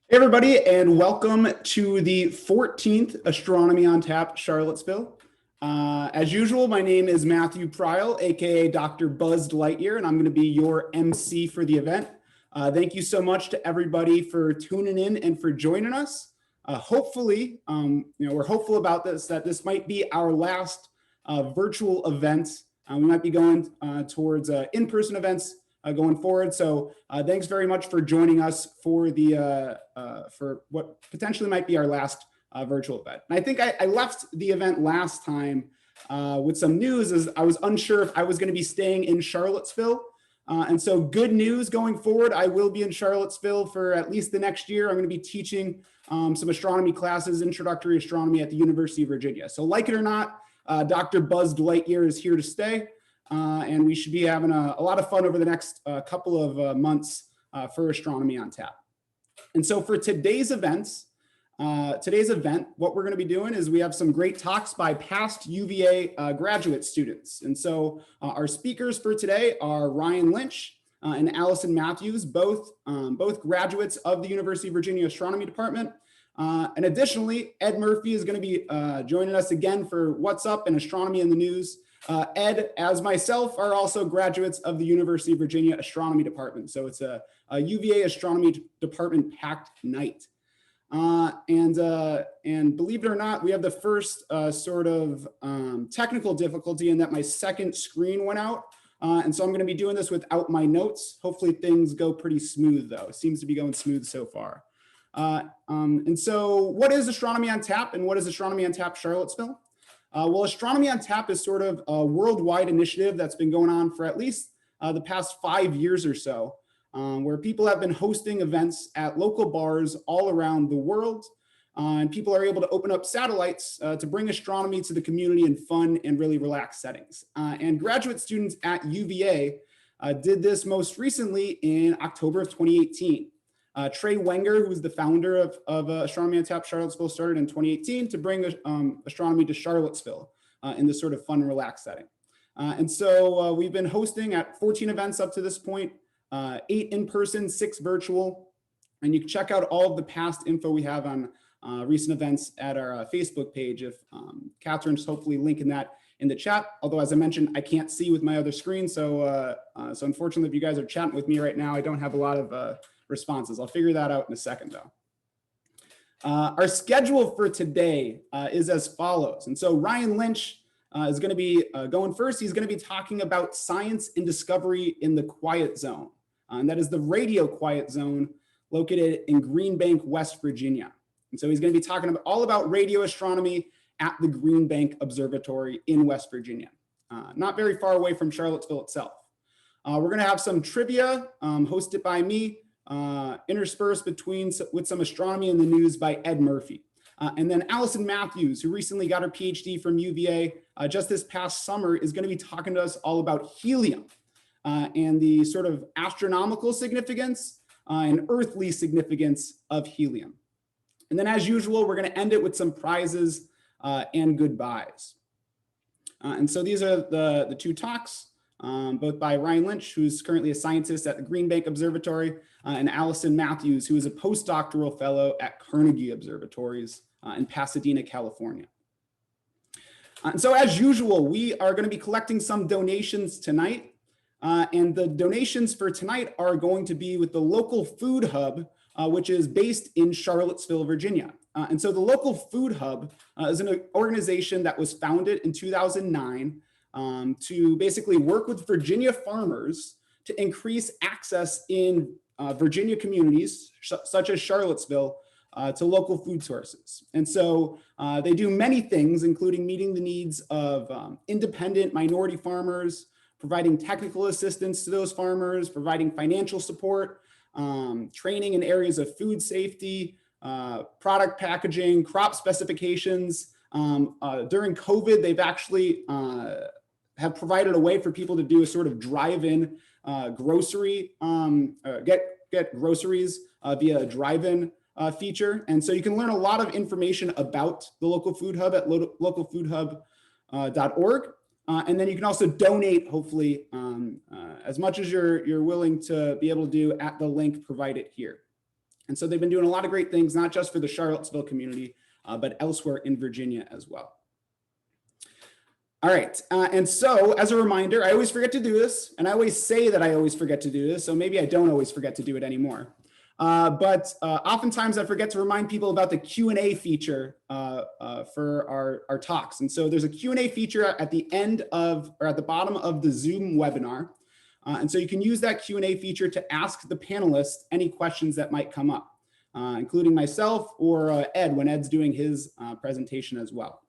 Hey everybody, and welcome to the 14th Astronomy on Tap Charlottesville. As usual, my name is Matthew Pryal, aka Dr. Buzzed Lightyear, and I'm going to be your MC for the event. Thank you so much to everybody for tuning in and for joining us. Hopefully, we're hopeful about this, that this might be our last virtual event. We might be going towards in-person events going forward. So thanks very much for joining us for the for what potentially might be our last virtual event. And I think I left the event last time with some news, as I was unsure if I was going to be staying in Charlottesville. And so good news going forward, I will be in Charlottesville for at least the next year. I'm going to be teaching some astronomy classes, introductory astronomy at the University of Virginia. So like it or not, Dr. Buzzed Lightyear is here to stay. And we should be having a lot of fun over the next couple of months for Astronomy on Tap. And so for today's event, what we're going to be doing is we have some great talks by past UVA graduate students. And so our speakers for today are Ryan Lynch and Allison Matthews, both graduates of the University of Virginia Astronomy Department. And additionally, Ed Murphy is going to be joining us again for What's Up in Astronomy in the News. Ed, as myself, are also graduates of the University of Virginia Astronomy Department. So it's a UVA Astronomy Department packed night. And believe it or not, we have the first sort of technical difficulty in that my second screen went out. And so I'm going to be doing this without my notes. Hopefully things go pretty smooth, though. It seems to be going smooth so far. And so what is Astronomy on Tap and what is Astronomy on Tap Charlottesville? Well, Astronomy on Tap is sort of a worldwide initiative that's been going on for at least the past 5 years or so, where people have been hosting events at local bars all around the world. And people are able to open up satellites to bring astronomy to the community in fun and really relaxed settings. And graduate students at UVA did this most recently in October of 2018. Trey Wenger, who was the founder of Astronomy on Tap Charlottesville, started in 2018 to bring astronomy to Charlottesville in this sort of fun, relaxed setting. And so we've been hosting at 14 events up to this point, 8 in person, 6 virtual. And you can check out all of the past info we have on recent events at our Facebook page. If Catherine's hopefully linking that in the chat. Although, as I mentioned, I can't see with my other screen. So unfortunately, if you guys are chatting with me right now, I don't have a lot of responses. I'll figure that out in a second, though. Our schedule for today is as follows. And so Ryan Lynch is going to be going first. He's going to be talking about science and discovery in the quiet zone. And that is the radio quiet zone located in Green Bank, West Virginia. And so he's going to be talking all about radio astronomy at the Green Bank Observatory in West Virginia, not very far away from Charlottesville itself. We're going to have some trivia hosted by me, interspersed with some astronomy in the news by Ed Murphy. And then Allison Matthews, who recently got her PhD from UVA just this past summer, is going to be talking to us all about helium and the sort of astronomical significance and earthly significance of helium. And then, as usual, we're going to end it with some prizes and goodbyes. And so these are the 2 talks, both by Ryan Lynch, who's currently a scientist at the Green Bank Observatory, and Allison Matthews, who is a postdoctoral fellow at Carnegie Observatories in Pasadena, California. And so as usual, we are going to be collecting some donations tonight. And the donations for tonight are going to be with the local food hub, which is based in Charlottesville, Virginia. And so the local food hub is an organization that was founded in 2009 to basically work with Virginia farmers to increase access in Virginia communities, such as Charlottesville, to local food sources. And so they do many things, including meeting the needs of independent minority farmers, providing technical assistance to those farmers, providing financial support, training in areas of food safety, product packaging, crop specifications. During COVID, they've actually have provided a way for people to do a sort of drive-in grocery, get groceries via a drive-in feature. And so you can learn a lot of information about the local food hub at localfoodhub.org. And then you can also donate, hopefully, as much as you're willing to be able to do at the link provided here. And so they've been doing a lot of great things, not just for the Charlottesville community, but elsewhere in Virginia as well. All right, and so as a reminder, I always forget to do this, and I always say that I always forget to do this, so maybe I don't always forget to do it anymore. But oftentimes I forget to remind people about the Q&A feature for our talks. And so there's a Q&A feature at the end of, or at the bottom of the Zoom webinar. And so you can use that Q&A feature to ask the panelists any questions that might come up, including myself or Ed when Ed's doing his presentation as well.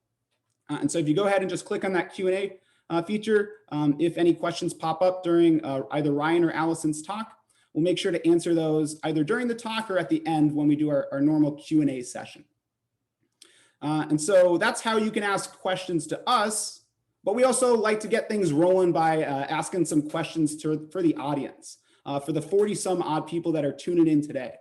And so if you go ahead and just click on that Q&A feature, if any questions pop up during either Ryan or Allison's talk, we'll make sure to answer those either during the talk or at the end when we do our normal Q&A session. And so that's how you can ask questions to us, but we also like to get things rolling by asking some questions for the audience, for the 40 some odd people that are tuning in today.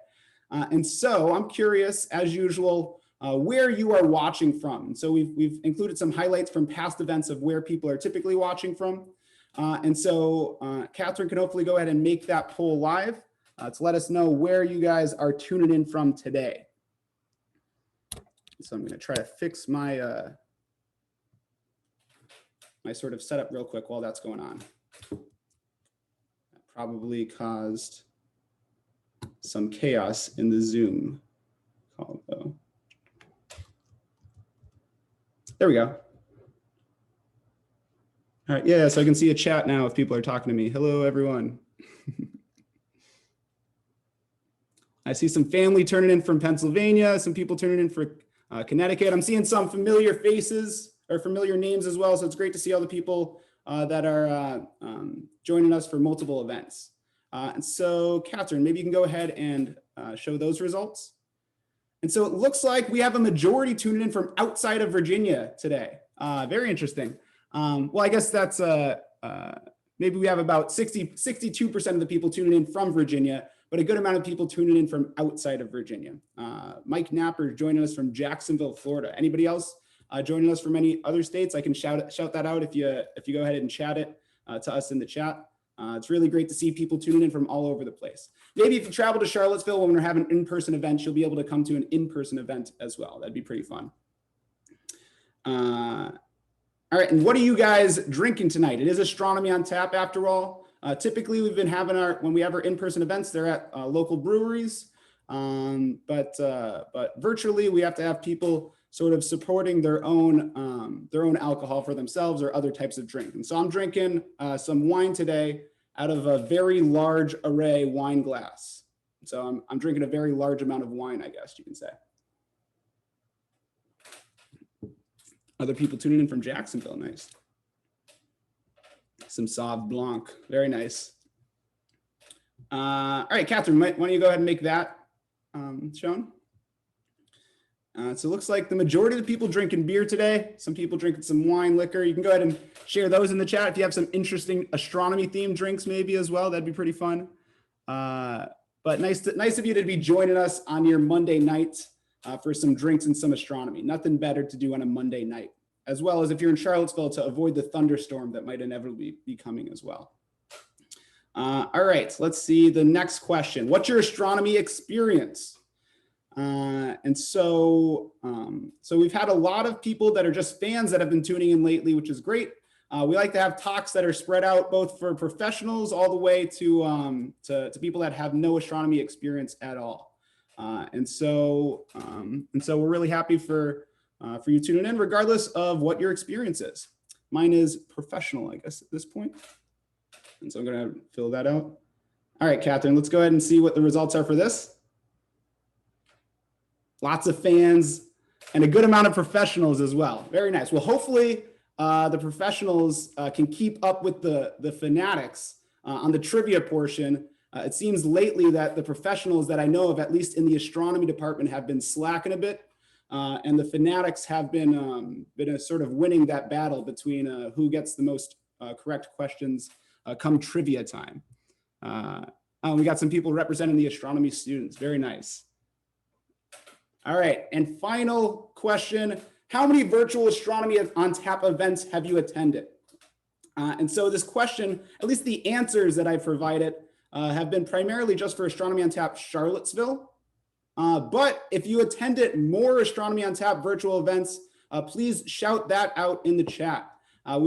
And so I'm curious, as usual, where you are watching from. So we've included some highlights from past events of where people are typically watching from. And so Catherine can hopefully go ahead and make that poll live to let us know where you guys are tuning in from today. So I'm going to try to fix my my sort of setup real quick while that's going on. That probably caused some chaos in the Zoom call though. There we go. All right, yeah, so I can see a chat now if people are talking to me. Hello, everyone. I see some family turning in from Pennsylvania, some people turning in for Connecticut. I'm seeing some familiar faces or familiar names as well, so it's great to see all the people that are joining us for multiple events. And so, Catherine, maybe you can go ahead and show those results. And so it looks like we have a majority tuning in from outside of Virginia today. Very interesting. Well, I guess that's maybe we have about 62% of the people tuning in from Virginia, but a good amount of people tuning in from outside of Virginia. Mike Napper joining us from Jacksonville, Florida. Anybody else joining us from any other states? I can shout that out if you go ahead and chat it to us in the chat. It's really great to see people tuning in from all over the place. Maybe if you travel to Charlottesville when we're having in-person events, you'll be able to come to an in-person event as well. That'd be pretty fun. All right, and what are you guys drinking tonight? It is Astronomy on Tap after all. Typically, we've been having when we have our in-person events, they're at local breweries, but virtually we have to have people sort of supporting their own alcohol for themselves or other types of drink. And so I'm drinking some wine today out of a very large array wine glass. So I'm drinking a very large amount of wine, I guess you can say. Other people tuning in from Jacksonville, nice. Some Sauv Blanc, very nice. All right, Catherine, why don't you go ahead and make that shown? So it looks like the majority of the people drinking beer today, some people drinking some wine, liquor. You can go ahead and share those in the chat if you have some interesting astronomy themed drinks maybe as well. That'd be pretty fun. But nice of you to be joining us on your Monday night for some drinks and some astronomy. Nothing better to do on a Monday night, as well as if you're in Charlottesville to avoid the thunderstorm that might inevitably be coming as well. All right, let's see the next question. What's your astronomy experience? And so we've had a lot of people that are just fans that have been tuning in lately, which is great. We like to have talks that are spread out both for professionals all the way to people that have no astronomy experience at all. And so we're really happy for you tuning in, regardless of what your experience is. Mine is professional, I guess, at this point. And so I'm going to fill that out. All right, Catherine, let's go ahead and see what the results are for this. Lots of fans and a good amount of professionals as well. Very nice. Well, hopefully the professionals can keep up with the fanatics on the trivia portion. It seems lately that the professionals that I know of, at least in the astronomy department, have been slacking a bit. And the fanatics have been sort of winning that battle between who gets the most correct questions come trivia time. We got some people representing the astronomy students. Very nice. All right, and final question. How many virtual Astronomy on Tap events have you attended? And so this question, at least the answers that I've provided, have been primarily just for Astronomy on Tap Charlottesville. But if you attended more Astronomy on Tap virtual events, please shout that out in the chat.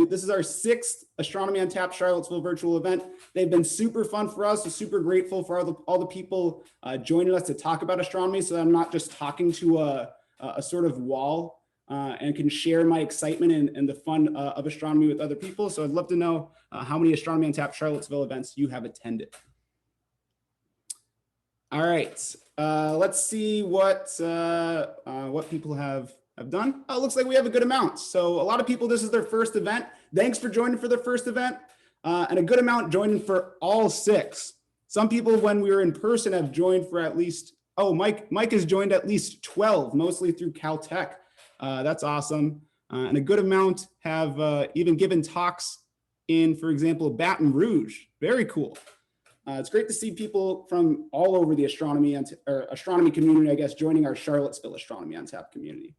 This is our 6th Astronomy on Tap Charlottesville virtual event. They've been super fun for us. We're super grateful for all the people joining us to talk about astronomy, so that I'm not just talking to a sort of wall, and can share my excitement and the fun of astronomy with other people. So I'd love to know how many Astronomy on Tap Charlottesville events you have attended. All right, let's see what people have done. Oh, it looks like we have a good amount. So a lot of people, this is their first event. Thanks for joining for their first event, and a good amount joining for all 6. Some people, when we were in person, have joined for at least, oh, Mike has joined at least 12, mostly through Caltech. That's awesome. And a good amount have even given talks in, for example, Baton Rouge. Very cool. It's great to see people from all over the astronomy community, I guess, joining our Charlottesville Astronomy on Tap community.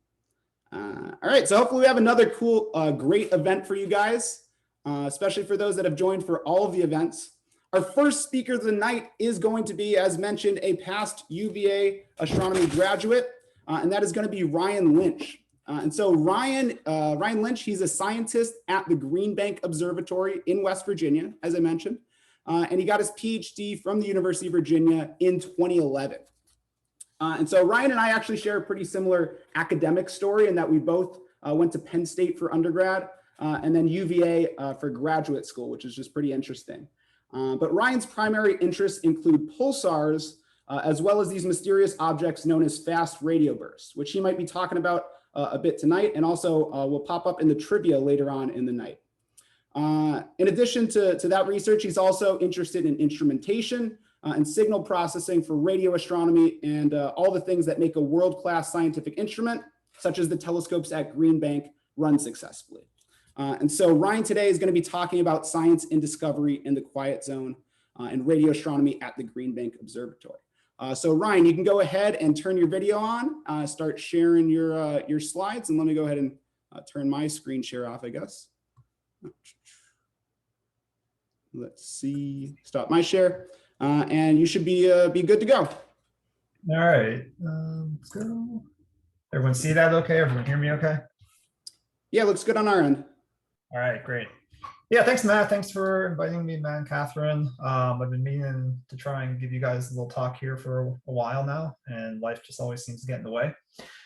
All right, so hopefully we have another cool, great event for you guys, especially for those that have joined for all of the events. Our first speaker of the night is going to be, as mentioned, a past UVA astronomy graduate, and that is going to be Ryan Lynch. And so Ryan Lynch, he's a scientist at the Green Bank Observatory in West Virginia, as I mentioned, and he got his PhD from the University of Virginia in 2011. And so Ryan and I actually share a pretty similar academic story in that we both went to Penn State for undergrad and then UVA for graduate school, which is just pretty interesting. But Ryan's primary interests include pulsars, as well as these mysterious objects known as fast radio bursts, which he might be talking about a bit tonight, and also will pop up in the trivia later on in the night. In addition to that research, he's also interested in instrumentation and signal processing for radio astronomy and all the things that make a world-class scientific instrument, such as the telescopes at Green Bank, run successfully. And so Ryan today is going to be talking about science and discovery in the quiet zone and radio astronomy at the Green Bank Observatory. So Ryan, you can go ahead and turn your video on, start sharing your slides, and let me go ahead and turn my screen share off, I guess. Let's see, stop my share, and you should be good to go. All right, let's go. Everyone see that okay? Everyone hear me okay? Yeah, looks good on our end. All right, great. Yeah, thanks, Matt. Thanks for inviting me, Matt and Catherine. I've been meaning to try and give you guys a little talk here for a while now, and life just always seems to get in the way.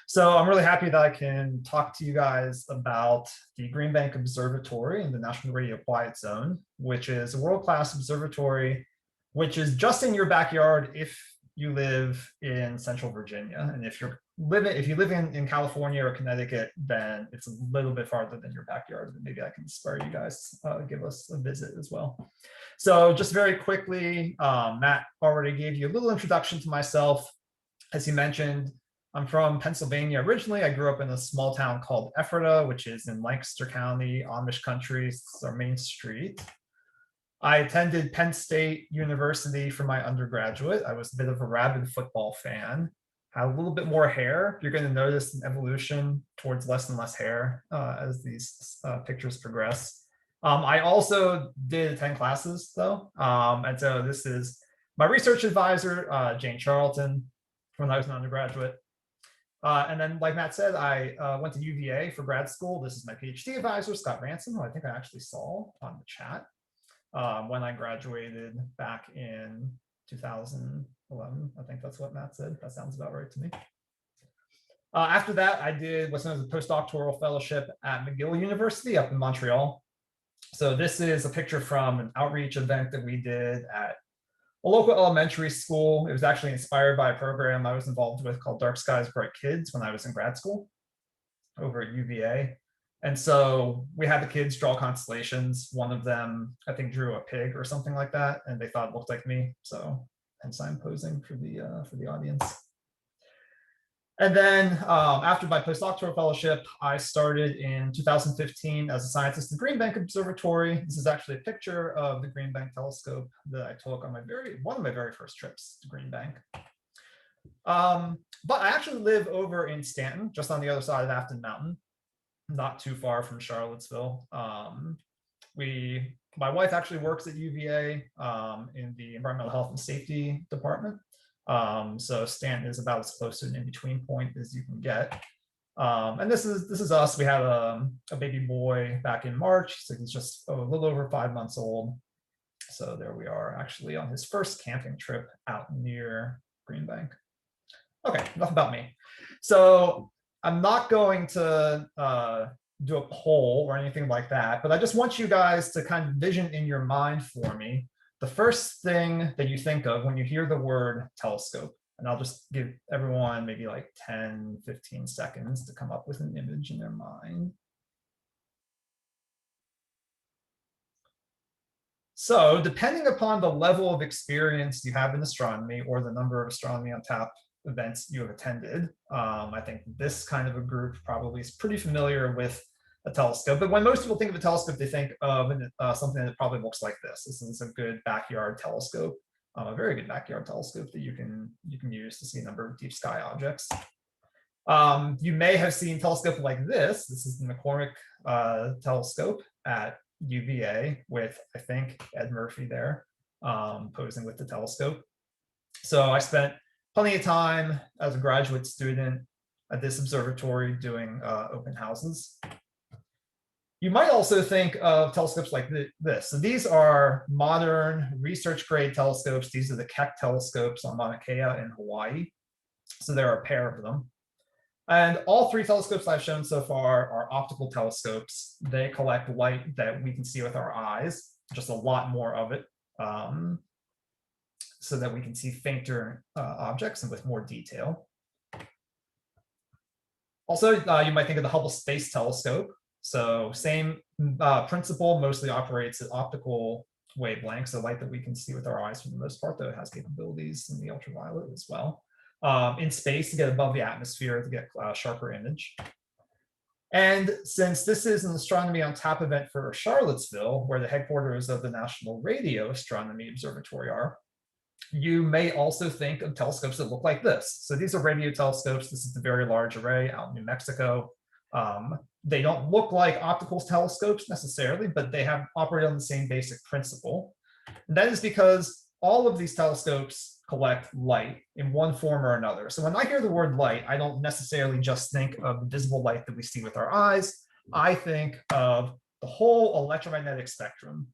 So I'm really happy that I can talk to you guys about the Green Bank Observatory in the National Radio Quiet Zone, which is a world-class observatory, which is just in your backyard if you live in Central Virginia. And if you live in California or Connecticut, then it's a little bit farther than your backyard. But maybe I can spur you guys give us a visit as well. So just very quickly, Matt already gave you a little introduction to myself. As he mentioned, I'm from Pennsylvania originally. I grew up in a small town called Ephrata, which is in Lancaster County, Amish country. It's our main street. I attended Penn State University for my undergraduate. I was a bit of a rabid football fan. Had a little bit more hair. You're going to notice an evolution towards less and less hair as these pictures progress. I also did attend classes though. And so this is my research advisor, Jane Charlton, when I was an undergraduate. And then, like Matt said, I went to UVA for grad school. This is my PhD advisor, Scott Ransom, who I think I actually saw on the chat when I graduated back in 2011. I think that's what Matt said. That sounds about right to me. After that, I did what's known as a postdoctoral fellowship at McGill University up in Montreal. So this is a picture from an outreach event that we did at a local elementary school. It was actually inspired by a program I was involved with called Dark Skies, Bright Kids when I was in grad school over at UVA. And so we had the kids draw constellations. One of them, I think, drew a pig or something like that, and they thought it looked like me. So hence I'm posing for the audience. And then after my postdoctoral fellowship, I started in 2015 as a scientist in the Green Bank Observatory. This is actually a picture of the Green Bank telescope that I took on one of my very first trips to Green Bank. But I actually live over in Stanton, just on the other side of Afton Mountain, not too far from Charlottesville. My wife actually works at UVA in the environmental health and safety department. So Stanton is about as close to an in-between point as you can get. And this is us. We had a baby boy back in March, so he's just a little over 5 months old. So there we are, actually on his first camping trip out near Green Bank. Okay, enough about me. So I'm not going to do a poll or anything like that, but I just want you guys to kind of vision in your mind for me the first thing that you think of when you hear the word telescope. And I'll just give everyone maybe like 10, 15 seconds to come up with an image in their mind. So depending upon the level of experience you have in astronomy or the number of Astronomy on Tap events you have attended, I think this kind of a group probably is pretty familiar with a telescope. But when most people think of a telescope, they think of something that probably looks like this. This is a good backyard telescope, a very good backyard telescope that you can use to see a number of deep sky objects. You may have seen telescope like this. This is the McCormick telescope at UVA with, I think, Ed Murphy there posing with the telescope. So I spent plenty of time as a graduate student at this observatory doing open houses. You might also think of telescopes like this. So these are modern research grade telescopes. These are the Keck telescopes on Mauna Kea in Hawaii. So there are a pair of them. And all three telescopes I've shown so far are optical telescopes. They collect light that we can see with our eyes, just a lot more of it, so that we can see fainter objects and with more detail. Also, you might think of the Hubble Space Telescope. So same principle, mostly operates at optical wavelengths, so light that we can see with our eyes for the most part, though it has capabilities in the ultraviolet as well. In space to get above the atmosphere to get a sharper image. And since this is an Astronomy on Tap event for Charlottesville, where the headquarters of the National Radio Astronomy Observatory are, you may also think of telescopes that look like this. So these are radio telescopes. This is the Very Large Array out in New Mexico. They don't look like optical telescopes necessarily, but they have operated on the same basic principle. And that is because all of these telescopes collect light in one form or another. So when I hear the word light, I don't necessarily just think of the visible light that we see with our eyes. I think of the whole electromagnetic spectrum,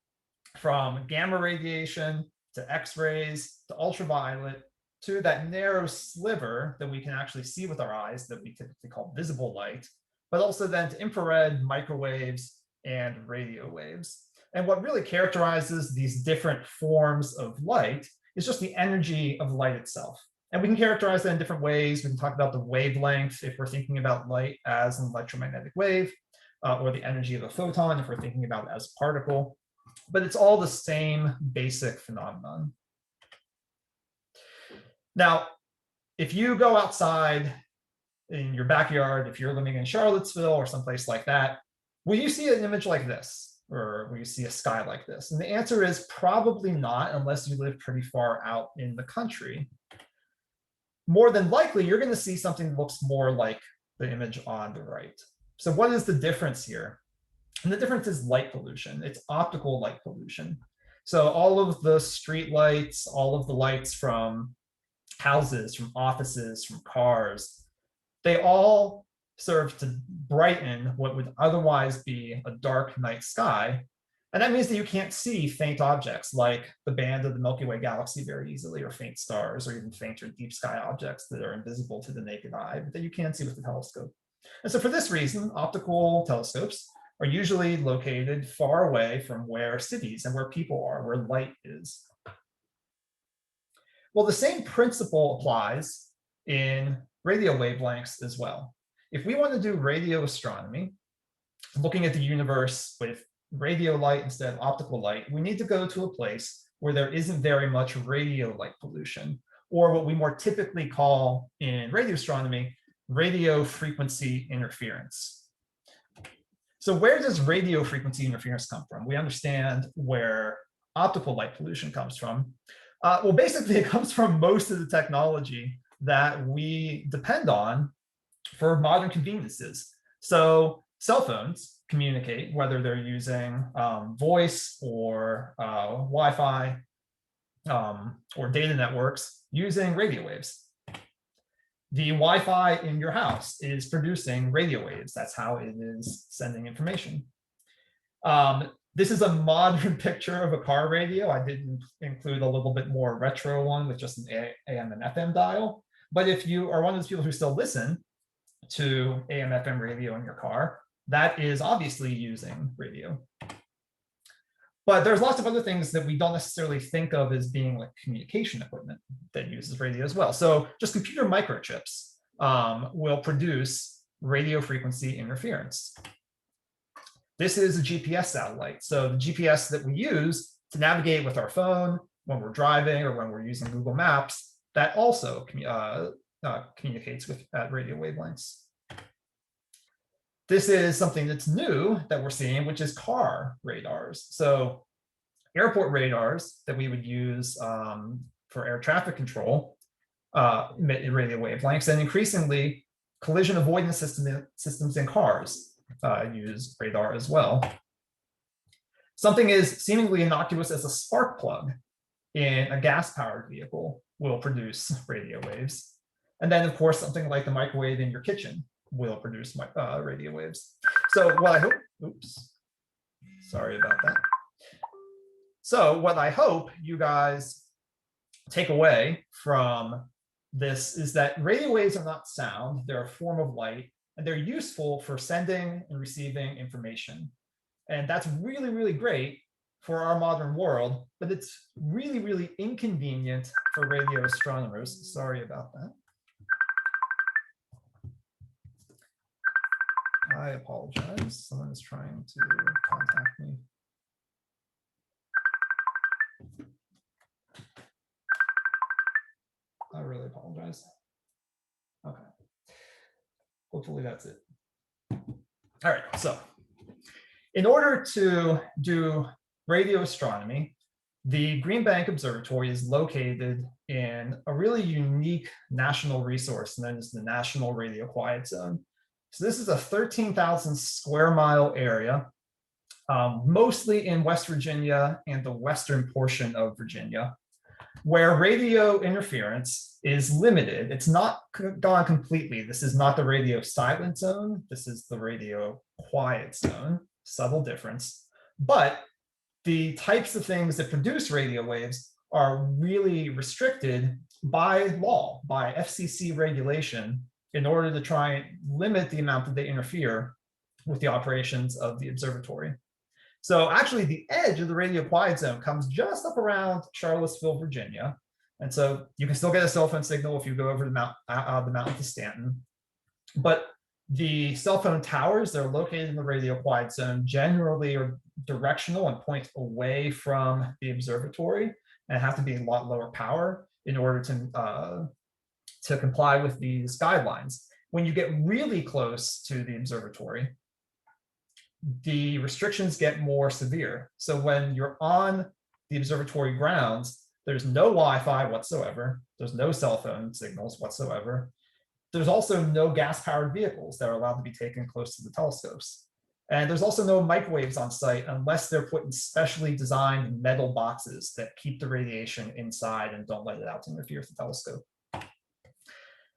from gamma radiation to X-rays to ultraviolet to that narrow sliver that we can actually see with our eyes that we typically call visible light, but also then to infrared, microwaves, and radio waves. And what really characterizes these different forms of light is just the energy of light itself. And we can characterize that in different ways. We can talk about the wavelength if we're thinking about light as an electromagnetic wave, or the energy of a photon if we're thinking about it as a particle. But it's all the same basic phenomenon. Now, if you go outside in your backyard, if you're living in Charlottesville or someplace like that, will you see an image like this? Or will you see a sky like this? And the answer is probably not, unless you live pretty far out in the country. More than likely, you're going to see something that looks more like the image on the right. So what is the difference here? And the difference is light pollution. It's optical light pollution. So all of the street lights, all of the lights from houses, from offices, from cars, they all serve to brighten what would otherwise be a dark night sky. And that means that you can't see faint objects like the band of the Milky Way galaxy very easily, or faint stars, or even fainter deep sky objects that are invisible to the naked eye, but that you can see with the telescope. And so for this reason, optical telescopes are usually located far away from where cities and where people are, where light is. Well, the same principle applies in radio wavelengths as well. If we want to do radio astronomy, looking at the universe with radio light instead of optical light, we need to go to a place where there isn't very much radio light pollution, or what we more typically call in radio astronomy, radio frequency interference. So where does radio frequency interference come from? We understand where optical light pollution comes from. Well, basically, it comes from most of the technology that we depend on for modern conveniences. So Cell phones communicate, whether they're using voice or Wi-Fi or data networks, using radio waves. The Wi-Fi in your house is producing radio waves. That's how it is sending information. This is a modern picture of a car radio. I did include a little bit more retro one with just an AM and FM dial. But if you are one of those people who still listen to AM, FM radio in your car, that is obviously using radio. But there's lots of other things that we don't necessarily think of as being like communication equipment that uses radio as well. So just computer microchips will produce radio frequency interference. This is a GPS satellite. So the GPS that we use to navigate with our phone when we're driving or when we're using Google Maps, that also communicates with at radio wavelengths. This is something that's new that we're seeing, which is car radars. So airport radars that we would use for air traffic control emit radio wavelengths, and increasingly collision avoidance systems in cars use radar as well. Something as seemingly innocuous as a spark plug in a gas-powered vehicle will produce radio waves. And then, of course, something like the microwave in your kitchen will produce radio waves. So what I hope, oops, sorry about that. So what I hope you guys take away from this is that radio waves are not sound, they're a form of light, and they're useful for sending and receiving information. And that's really, really great for our modern world, but it's really, really inconvenient for radio astronomers. Sorry about that. I apologize. Someone is trying to contact me. I really apologize. Okay. Hopefully that's it. All right, so in order to do radio astronomy, the Green Bank Observatory is located in a really unique national resource known as the National Radio Quiet Zone. So this is a 13,000 square mile area, mostly in West Virginia and the western portion of Virginia, where radio interference is limited. It's not gone completely. This is not the radio silent zone. This is the radio quiet zone, subtle difference. But the types of things that produce radio waves are really restricted by law, by FCC regulation, in order to try and limit the amount that they interfere with the operations of the observatory. So actually the edge of the radio quiet zone comes just up around Charlottesville, Virginia. And so you can still get a cell phone signal if you go over the mountain to Stanton. But the cell phone towers that are located in the radio quiet zone generally are directional and point away from the observatory and have to be a lot lower power in order to comply with these guidelines. When you get really close to the observatory, the restrictions get more severe. So when you're on the observatory grounds, there's no Wi-Fi whatsoever. There's no cell phone signals whatsoever. There's also no gas-powered vehicles that are allowed to be taken close to the telescopes. And there's also no microwaves on site unless they're put in specially designed metal boxes that keep the radiation inside and don't let it out to interfere with the telescope.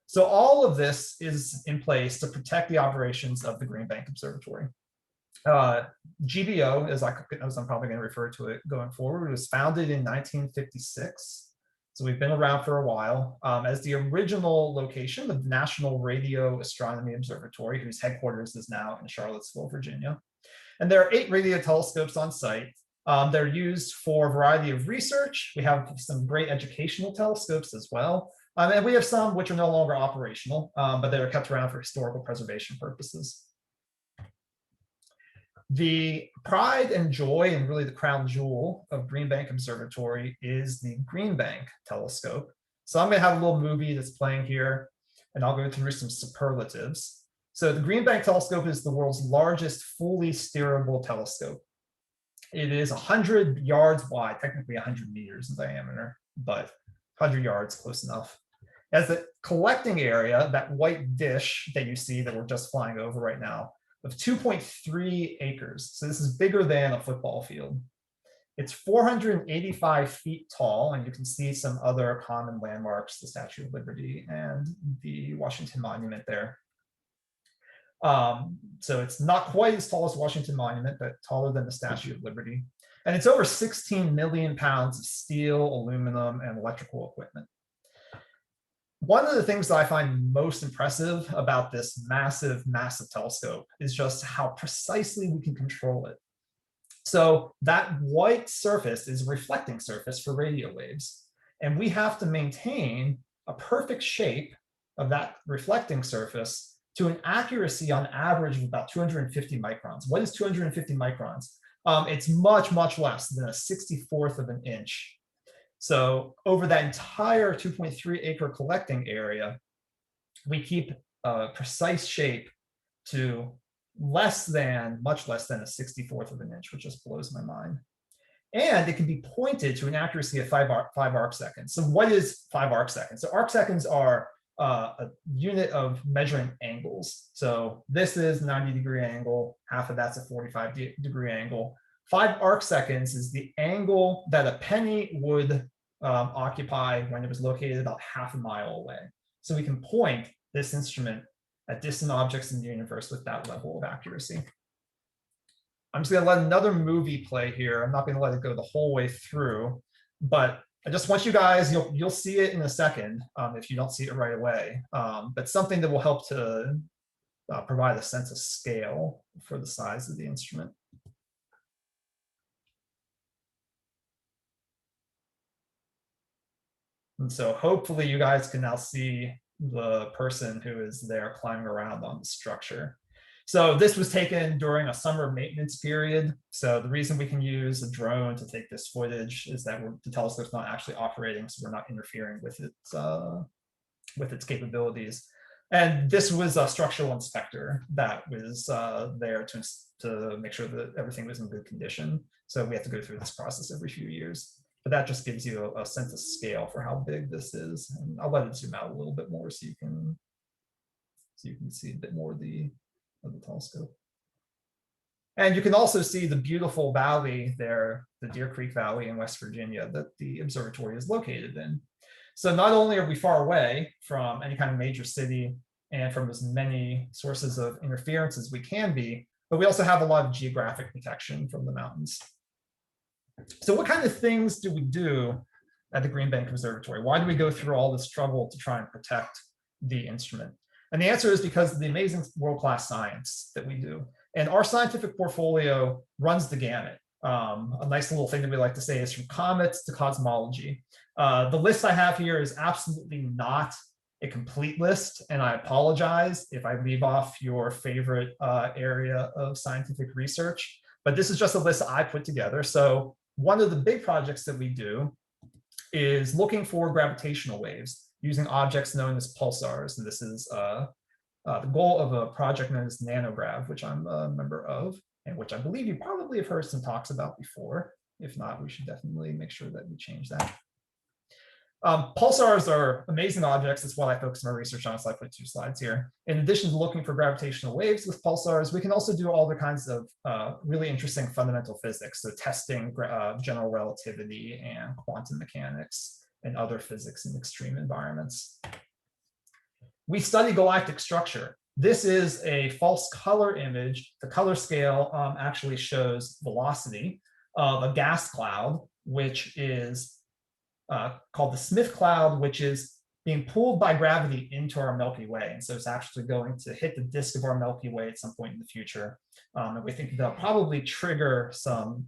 So all of this is in place to protect the operations of the Green Bank Observatory. GBO, as I'm probably going to refer to it going forward, was founded in 1956. So we've been around for a while as the original location of the National Radio Astronomy Observatory, whose headquarters is now in Charlottesville, Virginia. And there are 8 radio telescopes on site. They're used for a variety of research. We have some great educational telescopes as well. And we have some which are no longer operational, but they are kept around for historical preservation purposes. The pride and joy, and really the crown jewel of Green Bank Observatory, is the Green Bank telescope. So I'm going to have a little movie that's playing here, and I'll go through some superlatives. So the Green Bank telescope is the world's largest fully steerable telescope. It is 100 yards wide, technically 100 meters in diameter, but 100 yards, close enough. As the collecting area, that white dish that you see that we're just flying over right now, of 2.3 acres. So this is bigger than a football field. It's 485 feet tall, and you can see some other common landmarks, the Statue of Liberty and the Washington Monument there. So it's not quite as tall as Washington Monument, but taller than the Statue of Liberty. And it's over 16 million pounds of steel, aluminum, and electrical equipment. One of the things that I find most impressive about this massive, massive telescope is just how precisely we can control it. So that white surface is a reflecting surface for radio waves. And we have to maintain a perfect shape of that reflecting surface to an accuracy on average of about 250 microns. What is 250 microns? It's much, much less than a 64th of an inch. So over that entire 2.3 acre collecting area, we keep a precise shape to much less than a 64th of an inch, which just blows my mind. And it can be pointed to an accuracy of 5 arc seconds. So what is 5 arc seconds? So arc seconds are a unit of measuring angles. So this is 90-degree angle, half of that's a 45-degree angle. 5 arc seconds is the angle that a penny would occupy when it was located about half a mile away. So we can point this instrument at distant objects in the universe with that level of accuracy. I'm just going to let another movie play here. I'm not going to let it go the whole way through, but I just want you guys, you'll see it in a second if you don't see it right away, but something that will help to provide a sense of scale for the size of the instrument. And so hopefully you guys can now see the person who is there climbing around on the structure. So this was taken during a summer maintenance period. So the reason we can use a drone to take this footage is that the telescope's not actually operating, so we're not interfering with its capabilities. And this was a structural inspector that was there to make sure that everything was in good condition. So we have to go through this process every few years. But that just gives you a sense of scale for how big this is. And I'll let it zoom out a little bit more so you can see a bit more of the telescope. And you can also see the beautiful valley there, the Deer Creek Valley in West Virginia that the observatory is located in. So not only are we far away from any kind of major city and from as many sources of interference as we can be, but we also have a lot of geographic protection from the mountains. So what kind of things do we do at the Green Bank Observatory? Why do we go through all this trouble to try and protect the instrument? And the answer is because of the amazing world-class science that we do. And our scientific portfolio runs the gamut. A nice little thing that we like to say is from comets to cosmology. The list I have here is absolutely not a complete list, and I apologize if I leave off your favorite area of scientific research, but this is just a list I put together. So one of the big projects that we do is looking for gravitational waves using objects known as pulsars. And this is the goal of a project known as NanoGrav, which I'm a member of, and which I believe you probably have heard some talks about before. If not, we should definitely make sure that we change that. Pulsars are amazing objects. That's what I focus my research on, so I put 2 slides here. In addition to looking for gravitational waves with pulsars, we can also do all the kinds of really interesting fundamental physics, so testing general relativity and quantum mechanics and other physics in extreme environments. We study galactic structure. This is a false color image. The color scale actually shows velocity of a gas cloud, which is called the Smith cloud, which is being pulled by gravity into our Milky Way. And so it's actually going to hit the disk of our Milky Way at some point in the future. And we think they'll probably trigger some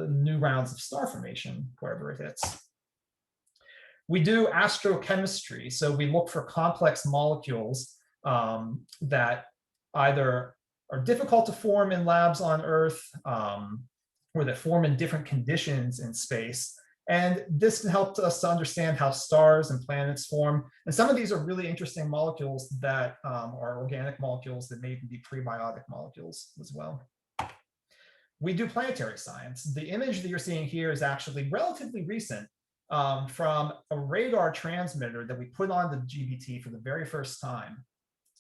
new rounds of star formation wherever it hits. We do astrochemistry. So we look for complex molecules that either are difficult to form in labs on Earth or that form in different conditions in space. And this can help us to understand how stars and planets form. And some of these are really interesting molecules that are organic molecules that may even be prebiotic molecules as well. We do planetary science. The image that you're seeing here is actually relatively recent from a radar transmitter that we put on the GBT for the very first time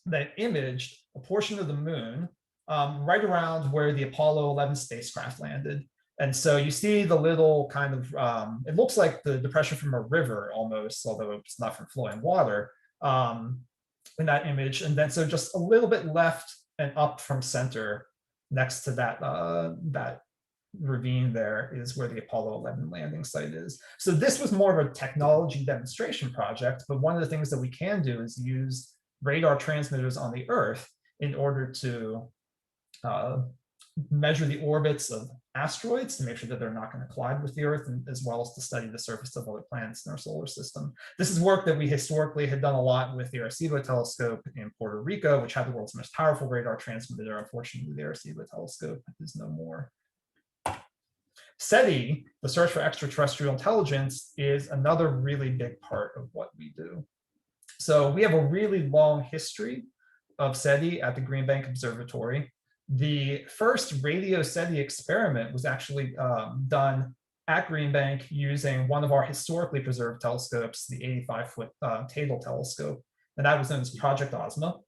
that imaged a portion of the moon right around where the Apollo 11 spacecraft landed. And so you see the little kind of, it looks like the depression from a river almost, although it's not from flowing water in that image. And then so just a little bit left and up from center next to that, that ravine there is where the Apollo 11 landing site is. So this was more of a technology demonstration project, but one of the things that we can do is use radar transmitters on the Earth in order to measure the orbits of asteroids to make sure that they're not going to collide with the Earth, and as well as to study the surface of other planets in our solar system. This is work that we historically had done a lot with the Arecibo telescope in Puerto Rico, which had the world's most powerful radar transmitter. Unfortunately, the Arecibo telescope is no more. SETI, the search for extraterrestrial intelligence, is another really big part of what we do. So we have a really long history of SETI at the Green Bank Observatory. The first radio SETI experiment was actually done at Green Bank using one of our historically preserved telescopes, the 85-foot Tadel telescope, and that was known as Project Ozma.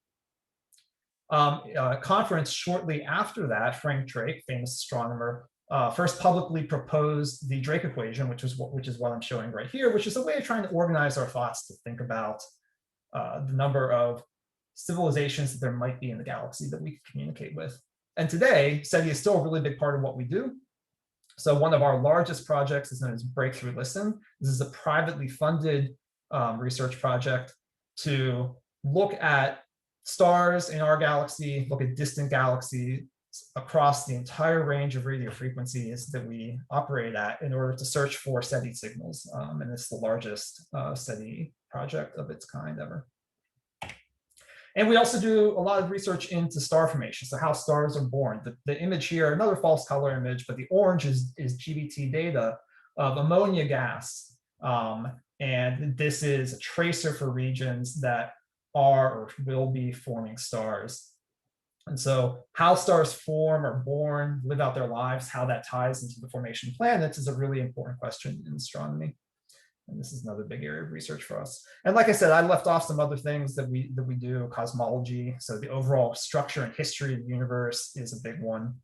A conference shortly after that, Frank Drake, famous astronomer, first publicly proposed the Drake equation, which is what I'm showing right here, which is a way of trying to organize our thoughts to think about the number of civilizations that there might be in the galaxy that we can communicate with. And today, SETI is still a really big part of what we do. So one of our largest projects is known as Breakthrough Listen. This is a privately funded research project to look at stars in our galaxy, look at distant galaxies across the entire range of radio frequencies that we operate at in order to search for SETI signals. And it's the largest SETI project of its kind ever. And we also do a lot of research into star formation, so how stars are born. The image here, another false color image, but the orange is GBT data of ammonia gas. And this is a tracer for regions that are or will be forming stars. And so how stars form or born, live out their lives, how that ties into the formation of planets is a really important question in astronomy. And this is another big area of research for us. And like I said, I left off some other things that we do, cosmology. So the overall structure and history of the universe is a big one.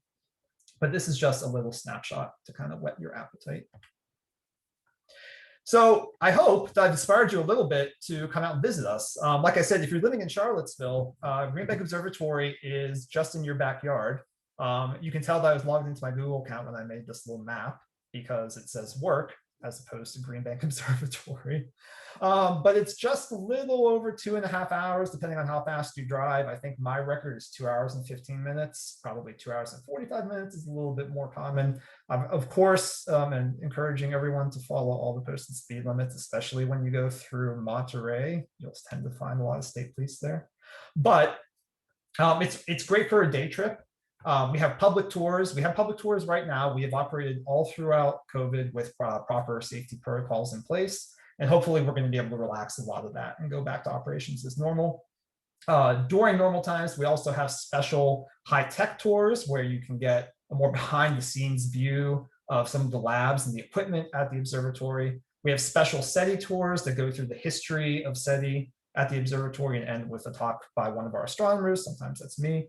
But this is just a little snapshot to kind of whet your appetite. So I hope that I've inspired you a little bit to come out and visit us. Like I said, if you're living in Charlottesville, Green Bank Observatory is just in your backyard. You can tell that I was logged into my Google account when I made this little map because it says work as opposed to Green Bank Observatory. But it's just a little over 2.5 hours, depending on how fast you drive. I think my record is 2 hours and 15 minutes, probably 2 hours and 45 minutes is a little bit more common. Of course, and encouraging everyone to follow all the posted speed limits, especially when you go through Monterey. You'll tend to find a lot of state police there. But it's great for a day trip. We have public tours. We have public tours right now. We have operated all throughout COVID with proper safety protocols in place. And hopefully we're going to be able to relax a lot of that and go back to operations as normal. During normal times, we also have special high-tech tours where you can get a more behind-the-scenes view of some of the labs and the equipment at the observatory. We have special SETI tours that go through the history of SETI at the observatory and end with a talk by one of our astronomers. Sometimes that's me.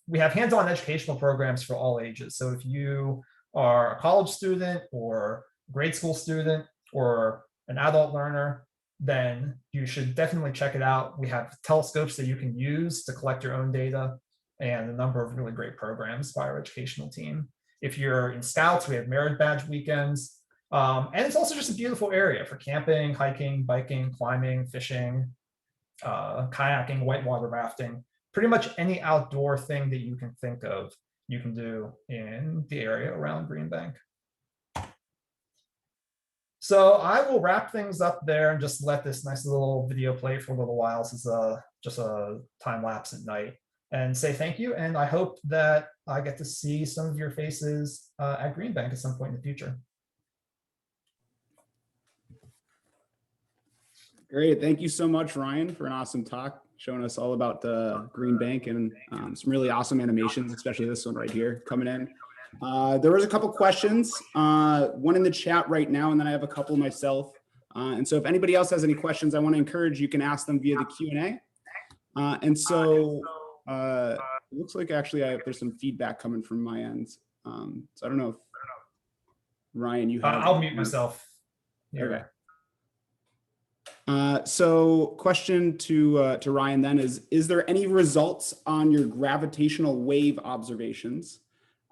We have hands-on educational programs for all ages. So if you are a college student or grade school student or an adult learner, then you should definitely check it out. We have telescopes that you can use to collect your own data and a number of really great programs by our educational team. If you're in Scouts, we have merit badge weekends. And it's also just a beautiful area for camping, hiking, biking, climbing, fishing, kayaking, whitewater rafting. Pretty much any outdoor thing that you can think of, you can do in the area around Green Bank. So I will wrap things up there and just let this nice little video play for a little while. This is just a time lapse at night, and say thank you. And I hope that I get to see some of your faces at Green Bank at some point in the future. Great. Thank you so much, Ryan, for an awesome talk, showing us all about the Green Bank and some really awesome animations, especially this one right here coming in. There was a couple questions, one in the chat right now, and then I have a couple myself. And so if anybody else has any questions, I want to encourage you can ask them via the Q&A. And so It looks like actually there's some feedback coming from my end. So I don't know if Ryan, you have. I'll mute myself here. Okay. So question to Ryan then is there any results on your gravitational wave observations?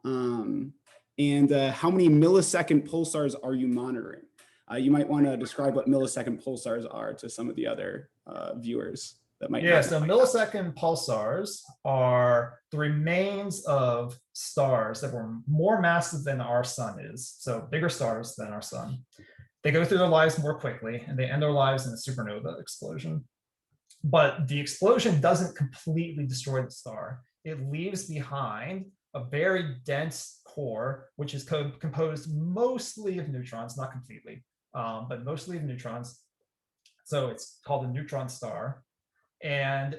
And how many millisecond pulsars are you monitoring? You might want to describe what millisecond pulsars are to some of the other viewers that might. Yeah, so millisecond pulsars are the remains of stars that were more massive than our sun is, so bigger stars than our sun. They go through their lives more quickly, and they end their lives in a supernova explosion. But the explosion doesn't completely destroy the star. It leaves behind a very dense core, which is composed mostly of neutrons, not completely, but mostly of neutrons. So it's called a neutron star. And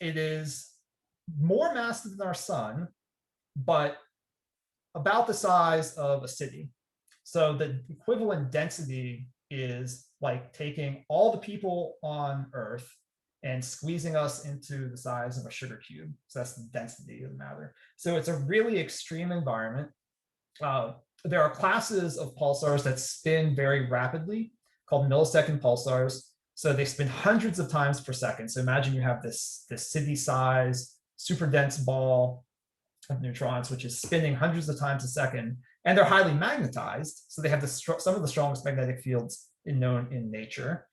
it is more massive than our sun, but about the size of a city. So the equivalent density is like taking all the people on Earth and squeezing us into the size of a sugar cube. So that's the density of the matter. So it's a really extreme environment. There are classes of pulsars that spin very rapidly called millisecond pulsars. So they spin hundreds of times per second. So imagine you have this city size, super dense ball of neutrons, which is spinning hundreds of times a second. And they're highly magnetized. So they have some of the strongest magnetic fields known in nature.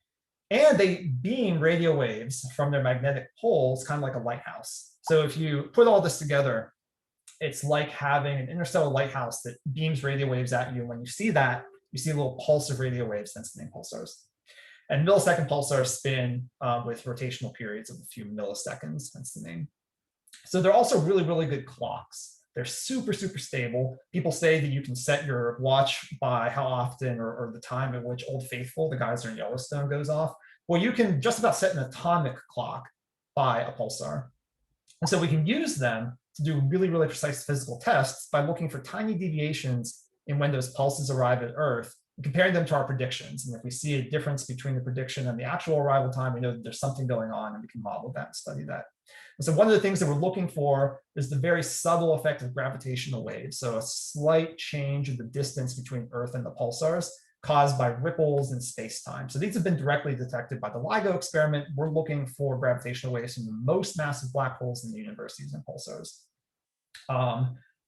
And they beam radio waves from their magnetic poles, kind of like a lighthouse. So if you put all this together, it's like having an interstellar lighthouse that beams radio waves at you. When you see that, you see a little pulse of radio waves, hence the name pulsars. And millisecond pulsars spin with rotational periods of a few milliseconds, hence the name. So they're also really, really good clocks. They're super, super stable. People say that you can set your watch by how often or the time at which Old Faithful, the geyser in Yellowstone, goes off. Well, you can just about set an atomic clock by a pulsar. And so we can use them to do really, really precise physical tests by looking for tiny deviations in when those pulses arrive at Earth, and comparing them to our predictions. And if we see a difference between the prediction and the actual arrival time, we know that there's something going on, and we can model that and study that. And so one of the things that we're looking for is the very subtle effect of gravitational waves. So a slight change in the distance between Earth and the pulsars caused by ripples in space-time. So these have been directly detected by the LIGO experiment. We're looking for gravitational waves from the most massive black holes in the universe using pulsars.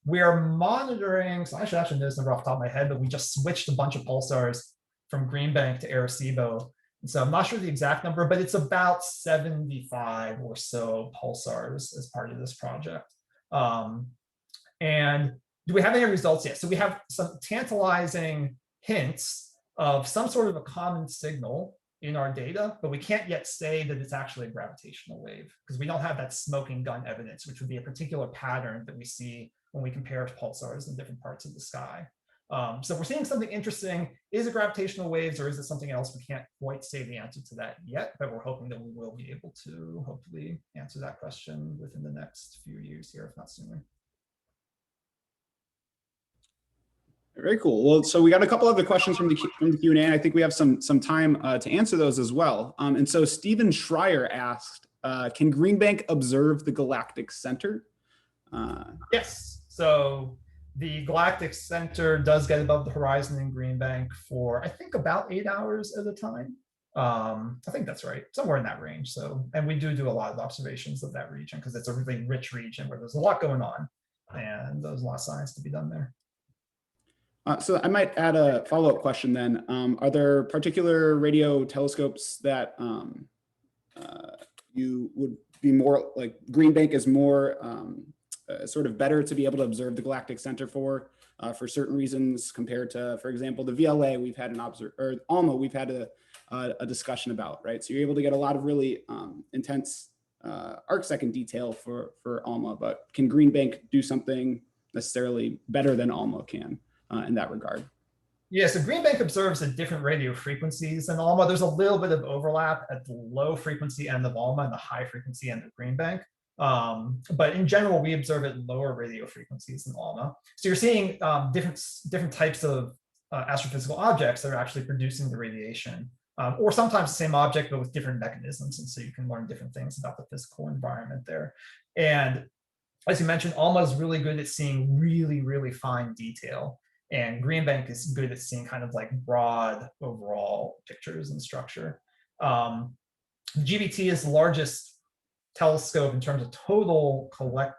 We are monitoring, so I should actually know this number off the top of my head, but we just switched a bunch of pulsars from Green Bank to Arecibo. And so I'm not sure the exact number, but it's about 75 or so pulsars as part of this project. And do we have any results yet? So we have some tantalizing hints of some sort of a common signal in our data, but we can't yet say that it's actually a gravitational wave because we don't have that smoking gun evidence, which would be a particular pattern that we see when we compare pulsars in different parts of the sky. So we're seeing something interesting. Is it gravitational waves or is it something else? We can't quite say the answer to that yet, but we're hoping that we will be able to hopefully answer that question within the next few years here, if not sooner. Very cool. Well, so we got a couple other questions from the Q&A, and I think we have some time to answer those as well. And so Stephen Schreier asked, can Green Bank observe the galactic center? Yes. So the galactic center does get above the horizon in Green Bank for, I think, about 8 hours at a time. I think that's right, somewhere in that range. So, and we do a lot of observations of that region because it's a really rich region where there's a lot going on, and there's a lot of science to be done there. So I might add a follow-up question then. Are there particular radio telescopes that you would be more like Green Bank is more sort of better to be able to observe the galactic center for certain reasons compared to, for example, the VLA we've had or ALMA we've had a discussion about, right? So you're able to get a lot of really intense arc-second detail for ALMA, but can Green Bank do something necessarily better than ALMA can in that regard? Yeah, so Green Bank observes at different radio frequencies than ALMA. There's a little bit of overlap at the low frequency end of ALMA and the high frequency end of Green Bank. But in general, we observe at lower radio frequencies than ALMA. So you're seeing different types of astrophysical objects that are actually producing the radiation. or sometimes the same object, but with different mechanisms. And so you can learn different things about the physical environment there. And as you mentioned, ALMA is really good at seeing really, really fine detail. And Green Bank is good at seeing kind of like broad overall pictures and structure. The GBT is the largest telescope in terms of total I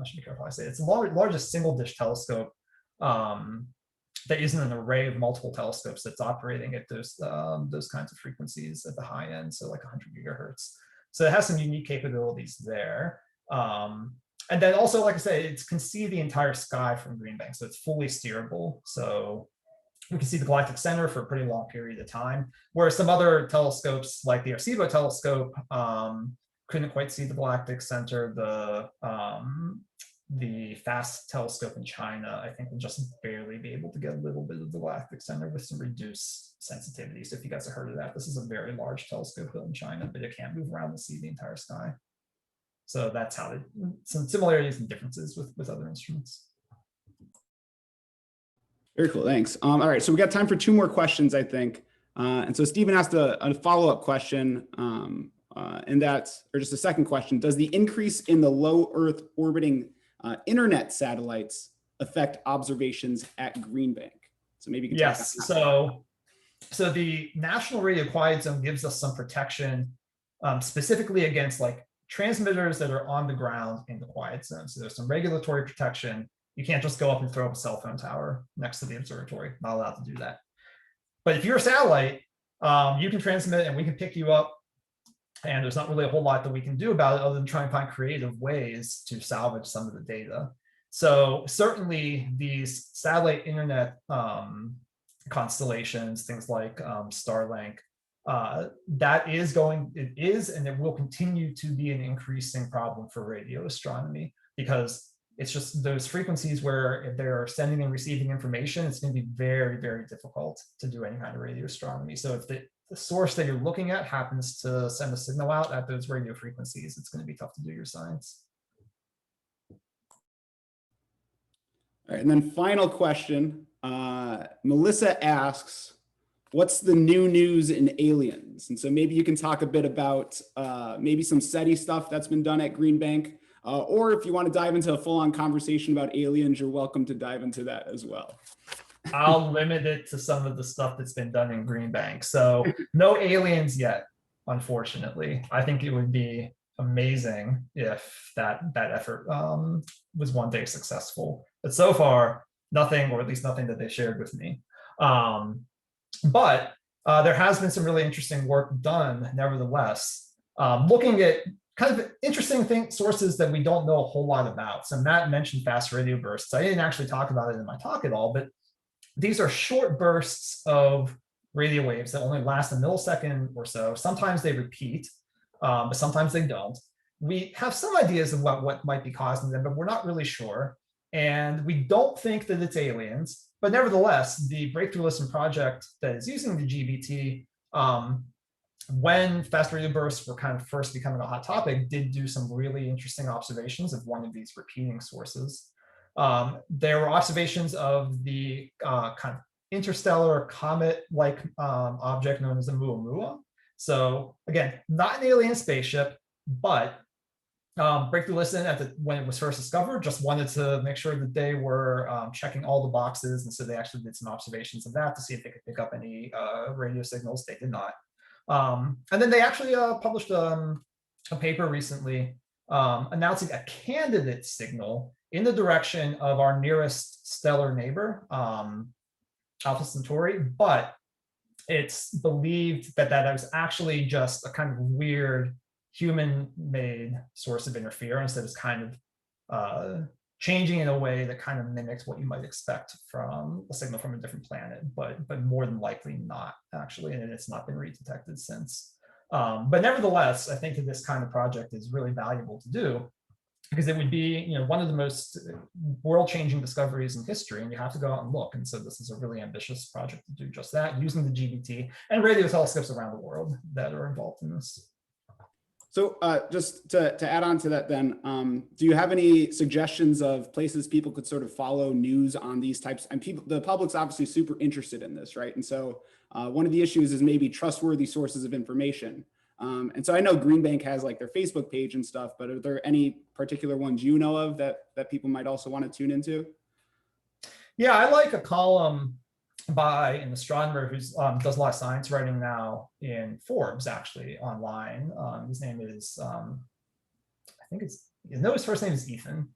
should be careful how I say it. It's the largest single dish telescope that isn't an array of multiple telescopes that's operating at those kinds of frequencies at the high end, so like 100 gigahertz. So it has some unique capabilities there. And then also, like I say, it can see the entire sky from Green Bank, so it's fully steerable. So we can see the galactic center for a pretty long period of time, whereas some other telescopes, like the Arecibo telescope, couldn't quite see the galactic center. The FAST telescope in China, I think, will just barely be able to get a little bit of the galactic center with some reduced sensitivity. So if you guys have heard of that, this is a very large telescope built in China, but it can't move around to see the entire sky. So that's how some similarities and differences with other instruments. Very cool, thanks. All right, so we got time for 2 more questions, I think. And so Stephen asked a follow-up question, and that's, or just a second question, does the increase in the low Earth orbiting internet satellites affect observations at Green Bank? So maybe you can talk Yes, about that. so the National Radio Quiet Zone gives us some protection specifically against like transmitters that are on the ground in the quiet zone. So there's some regulatory protection. You can't just go up and throw up a cell phone tower next to the observatory. Not allowed to do that. But if you're a satellite, you can transmit and we can pick you up. And there's not really a whole lot that we can do about it other than try and find creative ways to salvage some of the data. So certainly these satellite internet constellations, things like Starlink, it is and it will continue to be an increasing problem for radio astronomy, because it's just those frequencies where if they're sending and receiving information, it's going to be very, very difficult to do any kind of radio astronomy. So if the source that you're looking at happens to send a signal out at those radio frequencies, it's going to be tough to do your science. All right, and then final question. Melissa asks, what's the new news in aliens? And so maybe you can talk a bit about maybe some SETI stuff that's been done at Green Bank, or if you want to dive into a full-on conversation about aliens, you're welcome to dive into that as well. I'll limit it to some of the stuff that's been done in Green Bank. So no aliens yet, unfortunately. I think it would be amazing if that effort was one day successful. But so far, nothing, or at least nothing that they shared with me. But there has been some really interesting work done, nevertheless, looking at kind of interesting sources that we don't know a whole lot about. So Matt mentioned fast radio bursts. I didn't actually talk about it in my talk at all, but these are short bursts of radio waves that only last a millisecond or so. Sometimes they repeat, but sometimes they don't. We have some ideas of what might be causing them, but we're not really sure. And we don't think that it's aliens, but nevertheless, the Breakthrough Listen project that is using the GBT, when fast radio bursts were kind of first becoming a hot topic, did do some really interesting observations of one of these repeating sources. There were observations of the kind of interstellar comet-like object known as the Muamua. So again, not an alien spaceship, but Breakthrough Listen, when it was first discovered, just wanted to make sure that they were checking all the boxes. And so they actually did some observations of that to see if they could pick up any radio signals. They did not. And then they actually published a paper recently announcing a candidate signal in the direction of our nearest stellar neighbor, Alpha Centauri, but it's believed that that was actually just a kind of weird human-made source of interference that is kind of changing in a way that kind of mimics what you might expect from a signal from a different planet, but more than likely not, actually, and it's not been redetected since. But nevertheless, I think that this kind of project is really valuable to do, because it would be, one of the most world-changing discoveries in history, and you have to go out and look. And so this is a really ambitious project to do just that, using the GBT and radio telescopes around the world that are involved in this. So just to add on to that then, do you have any suggestions of places people could sort of follow news on these types? And the public's obviously super interested in this, right? And so One of the issues is maybe trustworthy sources of information. And so I know Green Bank has like their Facebook page and stuff, but are there any particular ones you know of that people might also want to tune into? Yeah, I like a column by an astronomer who does a lot of science writing now in Forbes, actually, online. His name is, his first name is Ethan,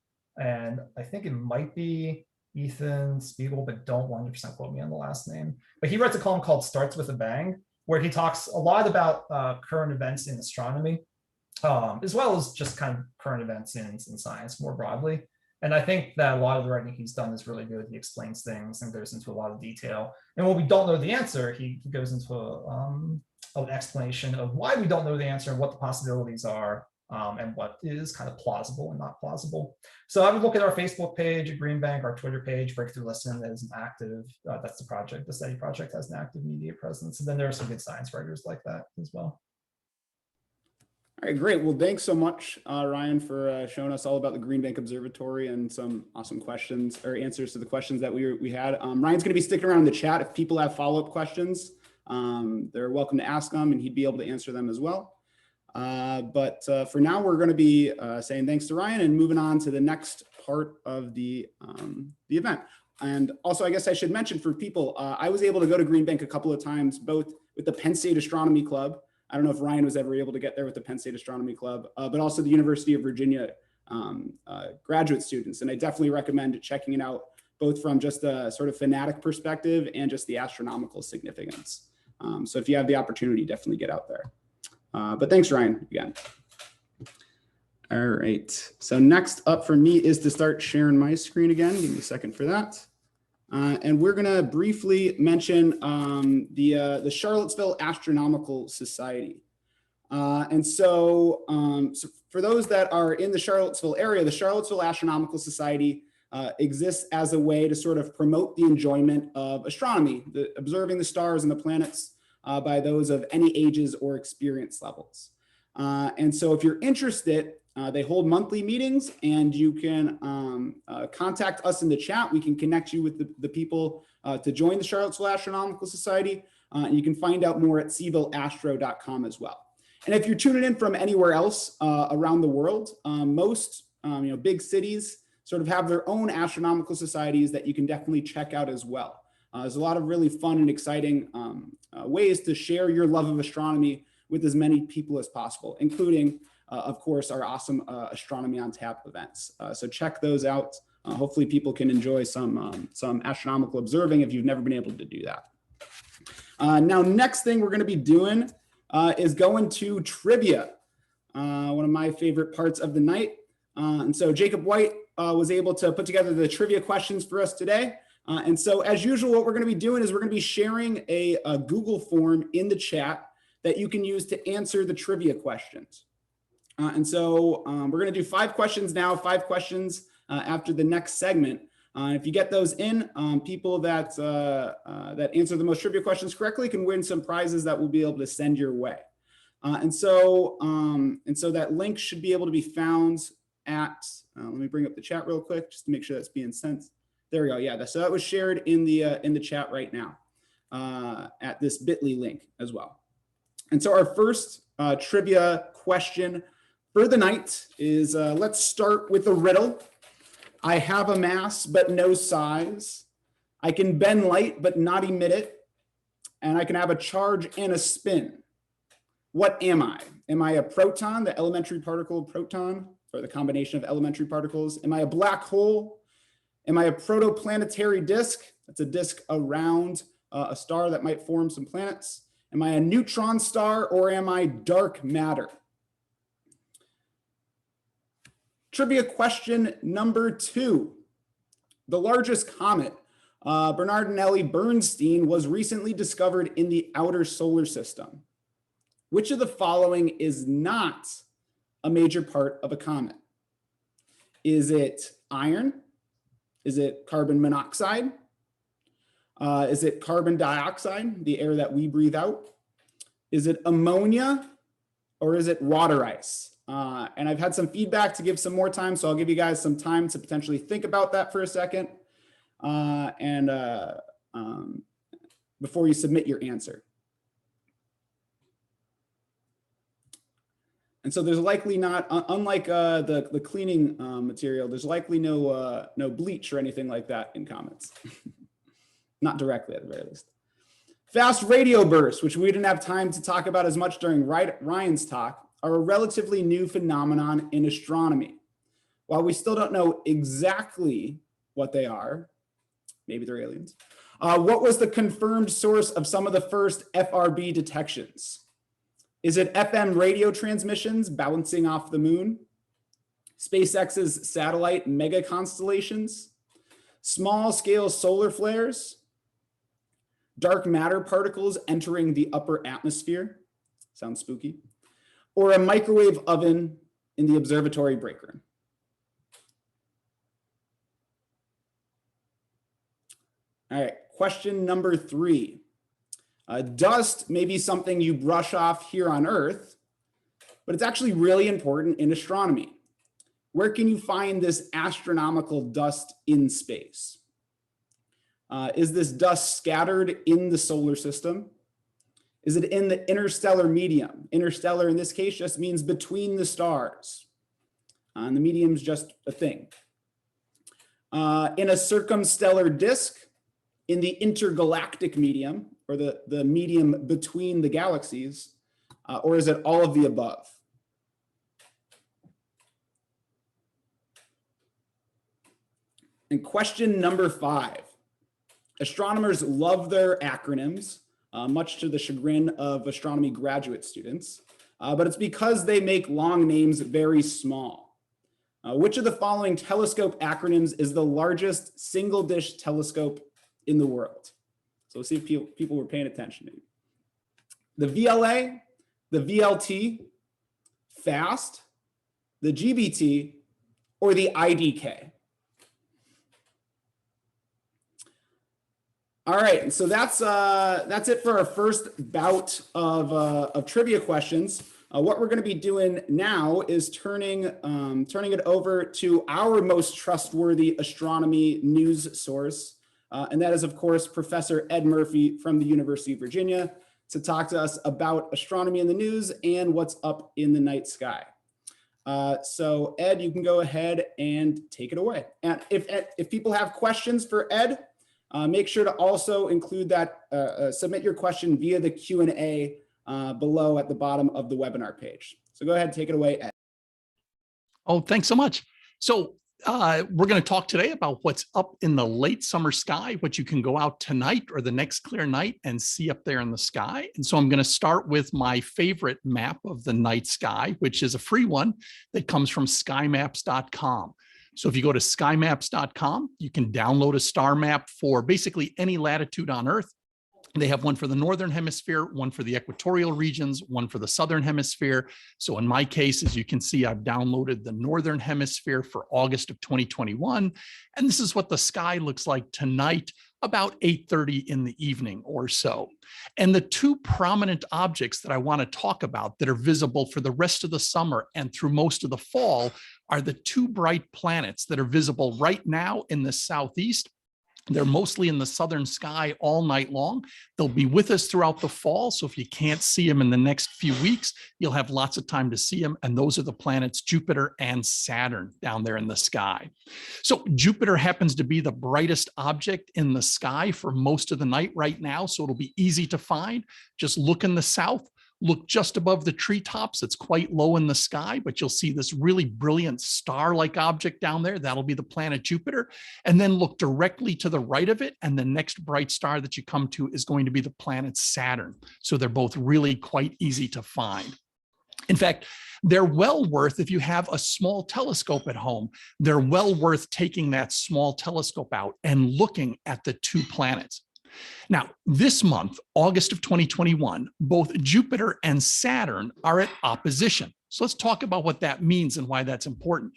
and I think it might be Ethan Spiegel, but don't 100% quote me on the last name. But he writes a column called Starts with a Bang, where he talks a lot about current events in astronomy, as well as just kind of current events in science more broadly. And I think that a lot of the writing he's done is really good. He explains things and goes into a lot of detail. And when we don't know the answer, he goes into an explanation of why we don't know the answer and what the possibilities are, and what is kind of plausible and not plausible. So I would look at our Facebook page at Green Bank, our Twitter page, Breakthrough Listen, that is an active, that's the project, the study project has an active media presence. And then there are some good science writers like that as well. All right, great. Well, thanks so much, Ryan, for showing us all about the Green Bank Observatory and some awesome questions or answers to the questions that we had. Ryan's going to be sticking around in the chat. If people have follow-up questions, they're welcome to ask them and he'd be able to answer them as well. But for now, we're going to be saying thanks to Ryan and moving on to the next part of the event. And also, I guess I should mention for people, I was able to go to Green Bank a couple of times, both with the Penn State Astronomy Club. I don't know if Ryan was ever able to get there with the Penn State Astronomy Club, but also the University of Virginia graduate students. And I definitely recommend checking it out, both from just a sort of fanatic perspective and just the astronomical significance. So if you have the opportunity, definitely get out there. But thanks, Ryan, again. All right, so next up for me is to start sharing my screen again. Give me a second for that. And we're gonna briefly mention the Charlottesville Astronomical Society. So for those that are in the Charlottesville area, the Charlottesville Astronomical Society exists as a way to sort of promote the enjoyment of astronomy, observing the stars and the planets by those of any ages or experience levels. And so if you're interested, they hold monthly meetings and you can contact us in the chat. We can connect you with the people to join the Charlottesville Astronomical Society. And you can find out more at cvilleastro.com as well. And if you're tuning in from anywhere else around the world, most big cities sort of have their own astronomical societies that you can definitely check out as well. There's a lot of really fun and exciting ways to share your love of astronomy with as many people as possible, including of course, our awesome Astronomy on Tap events. So check those out. Hopefully people can enjoy some astronomical observing if you've never been able to do that. Now, next thing we're gonna be doing is going to trivia, one of my favorite parts of the night. And so Jacob White was able to put together the trivia questions for us today. And so as usual, what we're gonna be doing is we're gonna be sharing a Google form in the chat that you can use to answer the trivia questions. And so we're going to do 5 questions now, 5 questions after the next segment. If you get those in, people that answer the most trivia questions correctly can win some prizes that we'll be able to send your way. And so that link should be able to be found at, let me bring up the chat real quick just to make sure that's being sent. There we go. Yeah, so that was shared in the chat right now at this bit.ly link as well. And so our first trivia question for the night is, let's start with a riddle. I have a mass, but no size. I can bend light, but not emit it. And I can have a charge and a spin. What am I? Am I a proton, the elementary particle proton, or the combination of elementary particles? Am I a black hole? Am I a protoplanetary disk? That's a disk around a star that might form some planets. Am I a neutron star, or am I dark matter? Trivia question number 2. The largest comet, Bernardinelli Bernstein, was recently discovered in the outer solar system. Which of the following is not a major part of a comet? Is it iron? Is it carbon monoxide? Is it carbon dioxide, the air that we breathe out? Is it ammonia, or is it water ice? And I've had some feedback to give some more time, so I'll give you guys some time to potentially think about that for a second. before you submit your answer. And so there's likely not, unlike the cleaning material, there's likely no bleach or anything like that in comments. Not directly, at the very least. Fast radio bursts, which we didn't have time to talk about as much during Ryan's talk, are a relatively new phenomenon in astronomy. While we still don't know exactly what they are, maybe they're aliens, what was the confirmed source of some of the first FRB detections? Is it FM radio transmissions bouncing off the moon? SpaceX's satellite mega constellations? Small scale solar flares? Dark matter particles entering the upper atmosphere? Sounds spooky. Or a microwave oven in the observatory break room? All right, question number 3. Dust may be something you brush off here on Earth, but it's actually really important in astronomy. Where can you find this astronomical dust in space? Is this dust scattered in the solar system? Is it in the interstellar medium? Interstellar in this case just means between the stars. And the medium's just a thing. In a circumstellar disk, in the intergalactic medium, or the medium between the galaxies, or is it all of the above? And question number 5. Astronomers love their acronyms, much to the chagrin of astronomy graduate students, but it's because they make long names very small. Which of the following telescope acronyms is the largest single dish telescope in the world? So let's see if people were paying attention. The VLA, the VLT, FAST, the GBT, or the IDK? All right, and so that's it for our first bout of trivia questions. What we're going to be doing now is turning it over to our most trustworthy astronomy news source, and that is, of course, Professor Ed Murphy from the University of Virginia, to talk to us about astronomy in the news and what's up in the night sky. So Ed, you can go ahead and take it away. And if people have questions for Ed, make sure to also include that, submit your question via the Q&A below at the bottom of the webinar page. So go ahead and take it away, Ed. Oh, thanks so much. So we're going to talk today about what's up in the late summer sky, what you can go out tonight or the next clear night and see up there in the sky. And so I'm going to start with my favorite map of the night sky, which is a free one that comes from skymaps.com. So if you go to skymaps.com, you can download a star map for basically any latitude on Earth. They have one for the northern hemisphere, one for the equatorial regions, one for the southern hemisphere. So in my case, as you can see, I've downloaded the northern hemisphere for August of 2021. And this is what the sky looks like tonight, about 8:30 in the evening or so. And the two prominent objects that I want to talk about that are visible for the rest of the summer and through most of the fall are the two bright planets that are visible right now in the southeast. They're mostly in the southern sky all night long. They'll be with us throughout the fall. So if you can't see them in the next few weeks, you'll have lots of time to see them. And those are the planets Jupiter and Saturn down there in the sky. So Jupiter happens to be the brightest object in the sky for most of the night right now. So it'll be easy to find. Just look in the south. Look just above the treetops. It's quite low in the sky, but you'll see this really brilliant star-like object down there. That'll be the planet Jupiter. And then look directly to the right of it, and the next bright star that you come to is going to be the planet Saturn. So they're both really quite easy to find. In fact, they're well worth, if you have a small telescope at home, they're well worth taking that small telescope out and looking at the two planets. Now, this month, August of 2021, both Jupiter and Saturn are at opposition. So let's talk about what that means and why that's important.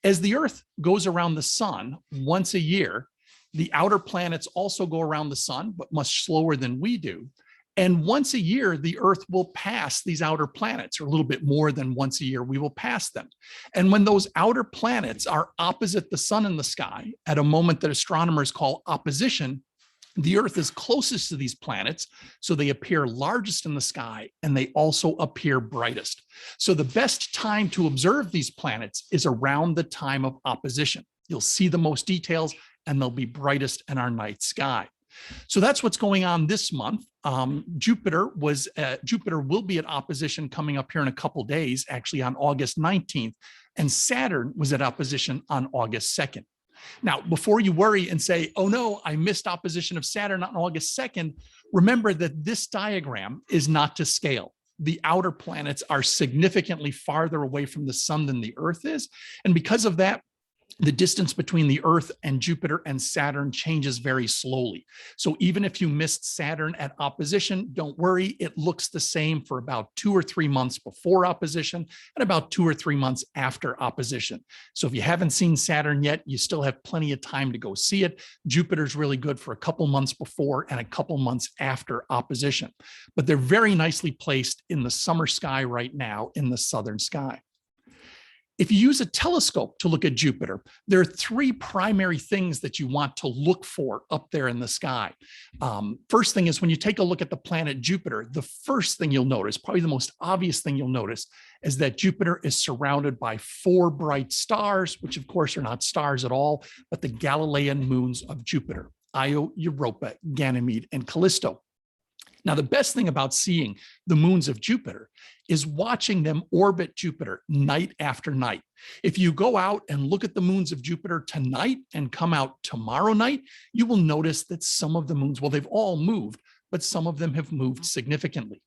As the Earth goes around the sun once a year, the outer planets also go around the sun, but much slower than we do. And once a year, the Earth will pass these outer planets, or a little bit more than once a year, we will pass them. And when those outer planets are opposite the sun in the sky at a moment that astronomers call opposition, The Earth is closest to these planets, so they appear largest in the sky, and they also appear brightest. So the best time to observe these planets is around the time of opposition. You'll see the most details, and they'll be brightest in our night sky. So that's what's going on this month. Jupiter will be at opposition coming up here in a couple days, actually on August 19th, and Saturn was at opposition on August 2nd. Now, before you worry and say, oh no, I missed opposition of Saturn on August 2nd, remember that this diagram is not to scale. The outer planets are significantly farther away from the sun than the Earth is. And because of that, the distance between the Earth and Jupiter and Saturn changes very slowly. So even if you missed Saturn at opposition, don't worry, it looks the same for about 2 or 3 months before opposition and about 2 or 3 months after opposition. So if you haven't seen Saturn yet, you still have plenty of time to go see it. Jupiter's really good for a couple months before and a couple months after opposition. But they're very nicely placed in the summer sky right now in the southern sky. If you use a telescope to look at Jupiter, there are 3 primary things that you want to look for up there in the sky. First thing is when you take a look at the planet Jupiter, the first thing you'll notice, probably the most obvious thing you'll notice, is that Jupiter is surrounded by 4 bright stars, which of course are not stars at all, but the Galilean moons of Jupiter, Io, Europa, Ganymede, and Callisto. Now, the best thing about seeing the moons of Jupiter is watching them orbit Jupiter night after night. If you go out and look at the moons of Jupiter tonight and come out tomorrow night, you will notice that some of the moons, well, they've all moved, but some of them have moved significantly.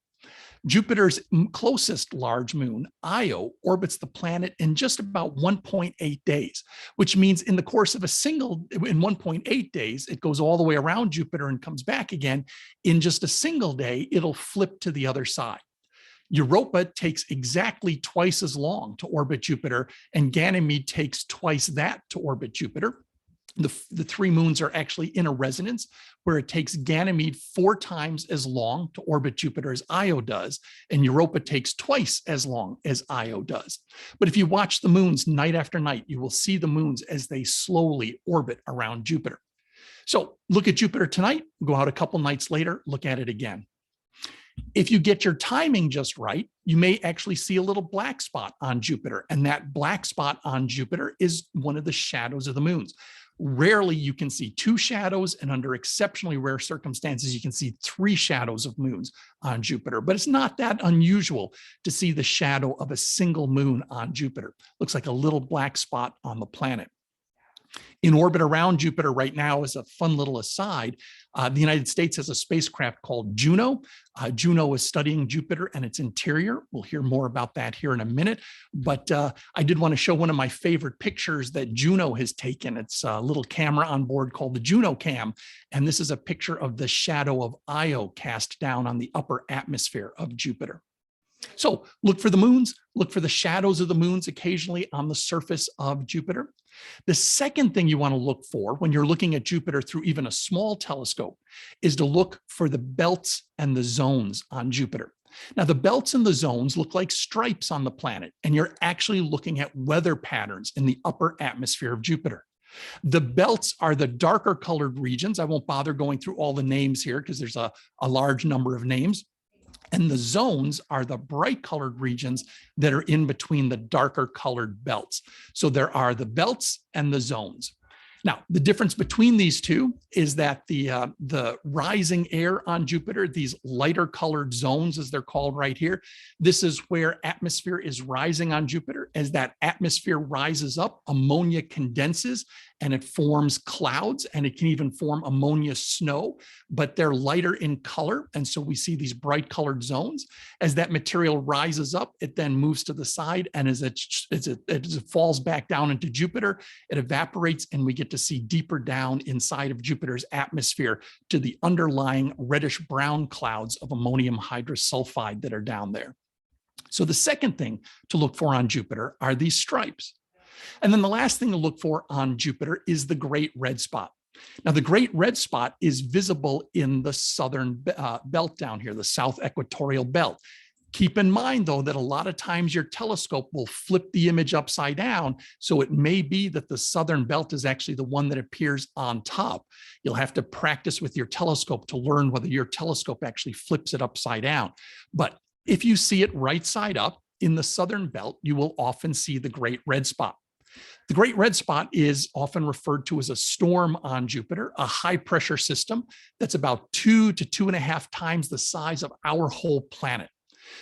Jupiter's closest large moon, Io, orbits the planet in just about 1.8 days, which means in the course of in 1.8 days, it goes all the way around Jupiter and comes back again. In just a single day, it'll flip to the other side. Europa takes exactly twice as long to orbit Jupiter, and Ganymede takes twice that to orbit Jupiter. The 3 moons are actually in a resonance where it takes Ganymede 4 times as long to orbit Jupiter as Io does, and Europa takes twice as long as Io does. But if you watch the moons night after night, you will see the moons as they slowly orbit around Jupiter. So look at Jupiter tonight, go out a couple nights later, look at it again. If you get your timing just right, you may actually see a little black spot on Jupiter, and that black spot on Jupiter is one of the shadows of the moons. Rarely you can see 2 shadows, and under exceptionally rare circumstances, you can see 3 shadows of moons on Jupiter. But it's not that unusual to see the shadow of a single moon on Jupiter. Looks like a little black spot on the planet. In orbit around Jupiter right now, as a fun little aside, the United States has a spacecraft called Juno. Juno is studying Jupiter and its interior. We'll hear more about that here in a minute. But I did want to show one of my favorite pictures that Juno has taken. It's a little camera on board called the Juno Cam. And this is a picture of the shadow of Io cast down on the upper atmosphere of Jupiter. So look for the moons, look for the shadows of the moons occasionally on the surface of Jupiter. The second thing you want to look for when you're looking at Jupiter through even a small telescope is to look for the belts and the zones on Jupiter. Now, the belts and the zones look like stripes on the planet, and you're actually looking at weather patterns in the upper atmosphere of Jupiter. The belts are the darker colored regions. I won't bother going through all the names here because there's a large number of names. And the zones are the bright colored regions that are in between the darker colored belts. So there are the belts and the zones. Now, the difference between these two is that the rising air on Jupiter, these lighter colored zones, as they're called right here, this is where atmosphere is rising on Jupiter. As that atmosphere rises up, ammonia condenses and it forms clouds, and it can even form ammonia snow, but they're lighter in color. And so we see these bright colored zones. As that material rises up, it then moves to the side, and as it falls back down into Jupiter, it evaporates, and we get to see deeper down inside of Jupiter's atmosphere to the underlying reddish brown clouds of ammonium hydrosulfide that are down there. So the second thing to look for on Jupiter are these stripes. And then the last thing to look for on Jupiter is the Great Red Spot. Now, the Great Red Spot is visible in the southern belt down here, the South Equatorial Belt. Keep in mind, though, that a lot of times your telescope will flip the image upside down. So it may be that the southern belt is actually the one that appears on top. You'll have to practice with your telescope to learn whether your telescope actually flips it upside down. But if you see it right side up in the southern belt, you will often see the Great Red Spot. The Great Red Spot is often referred to as a storm on Jupiter, a high pressure system that's about 2 to 2.5 times the size of our whole planet.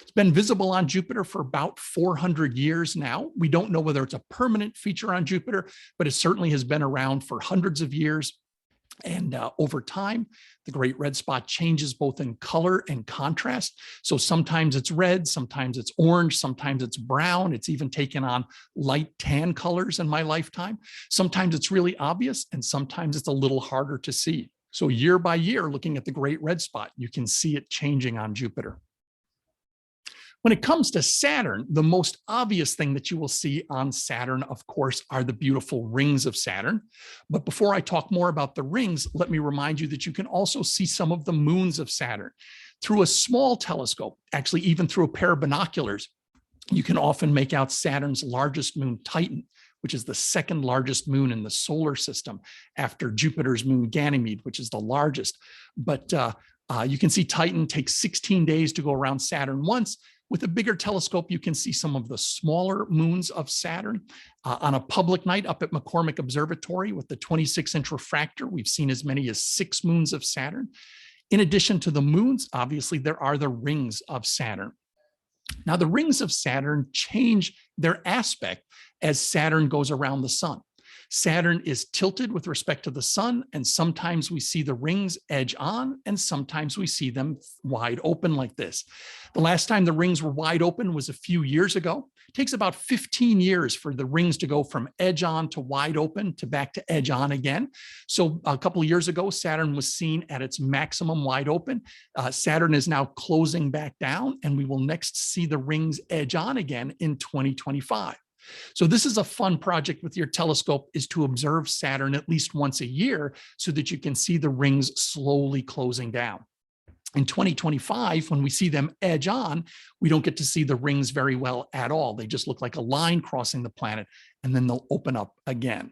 It's been visible on Jupiter for about 400 years now. We don't know whether it's a permanent feature on Jupiter, but it certainly has been around for hundreds of years. And over time, the Great Red Spot changes both in color and contrast. So sometimes it's red, sometimes it's orange, sometimes it's brown. It's even taken on light tan colors in my lifetime. Sometimes it's really obvious, and sometimes it's a little harder to see. So year by year, looking at the Great Red Spot, you can see it changing on Jupiter. When it comes to Saturn, the most obvious thing that you will see on Saturn, of course, are the beautiful rings of Saturn. But before I talk more about the rings, let me remind you that you can also see some of the moons of Saturn. Through a small telescope, actually even through a pair of binoculars, you can often make out Saturn's largest moon, Titan, which is the second largest moon in the solar system after Jupiter's moon Ganymede, which is the largest. But you can see Titan takes 16 days to go around Saturn once. With a bigger telescope, you can see some of the smaller moons of Saturn. On a public night up at McCormick Observatory with the 26-inch refractor, we've seen as many as 6 moons of Saturn. In addition to the moons, obviously, there are the rings of Saturn. Now, the rings of Saturn change their aspect as Saturn goes around the sun. Saturn is tilted with respect to the sun, and sometimes we see the rings edge on, and sometimes we see them wide open like this. The last time the rings were wide open was a few years ago. It takes about 15 years for the rings to go from edge on to wide open to back to edge on again. So a couple of years ago, Saturn was seen at its maximum wide open. Saturn is now closing back down, and we will next see the rings edge on again in 2025. So this is a fun project with your telescope, is to observe Saturn at least once a year so that you can see the rings slowly closing down. In 2025, when we see them edge on, we don't get to see the rings very well at all. They just look like a line crossing the planet, and then they'll open up again.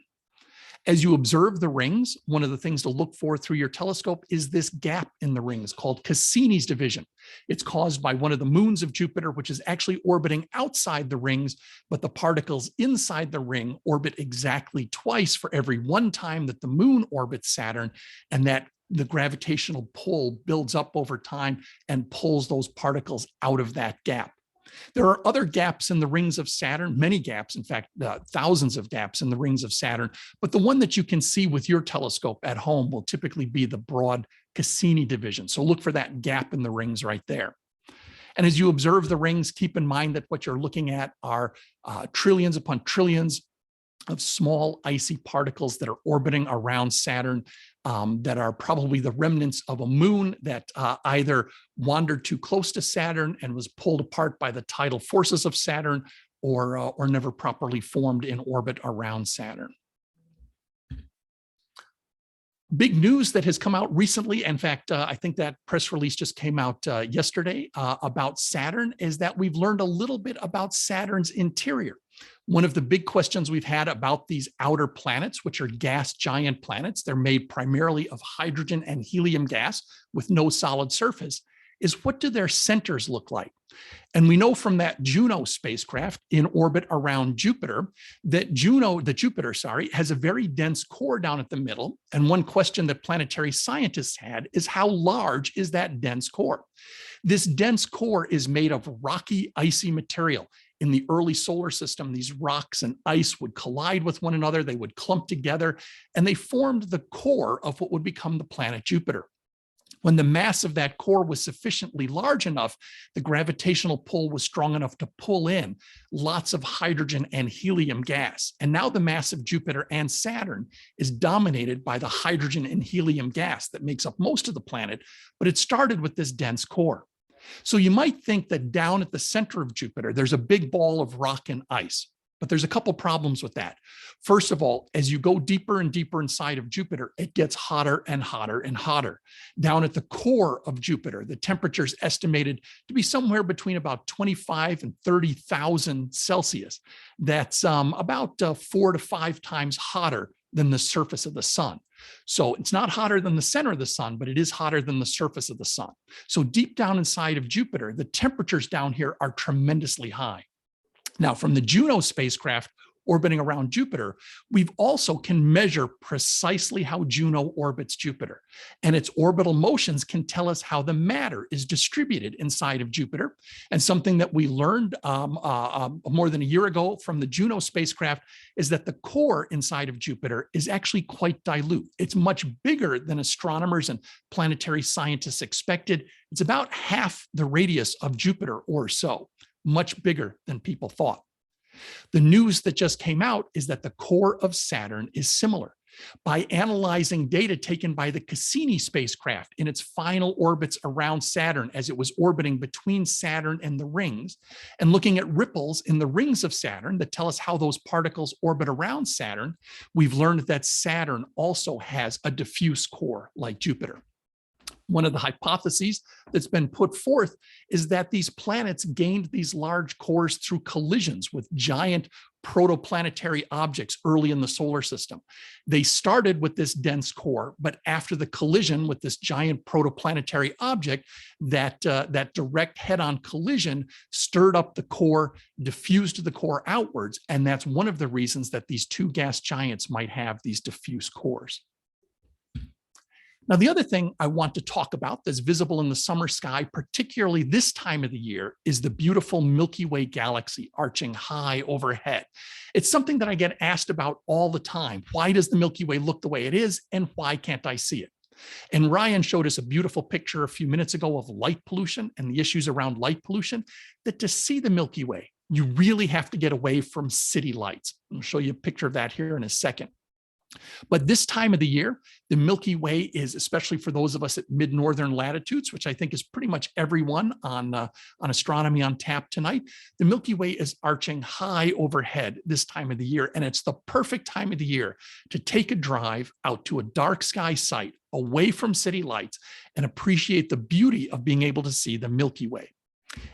As you observe the rings, one of the things to look for through your telescope is this gap in the rings called Cassini's division. It's caused by one of the moons of Jupiter, which is actually orbiting outside the rings, but the particles inside the ring orbit exactly twice for every one time that the moon orbits Saturn, and that the gravitational pull builds up over time and pulls those particles out of that gap. There are other gaps in the rings of Saturn, many gaps, in fact, thousands of gaps in the rings of Saturn, but the one that you can see with your telescope at home will typically be the broad Cassini division. So look for that gap in the rings right there. And as you observe the rings, keep in mind that what you're looking at are trillions upon trillions of small icy particles that are orbiting around Saturn, that are probably the remnants of a moon that either wandered too close to Saturn and was pulled apart by the tidal forces of Saturn, or never properly formed in orbit around Saturn. Big news that has come out recently, in fact, I think that press release just came out yesterday about Saturn, is that we've learned a little bit about Saturn's interior. One of the big questions we've had about these outer planets, which are gas giant planets, they're made primarily of hydrogen and helium gas with no solid surface, is what do their centers look like? And we know from that Juno spacecraft in orbit around Jupiter that Jupiter has a very dense core down at the middle. And one question that planetary scientists had is, how large is that dense core? This dense core is made of rocky, icy material. In the early solar system, these rocks and ice would collide with one another, they would clump together, and they formed the core of what would become the planet Jupiter. When the mass of that core was sufficiently large enough, the gravitational pull was strong enough to pull in lots of hydrogen and helium gas. And now the mass of Jupiter and Saturn is dominated by the hydrogen and helium gas that makes up most of the planet, but it started with this dense core. So you might think that down at the center of Jupiter, there's a big ball of rock and ice. But there's a couple problems with that. First of all, as you go deeper and deeper inside of Jupiter, it gets hotter and hotter and hotter. Down at the core of Jupiter, the temperature is estimated to be somewhere between about 25 and 30,000 Celsius. That's about 4 to 5 times hotter than the surface of the sun. So it's not hotter than the center of the sun, but it is hotter than the surface of the sun. So deep down inside of Jupiter, the temperatures down here are tremendously high. Now, from the Juno spacecraft orbiting around Jupiter, we've also can measure precisely how Juno orbits Jupiter. And its orbital motions can tell us how the matter is distributed inside of Jupiter. And something that we learned more than a year ago from the Juno spacecraft is that the core inside of Jupiter is actually quite dilute. It's much bigger than astronomers and planetary scientists expected. It's about half the radius of Jupiter or so, much bigger than people thought. The news that just came out is that the core of Saturn is similar. By analyzing data taken by the Cassini spacecraft in its final orbits around Saturn as it was orbiting between Saturn and the rings, and looking at ripples in the rings of Saturn that tell us how those particles orbit around Saturn, we've learned that Saturn also has a diffuse core like Jupiter. One of the hypotheses that's been put forth is that these planets gained these large cores through collisions with giant protoplanetary objects early in the solar system. They started with this dense core, but after the collision with this giant protoplanetary object, that direct head-on collision stirred up the core, diffused the core outwards, and that's one of the reasons that these two gas giants might have these diffuse cores. Now, the other thing I want to talk about that's visible in the summer sky, particularly this time of the year, is the beautiful Milky Way galaxy arching high overhead. It's something that I get asked about all the time. Why does the Milky Way look the way it is, and why can't I see it? And Ryan showed us a beautiful picture a few minutes ago of light pollution and the issues around light pollution, that to see the Milky Way, you really have to get away from city lights. I'll show you a picture of that here in a second. But this time of the year, the Milky Way is, especially for those of us at mid-northern latitudes, which I think is pretty much everyone on Astronomy on Tap tonight, the Milky Way is arching high overhead this time of the year. And it's the perfect time of the year to take a drive out to a dark sky site away from city lights and appreciate the beauty of being able to see the Milky Way.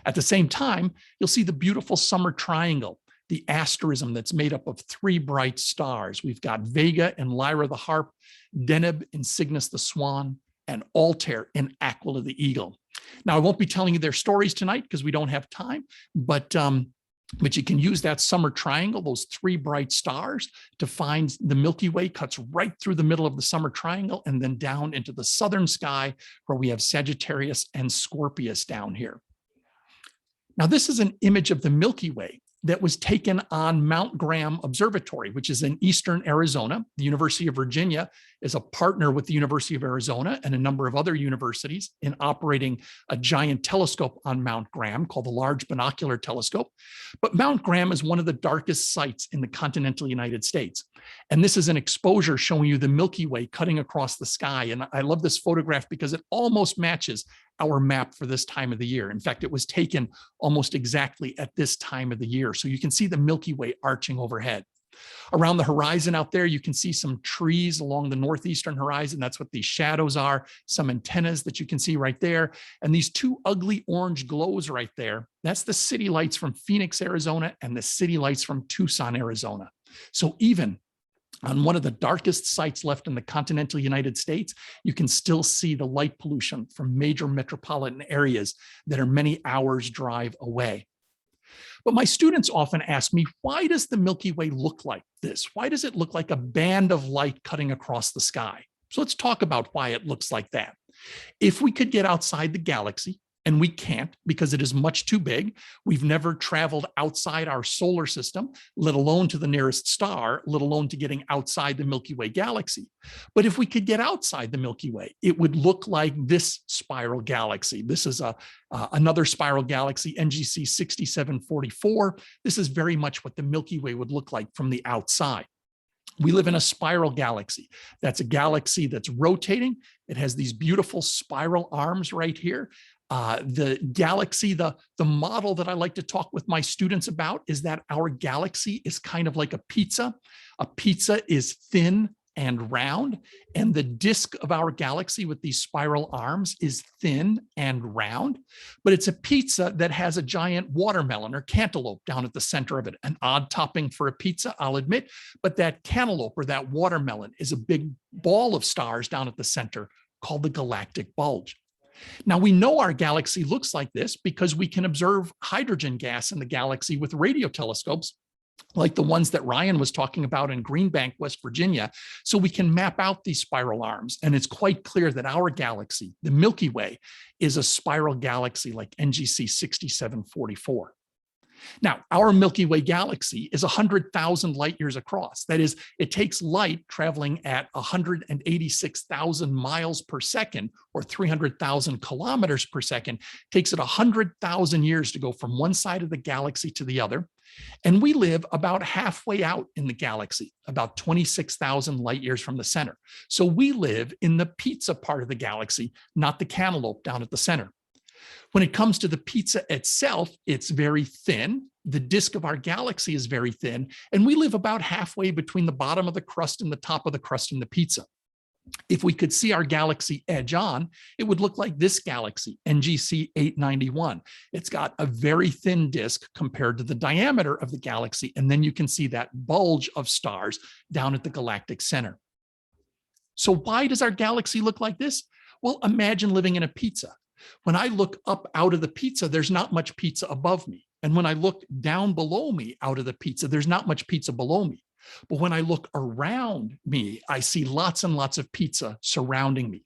At the same time, you'll see the beautiful summer triangle, the asterism that's made up of 3 bright stars. We've got Vega and Lyra the Harp, Deneb and Cygnus the Swan, and Altair and Aquila the Eagle. Now, I won't be telling you their stories tonight because we don't have time, but you can use that summer triangle, those 3 bright stars, to find the Milky Way cuts right through the middle of the summer triangle and then down into the southern sky where we have Sagittarius and Scorpius down here. Now, this is an image of the Milky Way that was taken on Mount Graham Observatory, which is in eastern Arizona. The University of Virginia is a partner with the University of Arizona and a number of other universities in operating a giant telescope on Mount Graham called the Large Binocular Telescope. But Mount Graham is one of the darkest sites in the continental United States. And this is an exposure showing you the Milky Way cutting across the sky. And I love this photograph because it almost matches our map for this time of the year. In fact, it was taken almost exactly at this time of the year. So you can see the Milky Way arching overhead. Around the horizon out there, you can see some trees along the northeastern horizon. That's what these shadows are, some antennas that you can see right there. And these 2 ugly orange glows right there, that's the city lights from Phoenix, Arizona, and the city lights from Tucson, Arizona. So even on one of the darkest sites left in the continental United States, you can still see the light pollution from major metropolitan areas that are many hours drive away. But my students often ask me, why does the Milky Way look like this? Why does it look like a band of light cutting across the sky? So let's talk about why it looks like that. If we could get outside the galaxy, and we can't because it is much too big. We've never traveled outside our solar system, let alone to the nearest star, let alone to getting outside the Milky Way galaxy. But if we could get outside the Milky Way, it would look like this spiral galaxy. This is another spiral galaxy, NGC 6744. This is very much what the Milky Way would look like from the outside. We live in a spiral galaxy. That's a galaxy that's rotating. It has these beautiful spiral arms right here. The galaxy, the model that I like to talk with my students about is that our galaxy is kind of like a pizza. A pizza is thin and round, and the disk of our galaxy with these spiral arms is thin and round, but it's a pizza that has a giant watermelon or cantaloupe down at the center of it. An odd topping for a pizza, I'll admit, but that cantaloupe or that watermelon is a big ball of stars down at the center called the galactic bulge. Now, we know our galaxy looks like this because we can observe hydrogen gas in the galaxy with radio telescopes, like the ones that Ryan was talking about in Greenbank, West Virginia. So we can map out these spiral arms. And it's quite clear that our galaxy, the Milky Way, is a spiral galaxy like NGC 6744. Now, our Milky Way galaxy is 100,000 light years across. That is, it takes light traveling at 186,000 miles per second, or 300,000 kilometers per second. It takes it 100,000 years to go from one side of the galaxy to the other. And we live about halfway out in the galaxy, about 26,000 light years from the center. So we live in the pizza part of the galaxy, not the cantaloupe down at the center. When it comes to the pizza itself, it's very thin. The disk of our galaxy is very thin, and we live about halfway between the bottom of the crust and the top of the crust in the pizza. If we could see our galaxy edge on, it would look like this galaxy, NGC 891. It's got a very thin disk compared to the diameter of the galaxy, and then you can see that bulge of stars down at the galactic center. So why does our galaxy look like this? Well, imagine living in a pizza. When I look up out of the pizza, there's not much pizza above me. And when I look down below me out of the pizza, there's not much pizza below me. But when I look around me, I see lots and lots of pizza surrounding me.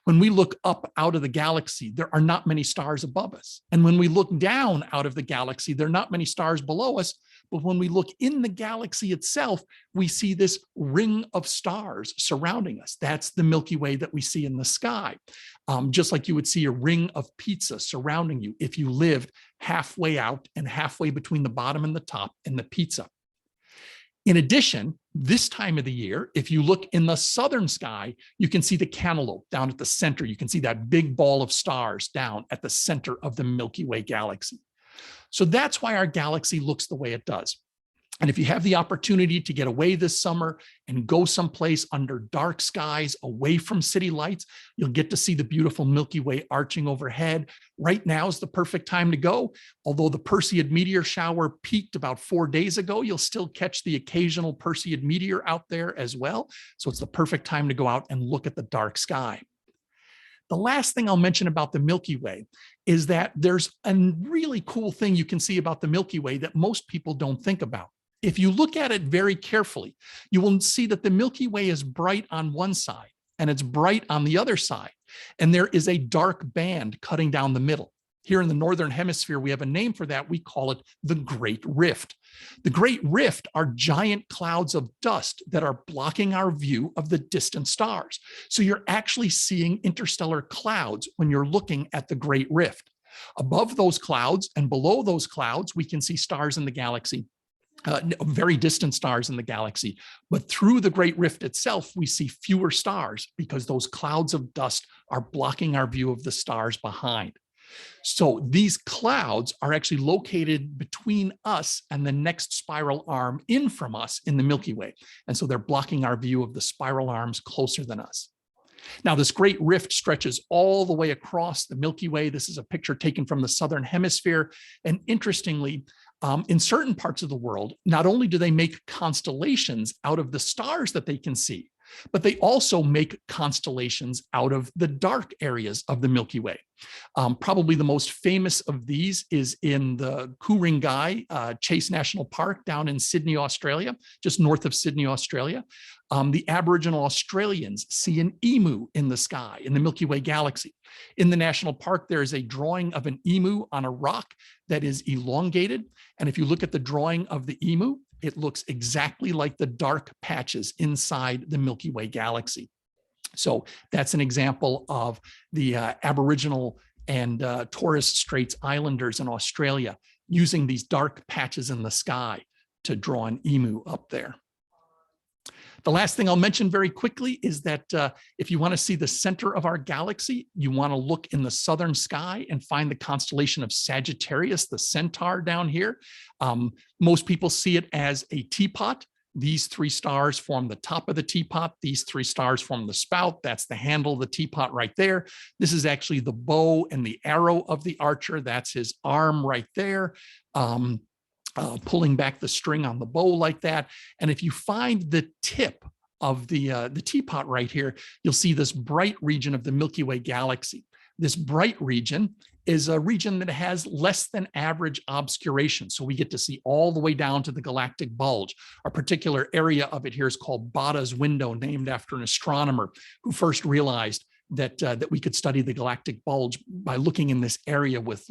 When we look up out of the galaxy, there are not many stars above us. And when we look down out of the galaxy, there are not many stars below us. But when we look in the galaxy itself, we see this ring of stars surrounding us. That's the Milky Way that we see in the sky. Just like you would see a ring of pizza surrounding you if you lived halfway out and halfway between the bottom and the top in the pizza. In addition, this time of the year, if you look in the southern sky, you can see the cantaloupe down at the center. You can see that big ball of stars down at the center of the Milky Way galaxy. So that's why our galaxy looks the way it does. And if you have the opportunity to get away this summer and go someplace under dark skies, away from city lights, you'll get to see the beautiful Milky Way arching overhead. Right now is the perfect time to go. Although the Perseid meteor shower peaked about 4 days ago, you'll still catch the occasional Perseid meteor out there as well. So it's the perfect time to go out and look at the dark sky. The last thing I'll mention about the Milky Way is that there's a really cool thing you can see about the Milky Way that most people don't think about. If you look at it very carefully, you will see that the Milky Way is bright on one side and it's bright on the other side. And there is a dark band cutting down the middle. Here in the Northern Hemisphere, we have a name for that. We call it the Great Rift. The Great Rift are giant clouds of dust that are blocking our view of the distant stars. So you're actually seeing interstellar clouds when you're looking at the Great Rift. Above those clouds and below those clouds, we can see stars in the galaxy. Very distant stars in the galaxy. But through the Great Rift itself, we see fewer stars because those clouds of dust are blocking our view of the stars behind. So these clouds are actually located between us and the next spiral arm in from us in the Milky Way. And so they're blocking our view of the spiral arms closer than us. Now, this Great Rift stretches all the way across the Milky Way. This is a picture taken from the Southern Hemisphere. And interestingly, in certain parts of the world, not only do they make constellations out of the stars that they can see, but they also make constellations out of the dark areas of the Milky Way. Probably the most famous of these is in the Ku-ring-gai Chase National Park down in Sydney, Australia, just north of Sydney, Australia. The Aboriginal Australians see an emu in the sky in the Milky Way galaxy. In the national park, there is a drawing of an emu on a rock that is elongated. And if you look at the drawing of the emu, it looks exactly like the dark patches inside the Milky Way galaxy. So that's an example of the Aboriginal and Torres Straits Islanders in Australia using these dark patches in the sky to draw an emu up there. The last thing I'll mention very quickly is that if you want to see the center of our galaxy, you want to look in the southern sky and find the constellation of Sagittarius, the centaur down here. Most people see it as a teapot. These three stars form the top of the teapot. These three stars form the spout. That's the handle of the teapot right there. This is actually the bow and the arrow of the archer. That's his arm right there. Pulling back the string on the bow like that. And if you find the tip of the teapot right here, you'll see this bright region of the Milky Way galaxy. This bright region is a region that has less than average obscuration. So we get to see all the way down to the galactic bulge. A particular area of it here is called Botta's window, named after an astronomer who first realized that we could study the galactic bulge by looking in this area with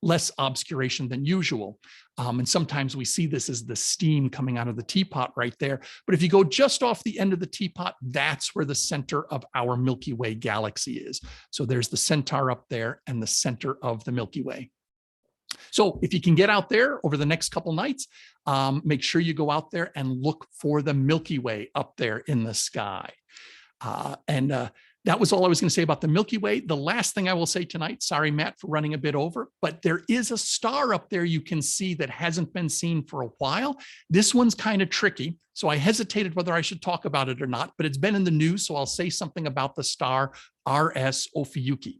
less obscuration than usual. And sometimes we see this as the steam coming out of the teapot right there. But if you go just off the end of the teapot, that's where the center of our Milky Way galaxy is. So there's the centaur up there and the center of the Milky Way. So if you can get out there over the next couple nights, make sure you go out there and look for the Milky Way up there in the sky. That was all I was going to say about the Milky Way. The last thing I will say tonight, sorry, Matt, for running a bit over, but there is a star up there you can see that hasn't been seen for a while. This one's kind of tricky, so I hesitated whether I should talk about it or not, but it's been in the news, so I'll say something about the star RS Ophiuchi.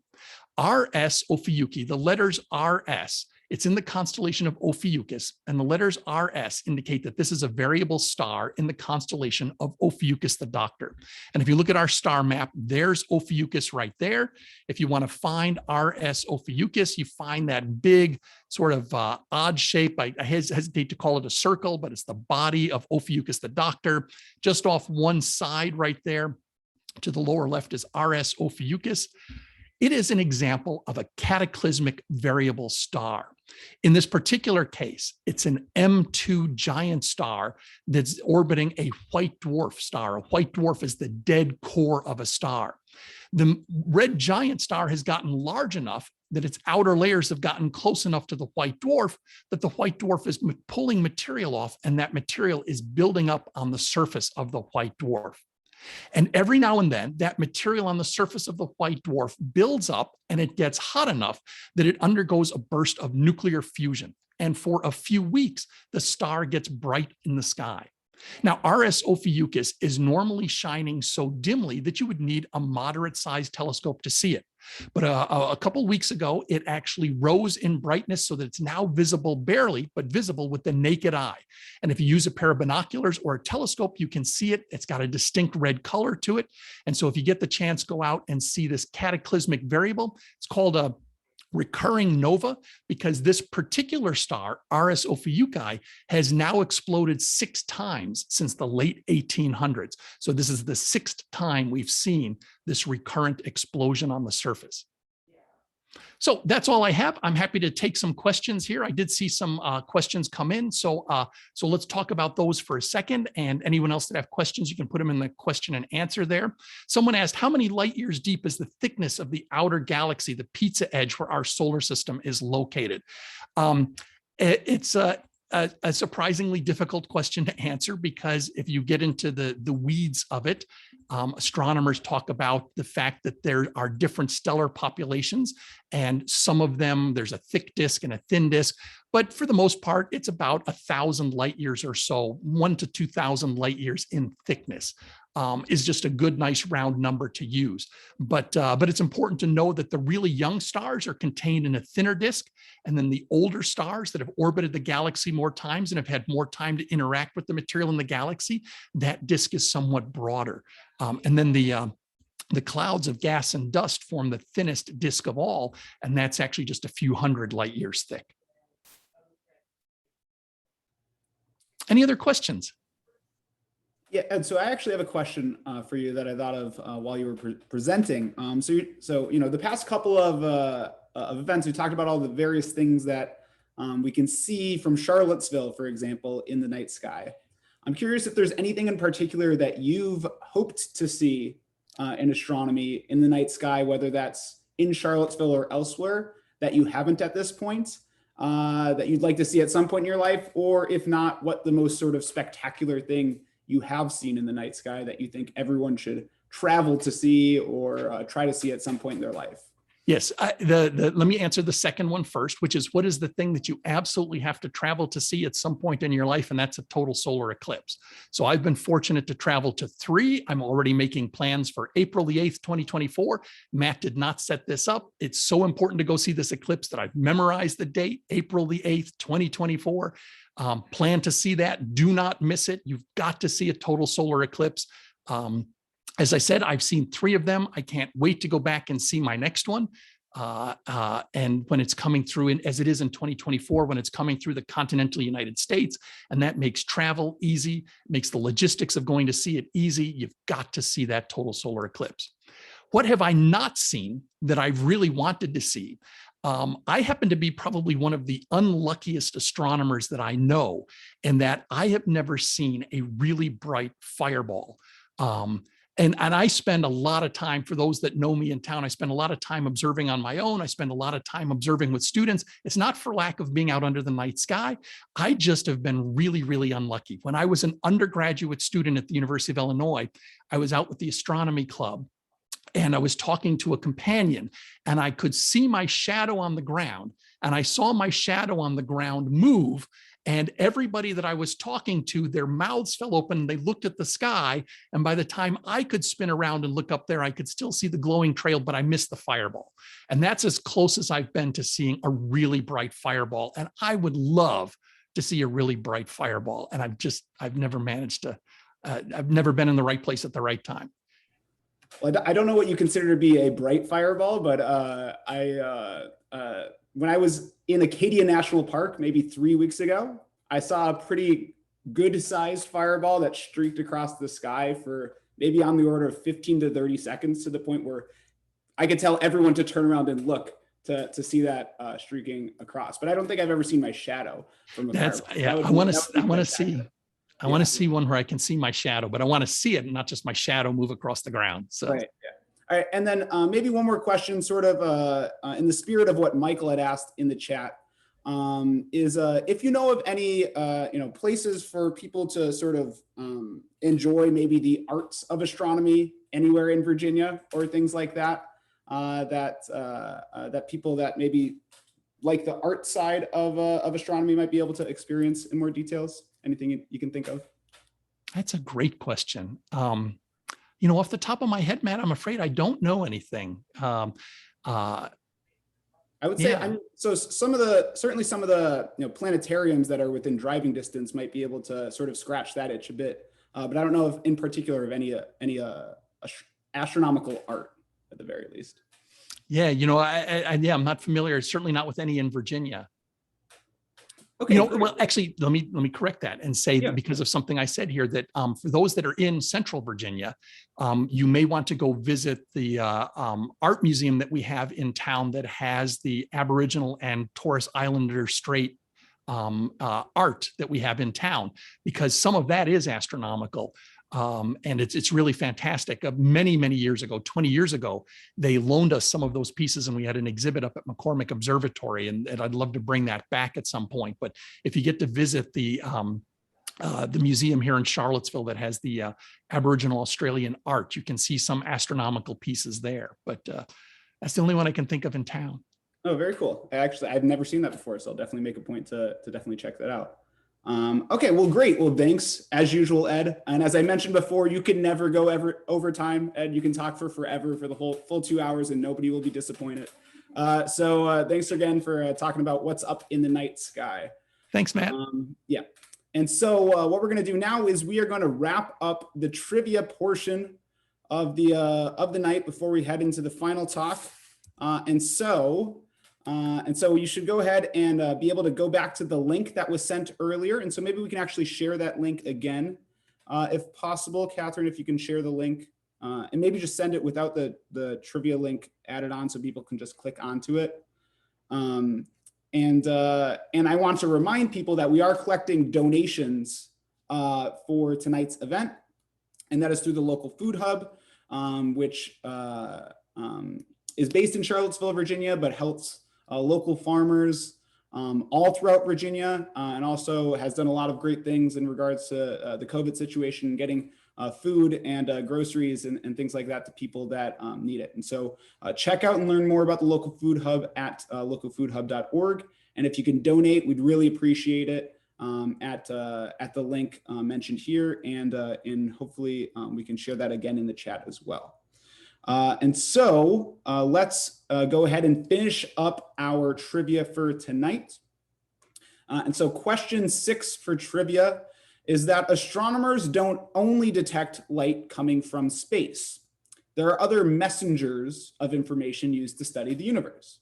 RS Ophiuchi, the letters RS, it's in the constellation of Ophiuchus, and the letters RS indicate that this is a variable star in the constellation of Ophiuchus the Doctor. And if you look at our star map, there's Ophiuchus right there. If you want to find RS Ophiuchus, you find that big sort of odd shape. I hesitate to call it a circle, but it's the body of Ophiuchus the Doctor. Just off one side right there to the lower left is RS Ophiuchus. It is an example of a cataclysmic variable star. In this particular case, it's an M2 giant star that's orbiting a white dwarf star. A white dwarf is the dead core of a star. The red giant star has gotten large enough that its outer layers have gotten close enough to the white dwarf that the white dwarf is pulling material off, and that material is building up on the surface of the white dwarf. And every now and then, that material on the surface of the white dwarf builds up and it gets hot enough that it undergoes a burst of nuclear fusion. And for a few weeks, the star gets bright in the sky. Now, RS Ophiuchus is normally shining so dimly that you would need a moderate-sized telescope to see it. But a couple weeks ago, it actually rose in brightness so that it's now visible barely, but visible with the naked eye. And if you use a pair of binoculars or a telescope, you can see it. It's got a distinct red color to it. And so if you get the chance, go out and see this cataclysmic variable. It's called a recurring nova, because this particular star, RS Ophiuchi, has now exploded 6 times since the late 1800s. So this is the 6th time we've seen this recurrent explosion on the surface. So that's all I have. I'm happy to take some questions here. I did see some questions come in. So let's talk about those for a second. And anyone else that have questions, you can put them in the question and answer there. Someone asked, how many light years deep is the thickness of the outer galaxy, the pizza edge where our solar system is located? It's a surprisingly difficult question to answer, because if you get into the weeds of it, astronomers talk about the fact that there are different stellar populations, and some of them, there's a thick disk and a thin disk, but for the most part, it's about 1,000 light years or so. 1,000 to 2,000 light years in thickness is just a good, nice round number to use. But it's important to know that the really young stars are contained in a thinner disk, and then the older stars that have orbited the galaxy more times and have had more time to interact with the material in the galaxy, that disk is somewhat broader. And then the clouds of gas and dust form the thinnest disk of all, and that's actually just a few hundred light years thick. Any other questions? Yeah, and so I actually have a question for you that I thought of while you were presenting. So you know, the past couple of events, we talked about all the various things that we can see from Charlottesville, for example, in the night sky. I'm curious if there's anything in particular that you've hoped to see in astronomy in the night sky, whether that's in Charlottesville or elsewhere, that you haven't at this point, that you'd like to see at some point in your life, or if not, what the most sort of spectacular thing you have seen in the night sky that you think everyone should travel to see or try to see at some point in their life? Yes, let me answer the second one first, which is what is the thing that you absolutely have to travel to see at some point in your life, and that's a total solar eclipse. So I've been fortunate to travel to 3. I'm already making plans for April the 8th, 2024. Matt did not set this up. It's so important to go see this eclipse that I've memorized the date, April the 8th, 2024. Plan to see that. Do not miss it. You've got to see a total solar eclipse. As I said, I've seen 3 of them. I can't wait to go back and see my next one. And when it's coming through, as it is in 2024, when it's coming through the continental United States, and that makes travel easy, makes the logistics of going to see it easy. You've got to see that total solar eclipse. What have I not seen that I've really wanted to see? I happen to be probably one of the unluckiest astronomers that I know, in that I have never seen a really bright fireball. And I spend a lot of time, for those that know me in town, I spend a lot of time observing on my own. I spend a lot of time observing with students. It's not for lack of being out under the night sky. I just have been really, really unlucky. When I was an undergraduate student at the University of Illinois, I was out with the astronomy club, and I was talking to a companion, and I could see my shadow on the ground, and I saw my shadow on the ground move. And everybody that I was talking to, their mouths fell open, they looked at the sky. And by the time I could spin around and look up there, I could still see the glowing trail, but I missed the fireball. And that's as close as I've been to seeing a really bright fireball. And I would love to see a really bright fireball. And I've never managed to, I've never been in the right place at the right time. Well, I don't know what you consider to be a bright fireball, but when I was in Acadia National Park, maybe 3 weeks ago, I saw a pretty good sized fireball that streaked across the sky for maybe on the order of 15 to 30 seconds, to the point where I could tell everyone to turn around and look to see that streaking across. But I don't think I've ever seen my shadow from a fireball. Yeah, I want to see one where I can see my shadow, but I want to see it and not just my shadow move across the ground. So. Right. Yeah. All right, and then maybe one more question, sort of in the spirit of what Michael had asked in the chat, is if you know of any places for people to sort of enjoy maybe the arts of astronomy anywhere in Virginia or things like that, that people that maybe like the art side of astronomy might be able to experience in more details. Anything you can think of? That's a great question. Off the top of my head, Matt, I'm afraid I don't know anything. I would say, so certainly some of the planetariums that are within driving distance might be able to sort of scratch that itch a bit, but I don't know if in particular of any astronomical art at the very least. Yeah, I'm not familiar. Certainly not with any in Virginia. Okay. Well, actually, let me correct that and say that because of something I said here, that for those that are in Central Virginia, you may want to go visit the art museum that we have in town that has the Aboriginal and Torres Islander Strait art that we have in town, because some of that is astronomical. And it's really fantastic. Many, many years ago, 20 years ago, they loaned us some of those pieces, and we had an exhibit up at McCormick Observatory, and I'd love to bring that back at some point. But if you get to visit the museum here in Charlottesville that has the Aboriginal Australian art, you can see some astronomical pieces there. But that's the only one I can think of in town. Oh, very cool. I've never seen that before, so I'll definitely make a point to definitely check that out. Okay, well, great. Well, thanks as usual, Ed. And as I mentioned before, you can never go over time, Ed. You can talk for forever, for the whole full 2 hours, and nobody will be disappointed. So thanks again for talking about what's up in the night sky. Thanks, Matt. Yeah. And so what we're going to do now is we are going to wrap up the trivia portion of the night before we head into the final talk. And so you should go ahead and be able to go back to the link that was sent earlier. And so maybe we can actually share that link again, if possible. Catherine, if you can share the link, and maybe just send it without the trivia link added on, so people can just click onto it. And I want to remind people that we are collecting donations for tonight's event, and that is through the local food hub, which is based in Charlottesville, Virginia, but helps local farmers all throughout Virginia, and also has done a lot of great things in regards to the COVID situation, getting food and groceries and things like that to people that need it. And so check out and learn more about the local food hub at localfoodhub.org. And if you can donate, we'd really appreciate it at the link mentioned here. And hopefully we can share that again in the chat as well. And so let's go ahead and finish up our trivia for tonight. And so question 6 for trivia is that astronomers don't only detect light coming from space. There are other messengers of information used to study the universe.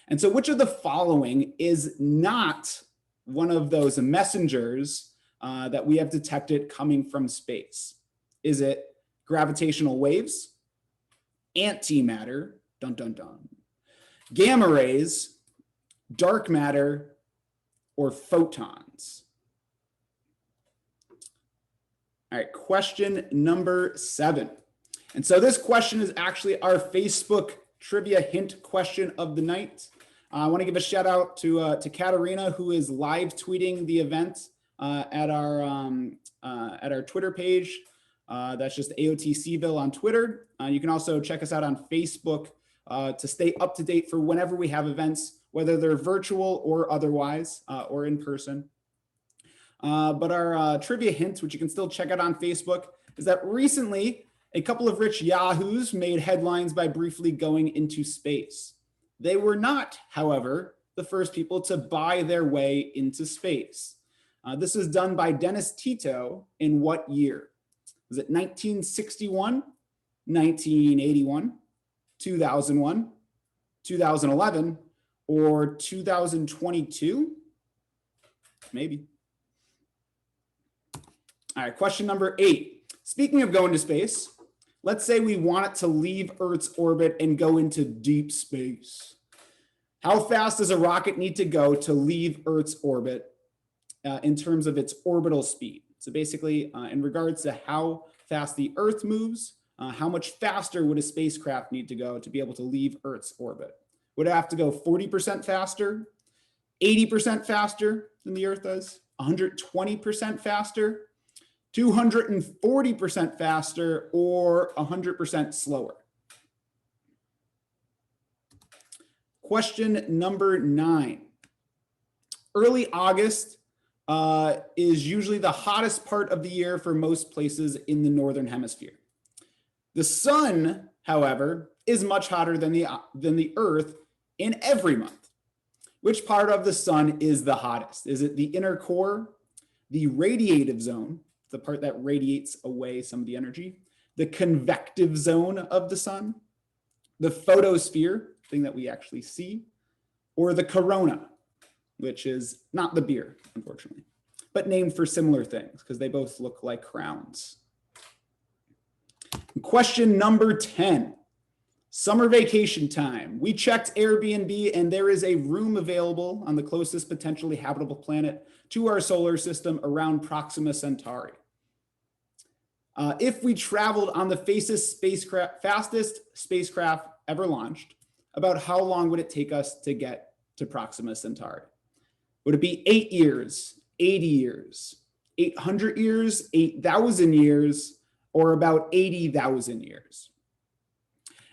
And so which of the following is not one of those messengers that we have detected coming from space? Is it gravitational waves, antimatter, dun dun dun, gamma rays, dark matter, or photons? All right, question number 7. And so this question is actually our Facebook trivia hint question of the night. I want to give a shout out to Katarina, who is live tweeting the event at our Twitter page. That's just AoT Cville on Twitter. You can also check us out on Facebook to stay up to date for whenever we have events, whether they're virtual or otherwise, or in person. But our trivia hint, which you can still check out on Facebook, is that recently a couple of rich yahoos made headlines by briefly going into space. They were not, however, the first people to buy their way into space. This was done by Dennis Tito in what year? Was it 1961, 1981, 2001, 2011, or 2022? Maybe. All right, question number 8. Speaking of going to space, let's say we want it to leave Earth's orbit and go into deep space. How fast does a rocket need to go to leave Earth's orbit in terms of its orbital speed? So basically, in regards to how fast the Earth moves, how much faster would a spacecraft need to go to be able to leave Earth's orbit? Would it have to go 40% faster, 80% faster than the Earth does, 120% faster, 240% faster, or 100% slower? Question number 9. Early August is usually the hottest part of the year for most places in the Northern Hemisphere. The sun, however, is much hotter than the Earth in every month. Which part of the sun is the hottest? Is it the inner core, the radiative zone, the part that radiates away some of the energy, the convective zone of the sun, the photosphere, thing that we actually see, or the corona, which is not the beer, unfortunately, but named for similar things because they both look like crowns. Question number 10, summer vacation time. We checked Airbnb and there is a room available on the closest potentially habitable planet to our solar system around Proxima Centauri. If we traveled on the fastest spacecraft ever launched, about how long would it take us to get to Proxima Centauri? Would it be 8 years, 80 years, 800 years, 8,000 years, or about 80,000 years?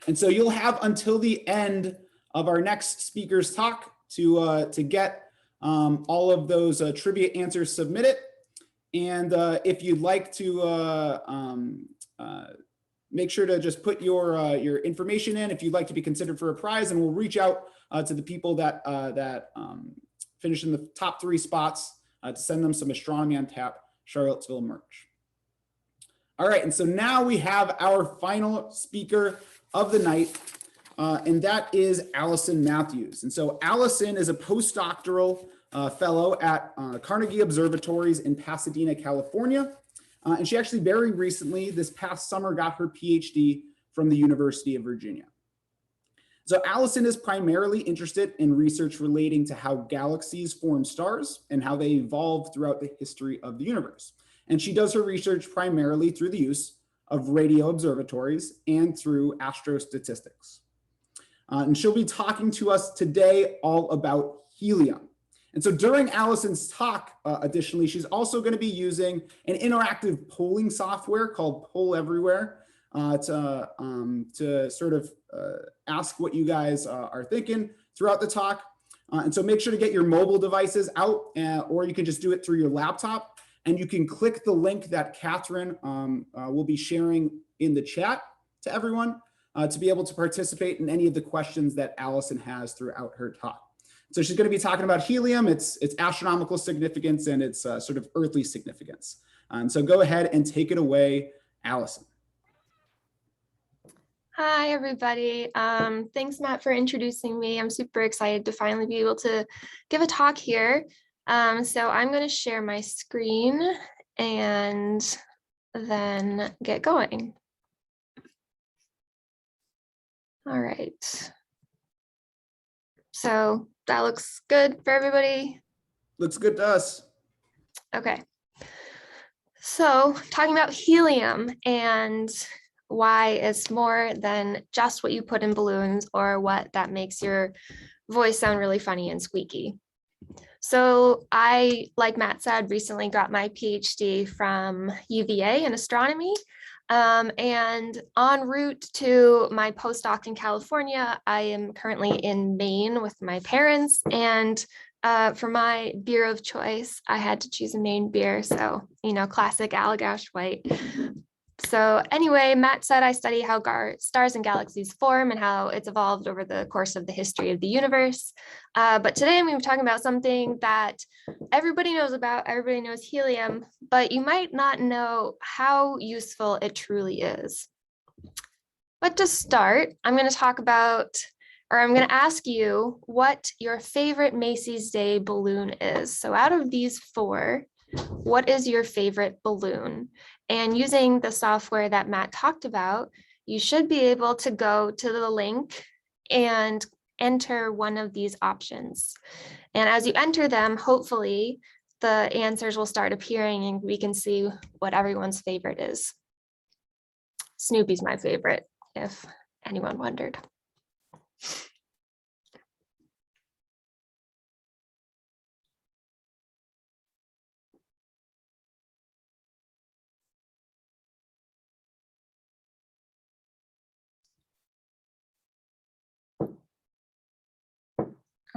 And so you'll have until the end of our next speaker's talk to get all of those trivia answers submitted. And if you'd like to make sure to just put your information in if you'd like to be considered for a prize, and we'll reach out to the people that finish in the top 3 spots to send them some Astronomy on Tap Charlottesville merch. All right, and so now we have our final speaker of the night, and that is Allison Matthews. And so Allison is a postdoctoral fellow at Carnegie Observatories in Pasadena, California. And she actually very recently, this past summer, got her PhD from the University of Virginia. So Allison is primarily interested in research relating to how galaxies form stars and how they evolve throughout the history of the universe. And she does her research primarily through the use of radio observatories and through astrostatistics. And she'll be talking to us today all about helium. And so during Allison's talk, additionally, she's also going to be using an interactive polling software called Poll Everywhere to sort of ask what you guys are thinking throughout the talk. And so make sure to get your mobile devices out, or you can just do it through your laptop. And you can click the link that Catherine will be sharing in the chat to everyone to be able to participate in any of the questions that Allison has throughout her talk. So she's going to be talking about helium, its astronomical significance, and its sort of earthly significance. So go ahead and take it away, Allison. Hi, everybody. Thanks, Matt, for introducing me. I'm super excited to finally be able to give a talk here. So I'm going to share my screen and then get going. All right. So that looks good for everybody. Looks good to us. Okay. So talking about helium and why it's more than just what you put in balloons or what that makes your voice sound really funny and squeaky. So I, like Matt said, recently got my PhD from UVA in astronomy. And en route to my postdoc in California, I am currently in Maine with my parents. And for my beer of choice, I had to choose a Maine beer. So, you know, classic Allagash White. So anyway, Matt said I study how stars and galaxies form and how it's evolved over the course of the history of the universe. But today I'm going to be talking about something that everybody knows about. Everybody knows helium, but you might not know how useful it truly is. But to start, I'm going to talk about, or I'm going to ask you what your favorite Macy's Day balloon is. So out of these four, what is your favorite balloon? And using the software that Matt talked about, you should be able to go to the link and enter one of these options. And as you enter them, hopefully the answers will start appearing and we can see what everyone's favorite is. Snoopy's my favorite, if anyone wondered.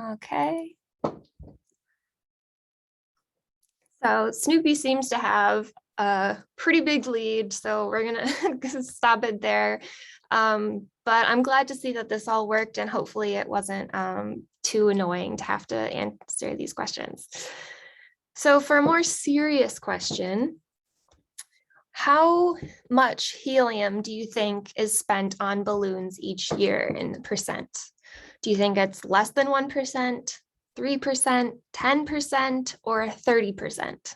Okay. So Snoopy seems to have a pretty big lead, so we're gonna stop it there. But I'm glad to see that this all worked and hopefully it wasn't too annoying to have to answer these questions. So for a more serious question, how much helium do you think is spent on balloons each year in percent? Do you think it's less than 1%, 3%, 10%, or 30%?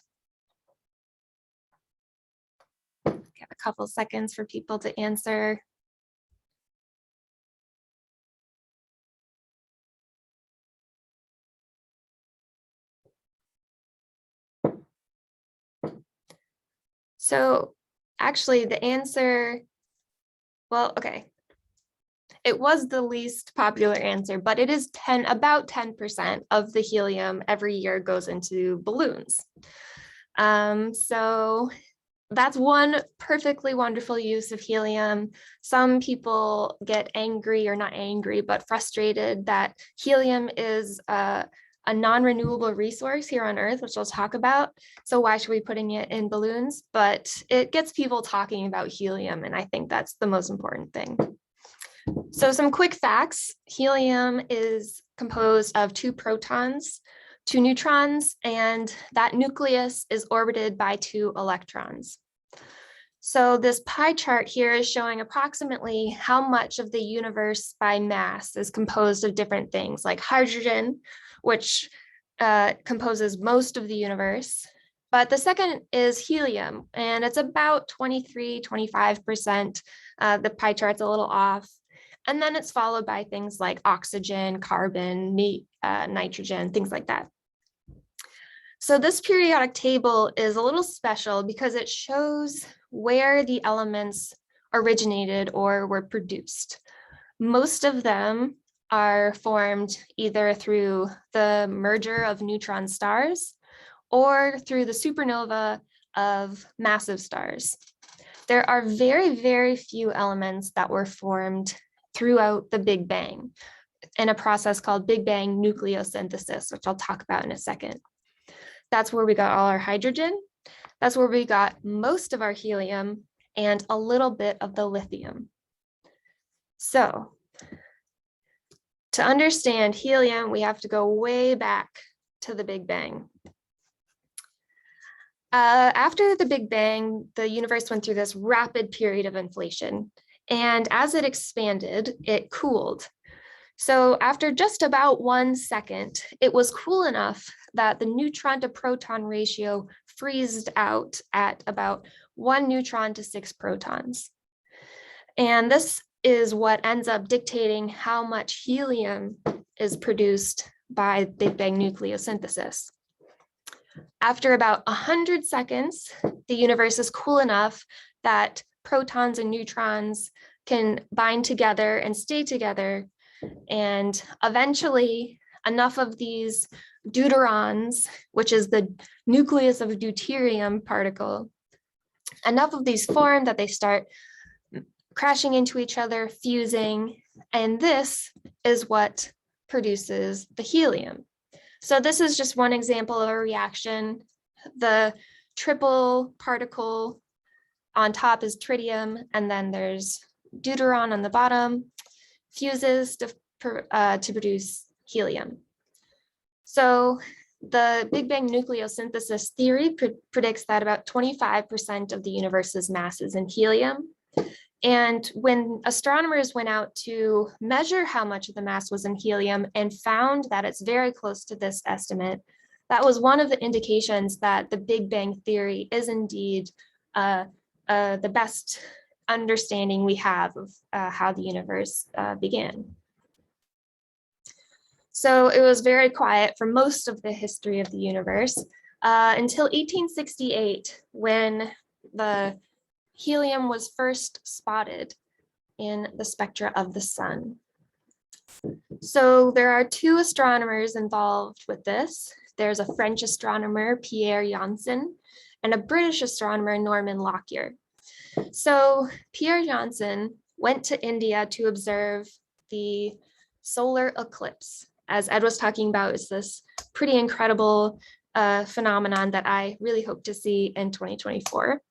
Give a couple seconds for people to answer. So actually the answer, well, okay. It was the least popular answer, but it is about 10% of the helium every year goes into balloons. So that's one perfectly wonderful use of helium. Some people get angry, or not angry, but frustrated that helium is a non-renewable resource here on Earth, which I'll talk about. So why should we be putting it in balloons? But it gets people talking about helium, and I think that's the most important thing. So some quick facts. Helium is composed of 2 protons, 2 neutrons, and that nucleus is orbited by 2 electrons. So this pie chart here is showing approximately how much of the universe by mass is composed of different things like hydrogen, which composes most of the universe. But the second is helium, and it's about 23–25%. The pie chart's a little off. And then it's followed by things like oxygen, carbon, nitrogen, things like that. So this periodic table is a little special because it shows where the elements originated or were produced. Most of them are formed either through the merger of neutron stars or through the supernova of massive stars. There are very, very few elements that were formed throughout the Big Bang in a process called Big Bang nucleosynthesis, which I'll talk about in a second. That's where we got all our hydrogen. That's where we got most of our helium and a little bit of the lithium. So to understand helium, we have to go way back to the Big Bang. After the Big Bang, the universe went through this rapid period of inflation. And as it expanded, it cooled. So after just about 1 second, it was cool enough that the neutron to proton ratio freezed out at about 1 neutron to 6 protons. And this is what ends up dictating how much helium is produced by Big Bang nucleosynthesis. After about 100 seconds, the universe is cool enough that protons and neutrons can bind together and stay together. And eventually, enough of these deuterons, which is the nucleus of a deuterium particle, enough of these form that they start crashing into each other, fusing, and this is what produces the helium. So this is just one example of a reaction. The triple particle on top is tritium, and then there's deuteron on the bottom, fuses to produce helium. So the Big Bang nucleosynthesis theory predicts that about 25% of the universe's mass is in helium. And when astronomers went out to measure how much of the mass was in helium and found that it's very close to this estimate, that was one of the indications that the Big Bang theory is indeed the best understanding we have of how the universe began. So it was very quiet for most of the history of the universe until 1868, when the helium was first spotted in the spectra of the sun. So there are 2 astronomers involved with this. There's a French astronomer, Pierre Janssen, and a British astronomer, Norman Lockyer. So Pierre Janssen went to India to observe the solar eclipse. As Ed was talking about, it's this pretty incredible phenomenon that I really hope to see in 2024.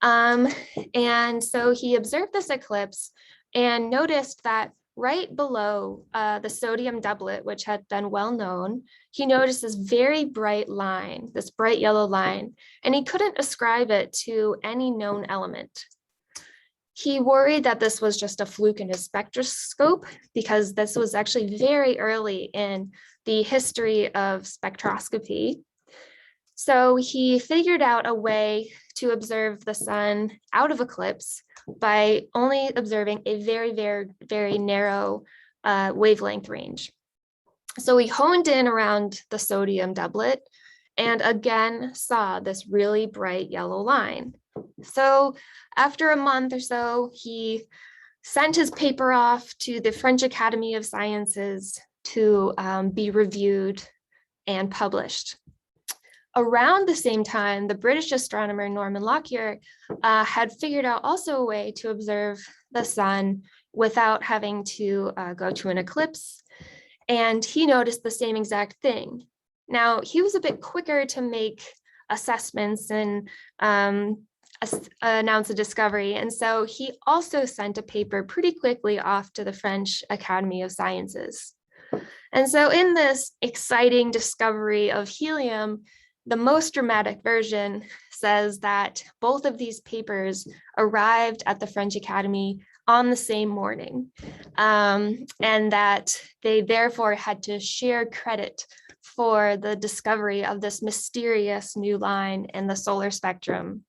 And so he observed this eclipse and noticed that right below the sodium doublet, which had been well known, he noticed this very bright line, this bright yellow line, and he couldn't ascribe it to any known element. He worried that this was just a fluke in his spectroscope, because this was actually very early in the history of spectroscopy. So he figured out a way to observe the sun out of eclipse by only observing a very, very, very narrow wavelength range. So he honed in around the sodium doublet and again saw this really bright yellow line. So after a month or so, he sent his paper off to the French Academy of Sciences to be reviewed and published. Around the same time, the British astronomer Norman Lockyer had figured out also a way to observe the sun without having to go to an eclipse. And he noticed the same exact thing. Now, he was a bit quicker to make assessments and announce a discovery. And so he also sent a paper pretty quickly off to the French Academy of Sciences. And so in this exciting discovery of helium, the most dramatic version says that both of these papers arrived at the French Academy on the same morning, and that they therefore had to share credit for the discovery of this mysterious new line in the solar spectrum.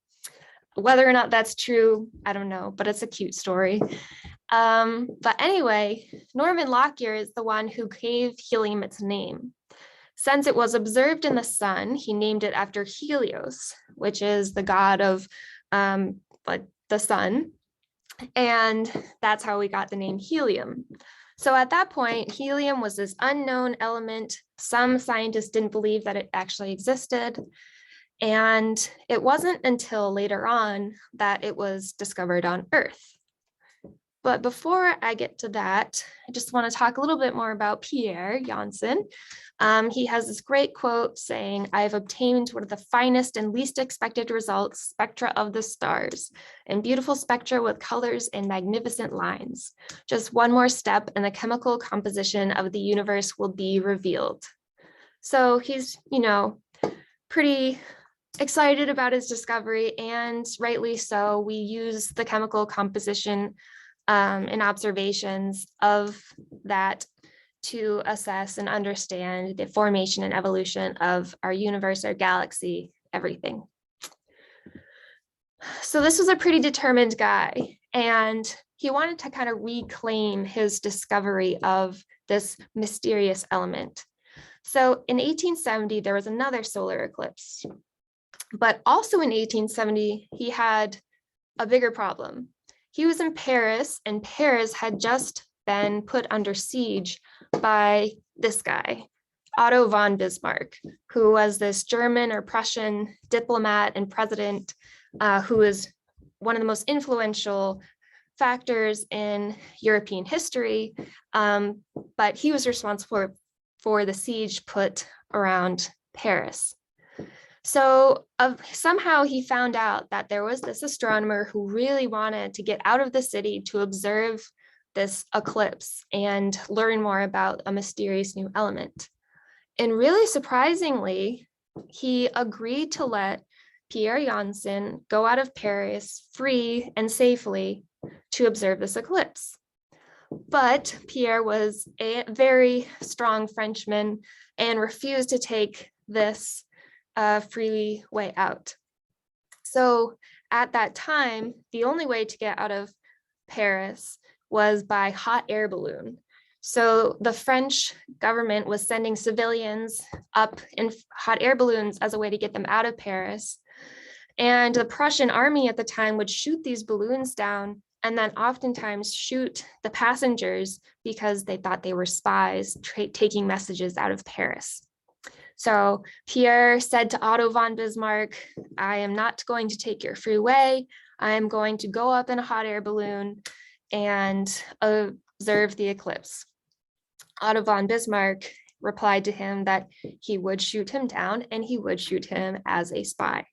Whether or not that's true, I don't know, but it's a cute story. But anyway, Norman Lockyer is the one who gave helium its name. Since it was observed in the sun, he named it after Helios, which is the god of the sun. And that's how we got the name helium. So at that point, helium was this unknown element. Some scientists didn't believe that it actually existed. And it wasn't until later on that it was discovered on Earth. But before I get to that, I just want to talk a little bit more about Pierre Janssen. He has this great quote saying, "I've obtained one of the finest and least expected results, spectra of the stars, and beautiful spectra with colors and magnificent lines. Just one more step and the chemical composition of the universe will be revealed." So he's, pretty excited about his discovery, and rightly so. We use the chemical composition and observations of that to assess and understand the formation and evolution of our universe, our galaxy, everything. So this was a pretty determined guy, and he wanted to kind of reclaim his discovery of this mysterious element. So in 1870, there was another solar eclipse, but also in 1870, he had a bigger problem. He was in Paris, and Paris had just been put under siege by this guy, Otto von Bismarck, who was this German or Prussian diplomat and president who was one of the most influential factors in European history, but he was responsible for the siege put around Paris. So somehow he found out that there was this astronomer who really wanted to get out of the city to observe this eclipse and learn more about a mysterious new element. And really surprisingly, he agreed to let Pierre Janssen go out of Paris free and safely to observe this eclipse. But Pierre was a very strong Frenchman and refused to take this free way out. So at that time, the only way to get out of Paris was by hot air balloon. So the French government was sending civilians up in hot air balloons as a way to get them out of Paris. And the Prussian army at the time would shoot these balloons down and then oftentimes shoot the passengers because they thought they were spies taking messages out of Paris. So Pierre said to Otto von Bismarck, "I am not going to take your free way. I am going to go up in a hot air balloon and observe the eclipse." Otto von Bismarck replied to him that he would shoot him down and he would shoot him as a spy.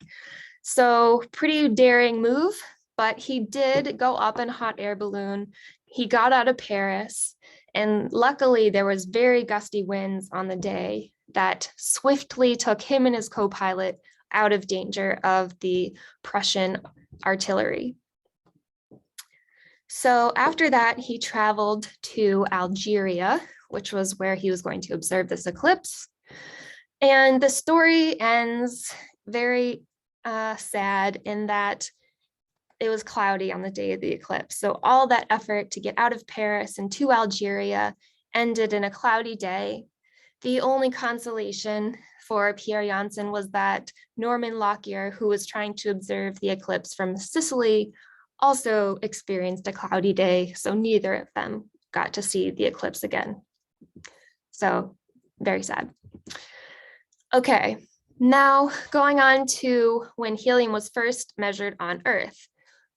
So pretty daring move, but he did go up in a hot air balloon. He got out of Paris, and luckily there was very gusty winds on the day that swiftly took him and his co-pilot out of danger of the Prussian artillery. So after that, he traveled to Algeria, which was where he was going to observe this eclipse. And the story ends very sad in that it was cloudy on the day of the eclipse. So all that effort to get out of Paris and to Algeria ended in a cloudy day. The only consolation for Pierre Janssen was that Norman Lockyer, who was trying to observe the eclipse from Sicily, also experienced a cloudy day, so neither of them got to see the eclipse again. So very sad. Okay, now going on to when helium was first measured on Earth.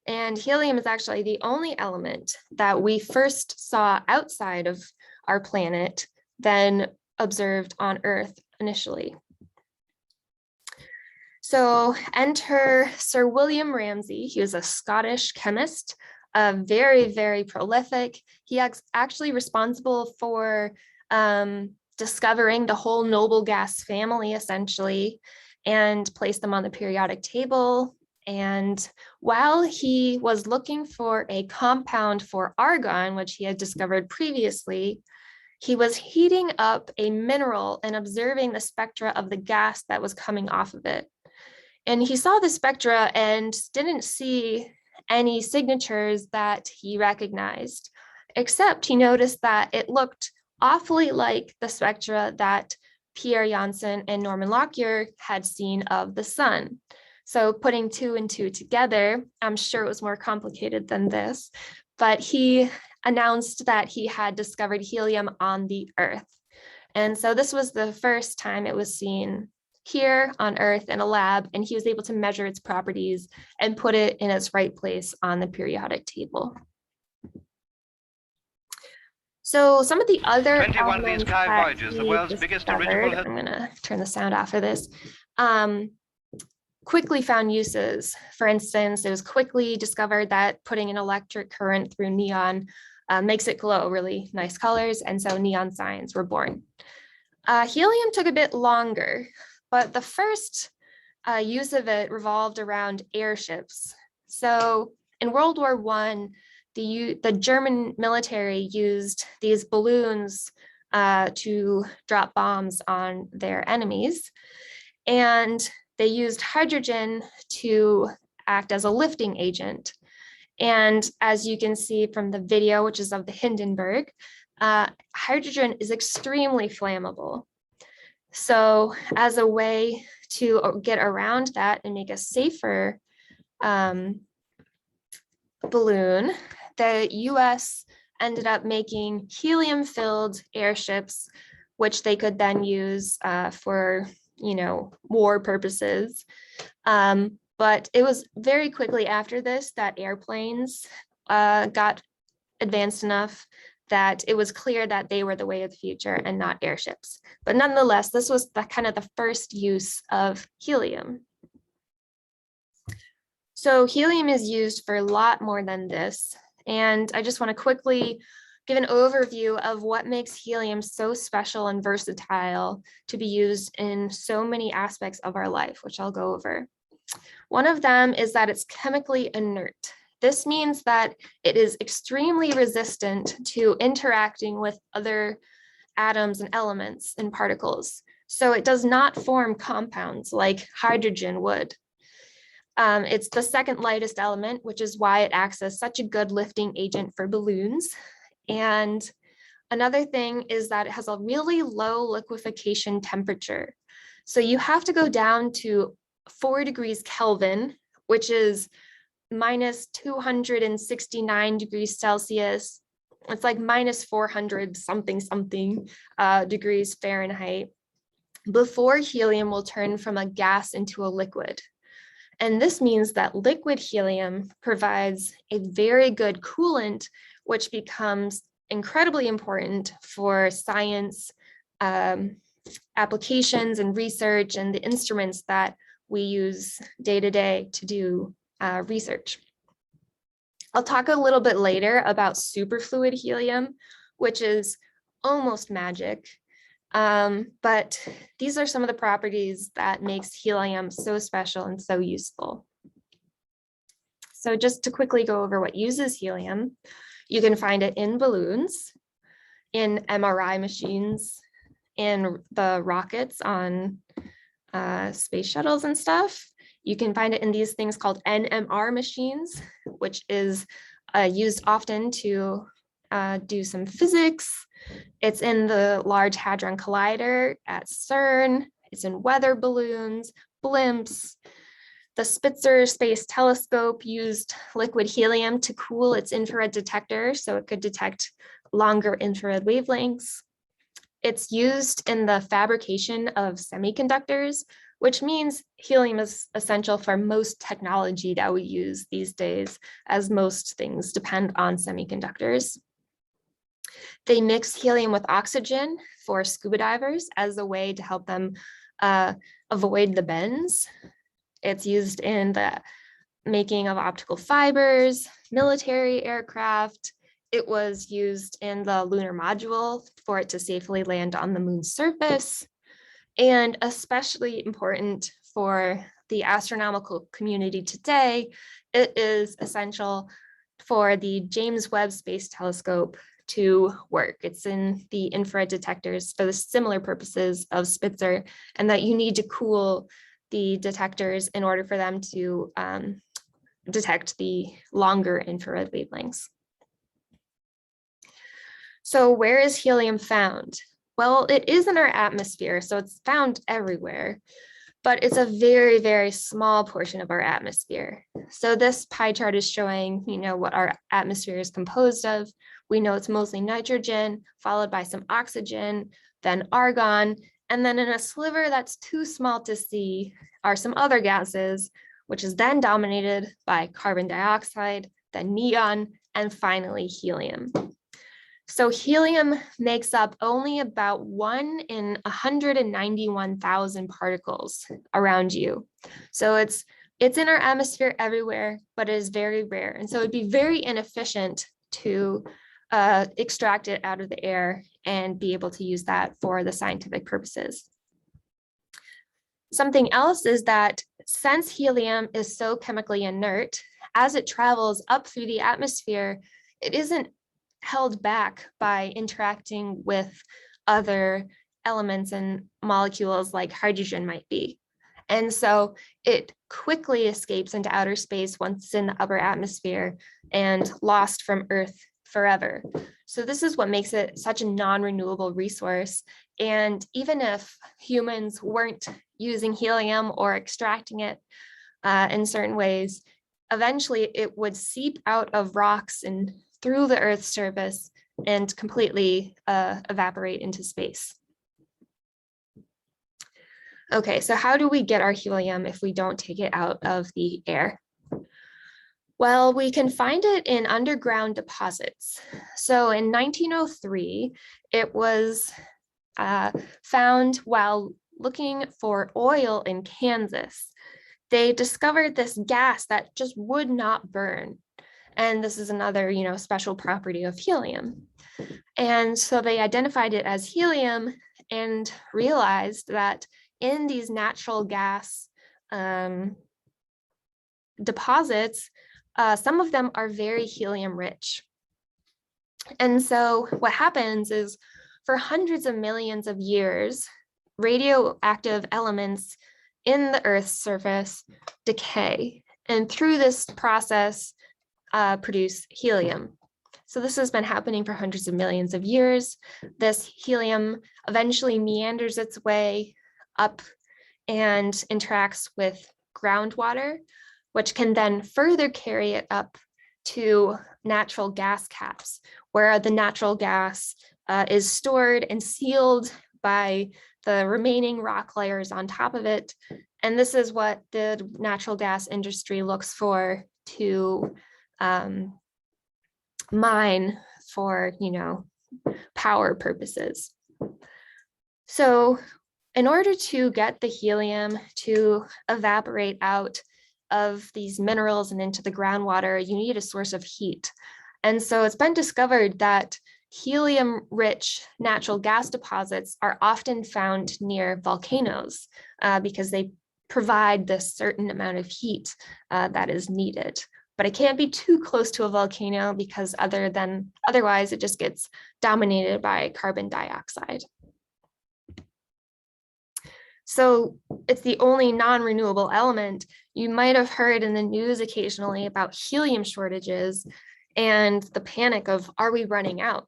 And helium is actually the only element that we first saw outside of our planet, then observed on Earth initially. So enter Sir William Ramsay. He was a Scottish chemist, very, very prolific. He actually responsible for discovering the whole noble gas family, essentially, and placed them on the periodic table. And while he was looking for a compound for argon, which he had discovered previously, he was heating up a mineral and observing the spectra of the gas that was coming off of it. And he saw the spectra and didn't see any signatures that he recognized, except he noticed that it looked awfully like the spectra that Pierre Janssen and Norman Lockyer had seen of the sun. So putting two and two together, I'm sure it was more complicated than this, but he announced that he had discovered helium on the Earth. And so this was the first time it was seen here on Earth in a lab, and he was able to measure its properties and put it in its right place on the periodic table. So some of the other 21 of these elements sky that voyages, the he world's biggest dirigible discovered, has... I'm gonna turn the sound off for this, quickly found uses. For instance, it was quickly discovered that putting an electric current through neon makes it glow really nice colors, and so neon signs were born. Helium took a bit longer, but the first use of it revolved around airships. So in World War I, the German military used these balloons to drop bombs on their enemies. And they used hydrogen to act as a lifting agent. And as you can see from the video, which is of the Hindenburg, hydrogen is extremely flammable. So as a way to get around that and make a safer balloon, the US ended up making helium-filled airships, which they could then use for, war purposes. But it was very quickly after this that airplanes got advanced enough that it was clear that they were the way of the future and not airships. But nonetheless, this was kind of the first use of helium. So helium is used for a lot more than this. And I just want to quickly give an overview of what makes helium so special and versatile to be used in so many aspects of our life, which I'll go over. One of them is that it's chemically inert. This means that it is extremely resistant to interacting with other atoms and elements and particles. So it does not form compounds like hydrogen would. It's the second lightest element, which is why it acts as such a good lifting agent for balloons. And another thing is that it has a really low liquefaction temperature. So you have to go down to 4 degrees Kelvin, which is minus 269 degrees Celsius. It's like minus 400 something degrees Fahrenheit before helium will turn from a gas into a liquid. And this means that liquid helium provides a very good coolant, which becomes incredibly important for science applications and research and the instruments that we use day to day to do research. I'll talk a little bit later about superfluid helium, which is almost magic. But these are some of the properties that makes helium so special and so useful. So just to quickly go over what uses helium, you can find it in balloons, in MRI machines, in the rockets on space shuttles and stuff. You can find it in these things called NMR machines, which is used often to do some physics. It's in the Large Hadron Collider at CERN. It's in weather balloons, blimps. The Spitzer Space Telescope used liquid helium to cool its infrared detector so it could detect longer infrared wavelengths. It's used in the fabrication of semiconductors, which means helium is essential for most technology that we use these days, as most things depend on semiconductors. They mix helium with oxygen for scuba divers as a way to help them avoid the bends. It's used in the making of optical fibers, military aircraft. It was used in the lunar module for it to safely land on the moon's surface. And especially important for the astronomical community today, it is essential for the James Webb Space Telescope to work. It's in the infrared detectors for the similar purposes of Spitzer, and that you need to cool the detectors in order for them to detect the longer infrared wavelengths. So where is helium found? Well, it is in our atmosphere, so it's found everywhere, but it's a very, very small portion of our atmosphere. So this pie chart is showing, what our atmosphere is composed of, We know it's mostly nitrogen, followed by some oxygen, then argon, and then in a sliver that's too small to see are some other gases, which is then dominated by carbon dioxide, then neon, and finally helium. So helium makes up only about 1 in 191,000 particles around you. So it's in our atmosphere everywhere, but it is very rare. And so it'd be very inefficient to extract it out of the air and be able to use that for the scientific purposes. Something else is that since helium is so chemically inert, as it travels up through the atmosphere, it isn't held back by interacting with other elements and molecules like hydrogen might be. And so it quickly escapes into outer space once it's in the upper atmosphere and lost from Earth forever. So this is what makes it such a non-renewable resource. And even if humans weren't using helium or extracting it in certain ways, eventually it would seep out of rocks and through the Earth's surface and completely evaporate into space. Okay, so how do we get our helium if we don't take it out of the air? Well, we can find it in underground deposits. So in 1903, it was found while looking for oil in Kansas. They discovered this gas that just would not burn. And this is another, special property of helium. And so they identified it as helium and realized that in these natural gas deposits, some of them are very helium rich. And so what happens is for hundreds of millions of years, radioactive elements in the Earth's surface decay. And through this process, produce helium. So this has been happening for hundreds of millions of years. This helium eventually meanders its way up and interacts with groundwater, which can then further carry it up to natural gas caps, where the natural gas is stored and sealed by the remaining rock layers on top of it. And this is what the natural gas industry looks for to mine for, power purposes. So in order to get the helium to evaporate out of these minerals and into the groundwater, you need a source of heat. And so it's been discovered that helium-rich natural gas deposits are often found near volcanoes because they provide this certain amount of heat that is needed. But it can't be too close to a volcano because otherwise it just gets dominated by carbon dioxide. So it's the only non-renewable element. You might have heard in the news occasionally about helium shortages and the panic of, are we running out?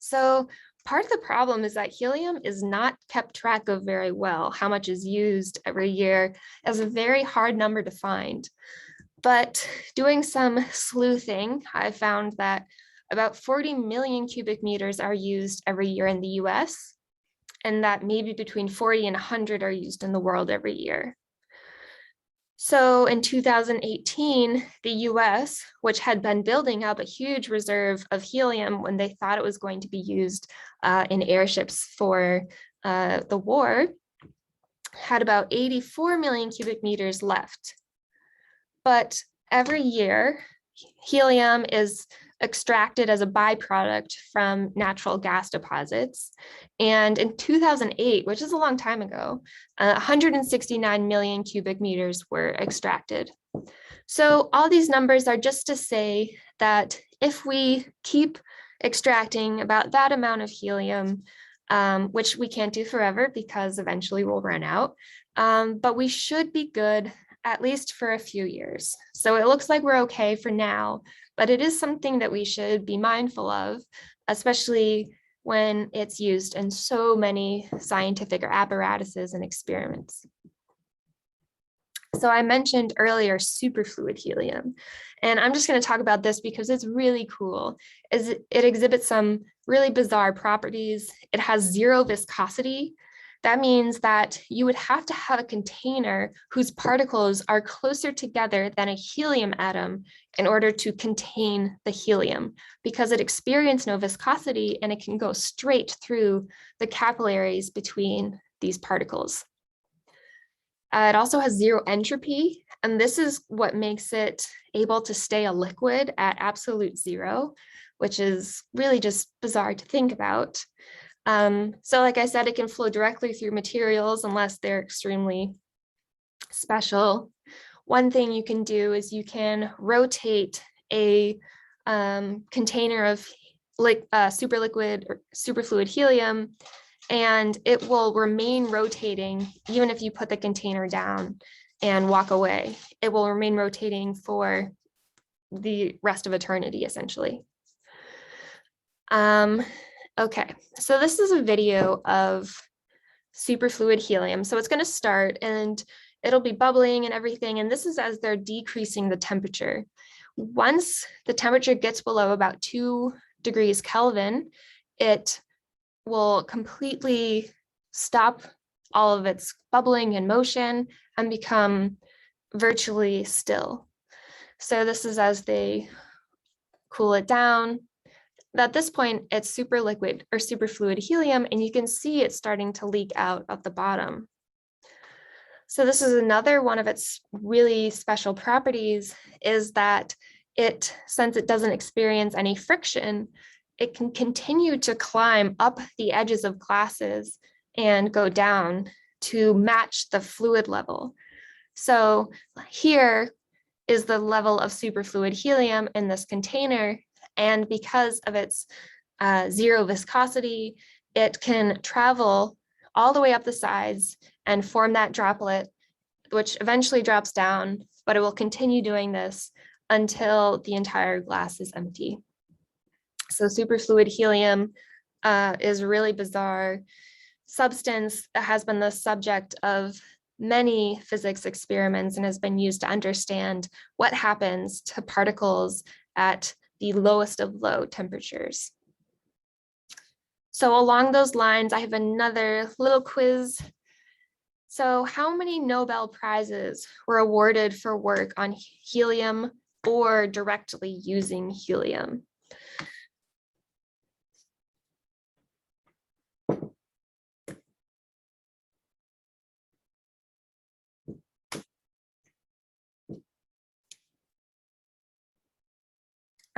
So part of the problem is that helium is not kept track of very well. How much is used every year is a very hard number to find. But doing some sleuthing, I found that about 40 million cubic meters are used every year in the US, and that maybe between 40 and 100 are used in the world every year. So in 2018, the US, which had been building up a huge reserve of helium when they thought it was going to be used in airships for the war, had about 84 million cubic meters left. But every year, helium is extracted as a byproduct from natural gas deposits. And in 2008, which is a long time ago, 169 million cubic meters were extracted. So all these numbers are just to say that if we keep extracting about that amount of helium, which we can't do forever because eventually we'll run out, but we should be good at least for a few years. So it looks like we're okay for now, but it is something that we should be mindful of, especially when it's used in so many scientific apparatuses and experiments. So I mentioned earlier superfluid helium, and I'm just going to talk about this because it's really cool. It exhibits some really bizarre properties. It has zero viscosity. That means that you would have to have a container whose particles are closer together than a helium atom in order to contain the helium, because it experiences no viscosity and it can go straight through the capillaries between these particles. It also has zero entropy, and this is what makes it able to stay a liquid at absolute zero, which is really just bizarre to think about. So like I said, it can flow directly through materials unless they're extremely special. One thing you can do is you can rotate a container of super liquid or superfluid helium, and it will remain rotating even if you put the container down and walk away. It will remain rotating for the rest of eternity, essentially. Okay, so this is a video of superfluid helium. So it's going to start and it'll be bubbling and everything. And this is as they're decreasing the temperature. Once the temperature gets below about 2 degrees Kelvin, it will completely stop all of its bubbling and motion and become virtually still. So this is as they cool it down. At this point, it's super liquid or superfluid helium, and you can see it starting to leak out of the bottom. So this is another one of its really special properties, is that since it doesn't experience any friction, it can continue to climb up the edges of glasses and go down to match the fluid level. So here is the level of superfluid helium in this container. And because of its zero viscosity, it can travel all the way up the sides and form that droplet, which eventually drops down, but it will continue doing this until the entire glass is empty. So superfluid helium is a really bizarre substance that has been the subject of many physics experiments and has been used to understand what happens to particles at the lowest of low temperatures. So along those lines, I have another little quiz. So how many Nobel Prizes were awarded for work on helium or directly using helium?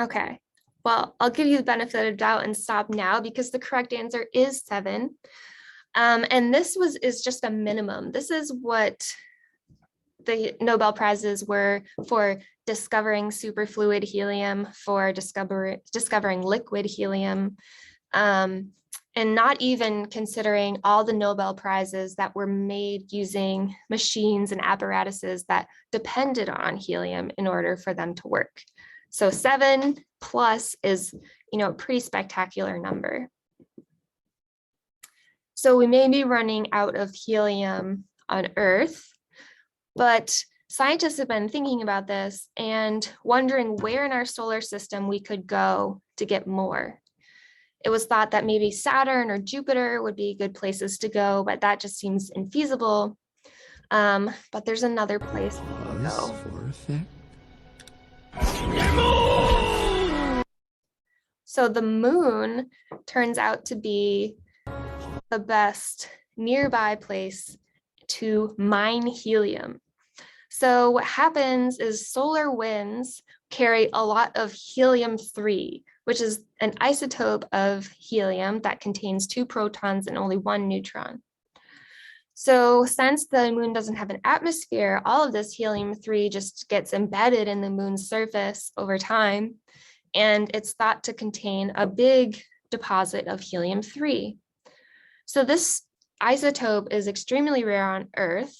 Okay, well, I'll give you the benefit of doubt and stop now because the correct answer is 7. And this is just a minimum. This is what the Nobel Prizes were for discovering superfluid helium, for discovering liquid helium, and not even considering all the Nobel Prizes that were made using machines and apparatuses that depended on helium in order for them to work. So 7 plus is, a pretty spectacular number. So we may be running out of helium on Earth, but scientists have been thinking about this and wondering where in our solar system we could go to get more. It was thought that maybe Saturn or Jupiter would be good places to go, but that just seems infeasible. But there's another place we can go. So the moon turns out to be the best nearby place to mine helium. So what happens is solar winds carry a lot of helium-3, which is an isotope of helium that contains 2 protons and only 1 neutron. So since the moon doesn't have an atmosphere, all of this helium-3 just gets embedded in the moon's surface over time, and it's thought to contain a big deposit of helium-3. So this isotope is extremely rare on Earth,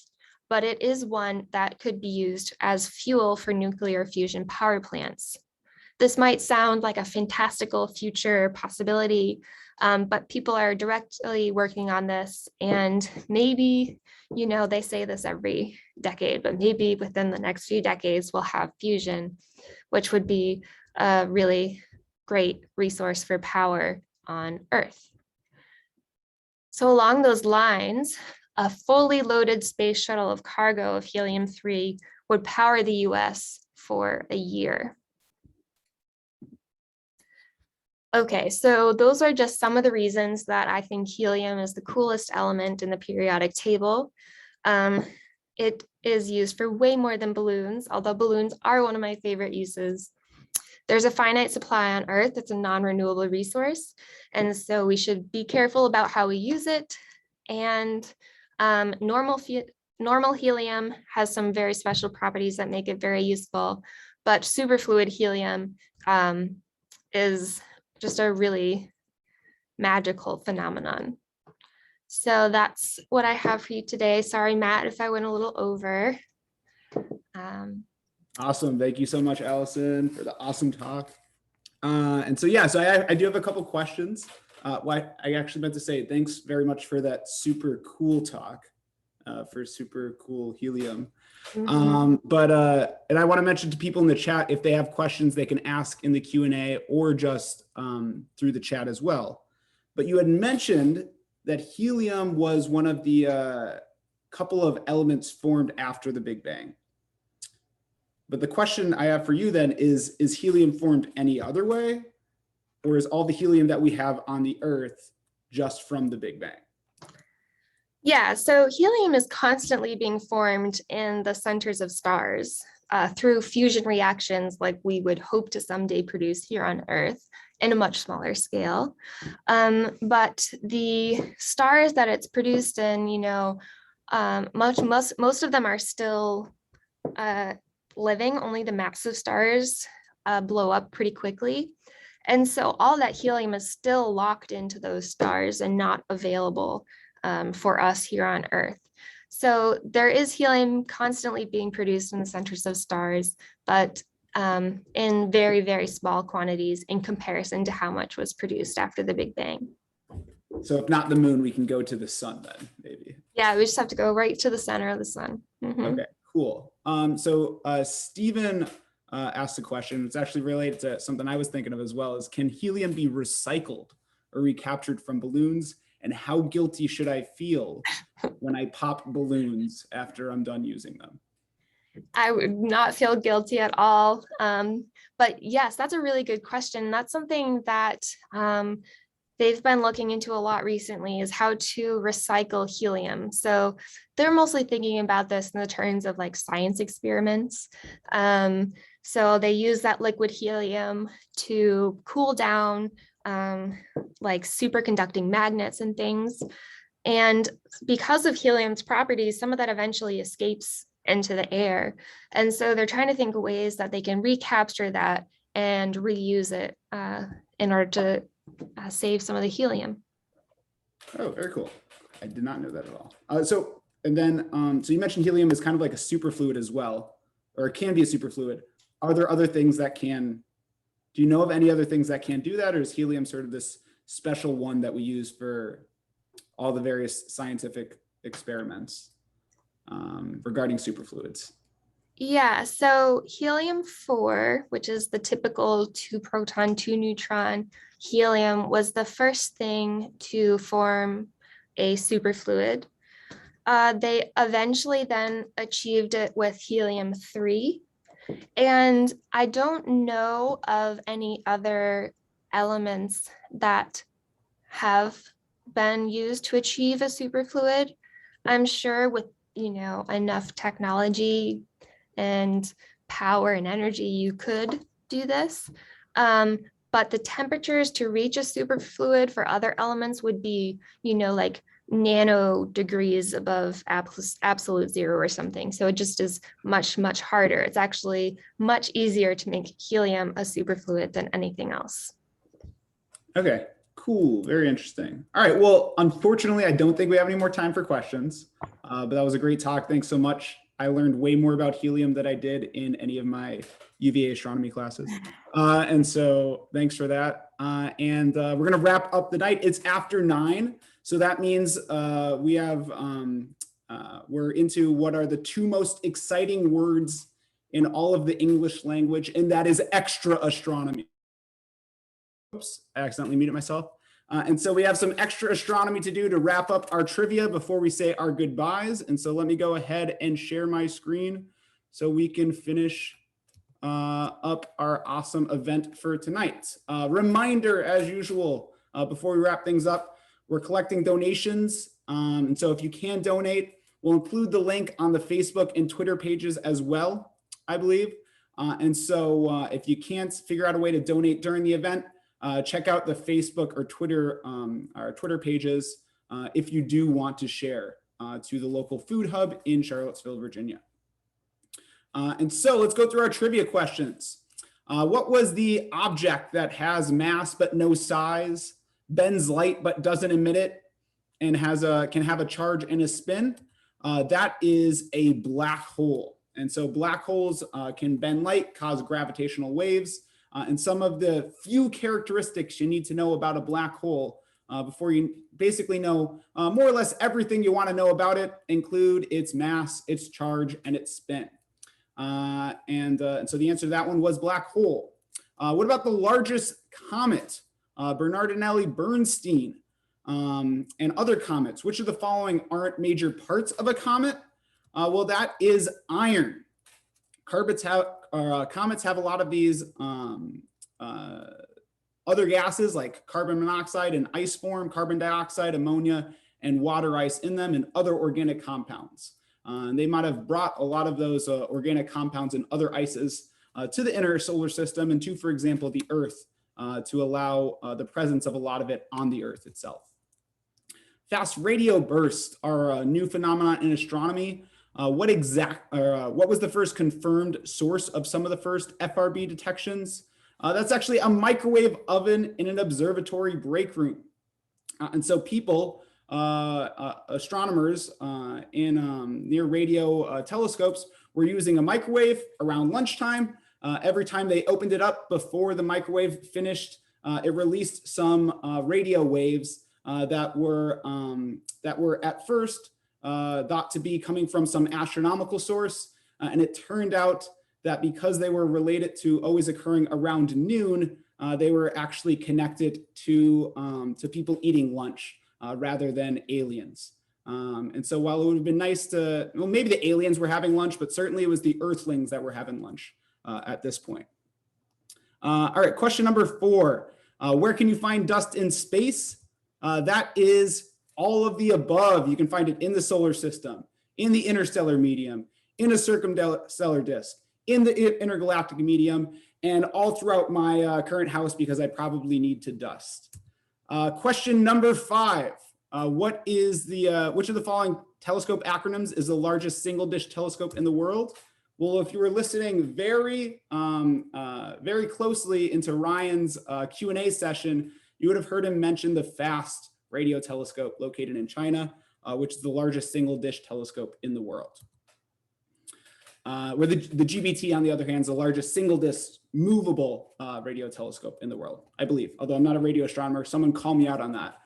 but it is one that could be used as fuel for nuclear fusion power plants. This might sound like a fantastical future possibility, but people are directly working on this, and maybe, they say this every decade, but maybe within the next few decades, we'll have fusion, which would be a really great resource for power on Earth. So along those lines, a fully loaded space shuttle of cargo of helium-3 would power the US for a year. Okay, so those are just some of the reasons that I think helium is the coolest element in the periodic table. It is used for way more than balloons, although balloons are one of my favorite uses. There's a finite supply on Earth. It's a non-renewable resource, and so we should be careful about how we use it. And normal helium has some very special properties that make it very useful, but superfluid helium is just a really magical phenomenon. So that's what I have for you today. Sorry, Matt, if I went a little over. Awesome. Thank you so much, Allison, for the awesome talk. And so, yeah, so I do have a couple questions. I actually meant to say thanks very much for that super cool talk, for super cool helium. And I want to mention to people in the chat, if they have questions, they can ask in the Q&A or just through the chat as well. But you had mentioned that helium was one of the couple of elements formed after the Big Bang. But the question I have for you then is helium formed any other way? Or is all the helium that we have on the Earth just from the Big Bang? Yeah, so helium is constantly being formed in the centers of stars through fusion reactions like we would hope to someday produce here on Earth in a much smaller scale. But the stars that it's produced in, most of them are still living. Only the massive stars blow up pretty quickly. And so all that helium is still locked into those stars and not available for us here on Earth. So there is helium constantly being produced in the centers of stars, but in very, very small quantities in comparison to how much was produced after the Big Bang. So if not the moon, we can go to the sun then, maybe. Yeah, we just have to go right to the center of the sun. Okay, cool. So Stephen asked a question. It's actually related to something I was thinking of as well, is can helium be recycled or recaptured from balloons? And how guilty should I feel when I pop balloons after I'm done using them? I would not feel guilty at all. But yes, that's a really good question. That's something that they've been looking into a lot recently, is how to recycle helium. So they're mostly thinking about this in the terms of like science experiments. So they use that liquid helium to cool down like superconducting magnets and things. And because of helium's properties, some of that eventually escapes into the air. And so they're trying to think of ways that they can recapture that and reuse it in order to save some of the helium. Oh, very cool. I did not know that at all. So you mentioned helium is kind of like a superfluid as well, or it can be a superfluid. Are there other things that can, do you know of any other things that can do that? Or is helium sort of this special one that we use for all the various scientific experiments regarding superfluids? Yeah, so helium-4, which is the typical 2-proton, 2-neutron helium, was the first thing to form a superfluid. They eventually then achieved it with helium-3. And I don't know of any other elements that have been used to achieve a superfluid. I'm sure with, enough technology and power and energy, you could do this. But the temperatures to reach a superfluid for other elements would be, like nano degrees above absolute zero or something. So it just is much, much harder. It's actually much easier to make helium a superfluid than anything else. Okay, cool. Very interesting. All right. Well, unfortunately, I don't think we have any more time for questions, but that was a great talk. Thanks so much. I learned way more about helium than I did in any of my UVA astronomy classes. And so thanks for that. And we're going to wrap up the night. It's after 9. So that means we're into what are the 2 most exciting words in all of the English language, and that is extra astronomy. Oops, I accidentally muted myself. And so we have some extra astronomy to do to wrap up our trivia before we say our goodbyes. And so let me go ahead and share my screen so we can finish up our awesome event for tonight. Reminder, as usual, before we wrap things up, we're collecting donations. And so if you can donate, we'll include the link on the Facebook and Twitter pages as well, I believe. And so if you can't figure out a way to donate during the event, check out the Facebook or our Twitter pages if you do want to share to the local food hub in Charlottesville, Virginia. And so let's go through our trivia questions. What was the object that has mass but no size, bends light but doesn't emit it, and can have a charge and a spin? That is a black hole. And so black holes can bend light, cause gravitational waves. And some of the few characteristics you need to know about a black hole before you basically know more or less everything you want to know about it include its mass, its charge, and its spin. And so the answer to that one was black hole. What about the largest comet? Bernardinelli-Bernstein and other comets. Which of the following aren't major parts of a comet? Well, that is iron. Comets have a lot of these other gases like carbon monoxide and ice form, carbon dioxide, ammonia, and water ice in them, and other organic compounds. And they might have brought a lot of those organic compounds and other ices to the inner solar system and to, for example, the Earth to allow the presence of a lot of it on the Earth itself. Fast radio bursts are a new phenomenon in astronomy. What was the first confirmed source of some of the first FRB detections? That's actually a microwave oven in an observatory break room. And so people, astronomers near radio telescopes were using a microwave around lunchtime. Every time they opened it up before the microwave finished, it released some radio waves that were at first thought to be coming from some astronomical source. And it turned out that because they were related to always occurring around noon, they were actually connected to people eating lunch rather than aliens. And so while it would have been nice to, well, maybe the aliens were having lunch, but certainly it was the Earthlings that were having lunch at this point. All right, question number 4. Where can you find dust in space? That is all of the above. You can find it in the solar system, in the interstellar medium, in a circumstellar disk, in the intergalactic medium, and all throughout my current house because I probably need to dust. Question number 5. Which of the following telescope acronyms is the largest single dish telescope in the world? Well, if you were listening very closely into Ryan's Q&A session, you would have heard him mention the FAST radio telescope located in China, which is the largest single dish telescope in the world. Where the GBT, on the other hand, is the largest single dish movable radio telescope in the world, I believe. Although I'm not a radio astronomer, someone call me out on that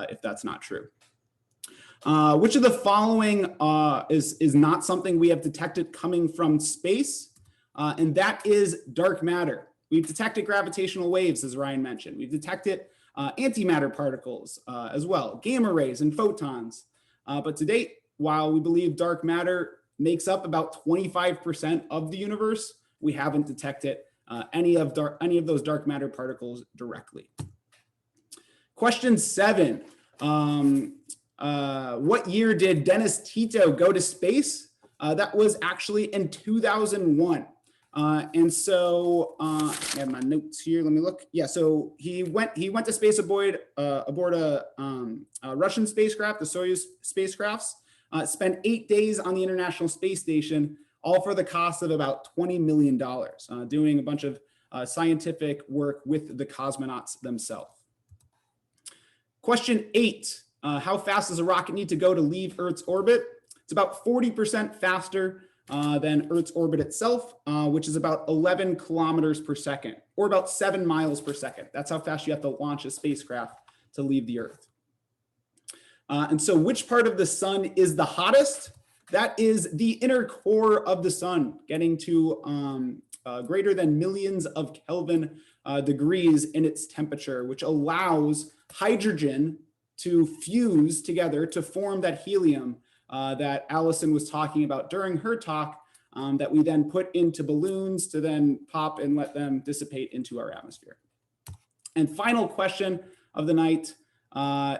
if that's not true. Which of the following is not something we have detected coming from space? And that is dark matter. We've detected gravitational waves, as Ryan mentioned. We've detected antimatter particles as well, gamma rays and photons. But to date, while we believe dark matter makes up about 25% of the universe, we haven't detected any of those dark matter particles directly. Question 7. What year did Dennis Tito go to space? That was actually in 2001. And so I have my notes here. Let me look. Yeah, so he went to space aboard a Russian spacecraft, the Soyuz spacecrafts. Spent 8 days on the International Space Station, all for the cost of about $20 million, doing a bunch of scientific work with the cosmonauts themselves. Question 8. How fast does a rocket need to go to leave Earth's orbit? It's about 40% faster than Earth's orbit itself, which is about 11 kilometers per second, or about 7 miles per second. That's how fast you have to launch a spacecraft to leave the Earth. And so which part of the sun is the hottest? That is the inner core of the sun, getting to greater than millions of Kelvin degrees in its temperature, which allows hydrogen to fuse together to form that helium that Allison was talking about during her talk, that we then put into balloons to then pop and let them dissipate into our atmosphere. And final question of the night,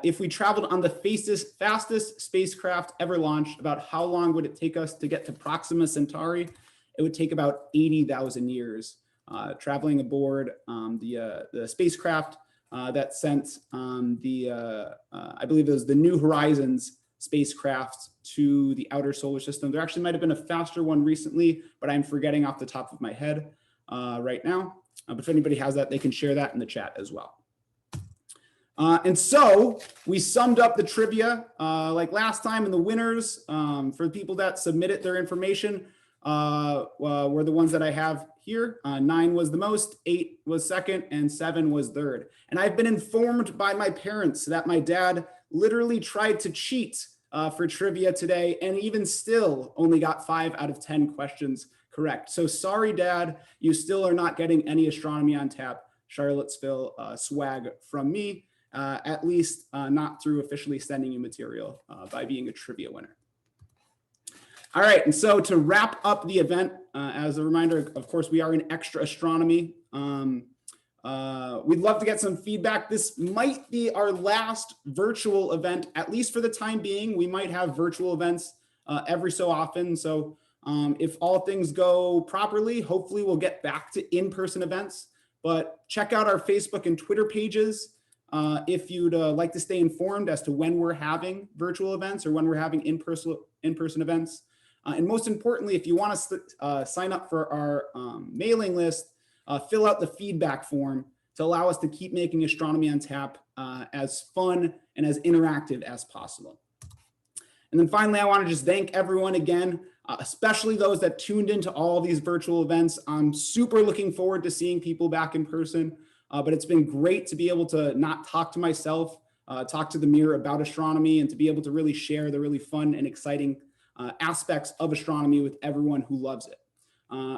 if we traveled on the fastest spacecraft ever launched, about how long would it take us to get to Proxima Centauri? It would take about 80,000 years traveling aboard the spacecraft that sent I believe it was the New Horizons spacecraft to the outer solar system. There actually might have been a faster one recently, but I'm forgetting off the top of my head right now. But if anybody has that, they can share that in the chat as well. And so we summed up the trivia like last time, and the winners for the people that submitted their information were the ones that I have here. 9 was the most, 8 was second, and 7 was third. And I've been informed by my parents that my dad literally tried to cheat for trivia today, and even still only got 5 out of 10 questions correct. So sorry, Dad, you still are not getting any Astronomy on Tap Charlottesville swag from me, at least not through officially sending you material by being a trivia winner. All right, and so to wrap up the event, as a reminder, of course, we are in Extra Astronomy. We'd love to get some feedback. This might be our last virtual event, at least for the time being. We might have virtual events every so often. So if all things go properly, hopefully we'll get back to in-person events. But check out our Facebook and Twitter pages if you'd like to stay informed as to when we're having virtual events or when we're having in-person events. And most importantly, if you want to sign up for our mailing list, fill out the feedback form to allow us to keep making Astronomy on Tap as fun and as interactive as possible. And then finally, I want to just thank everyone again, especially those that tuned into all of these virtual events. I'm super looking forward to seeing people back in person, but it's been great to be able to not talk to myself, talk to the mirror about astronomy, and to be able to really share the really fun and exciting aspects of astronomy with everyone who loves it.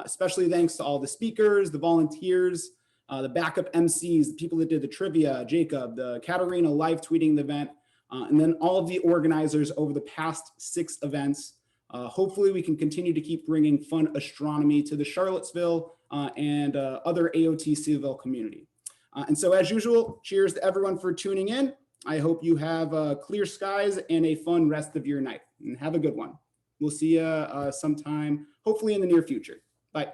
Especially thanks to all the speakers, the volunteers, the backup MCs, the people that did the trivia, Jacob, the Katarina live tweeting the event, and then all of the organizers over the past 6 events. Hopefully we can continue to keep bringing fun astronomy to the Charlottesville and other AoT Cville community. And so as usual, cheers to everyone for tuning in. I hope you have clear skies and a fun rest of your night, and have a good one. We'll see you sometime, hopefully in the near future. Bye.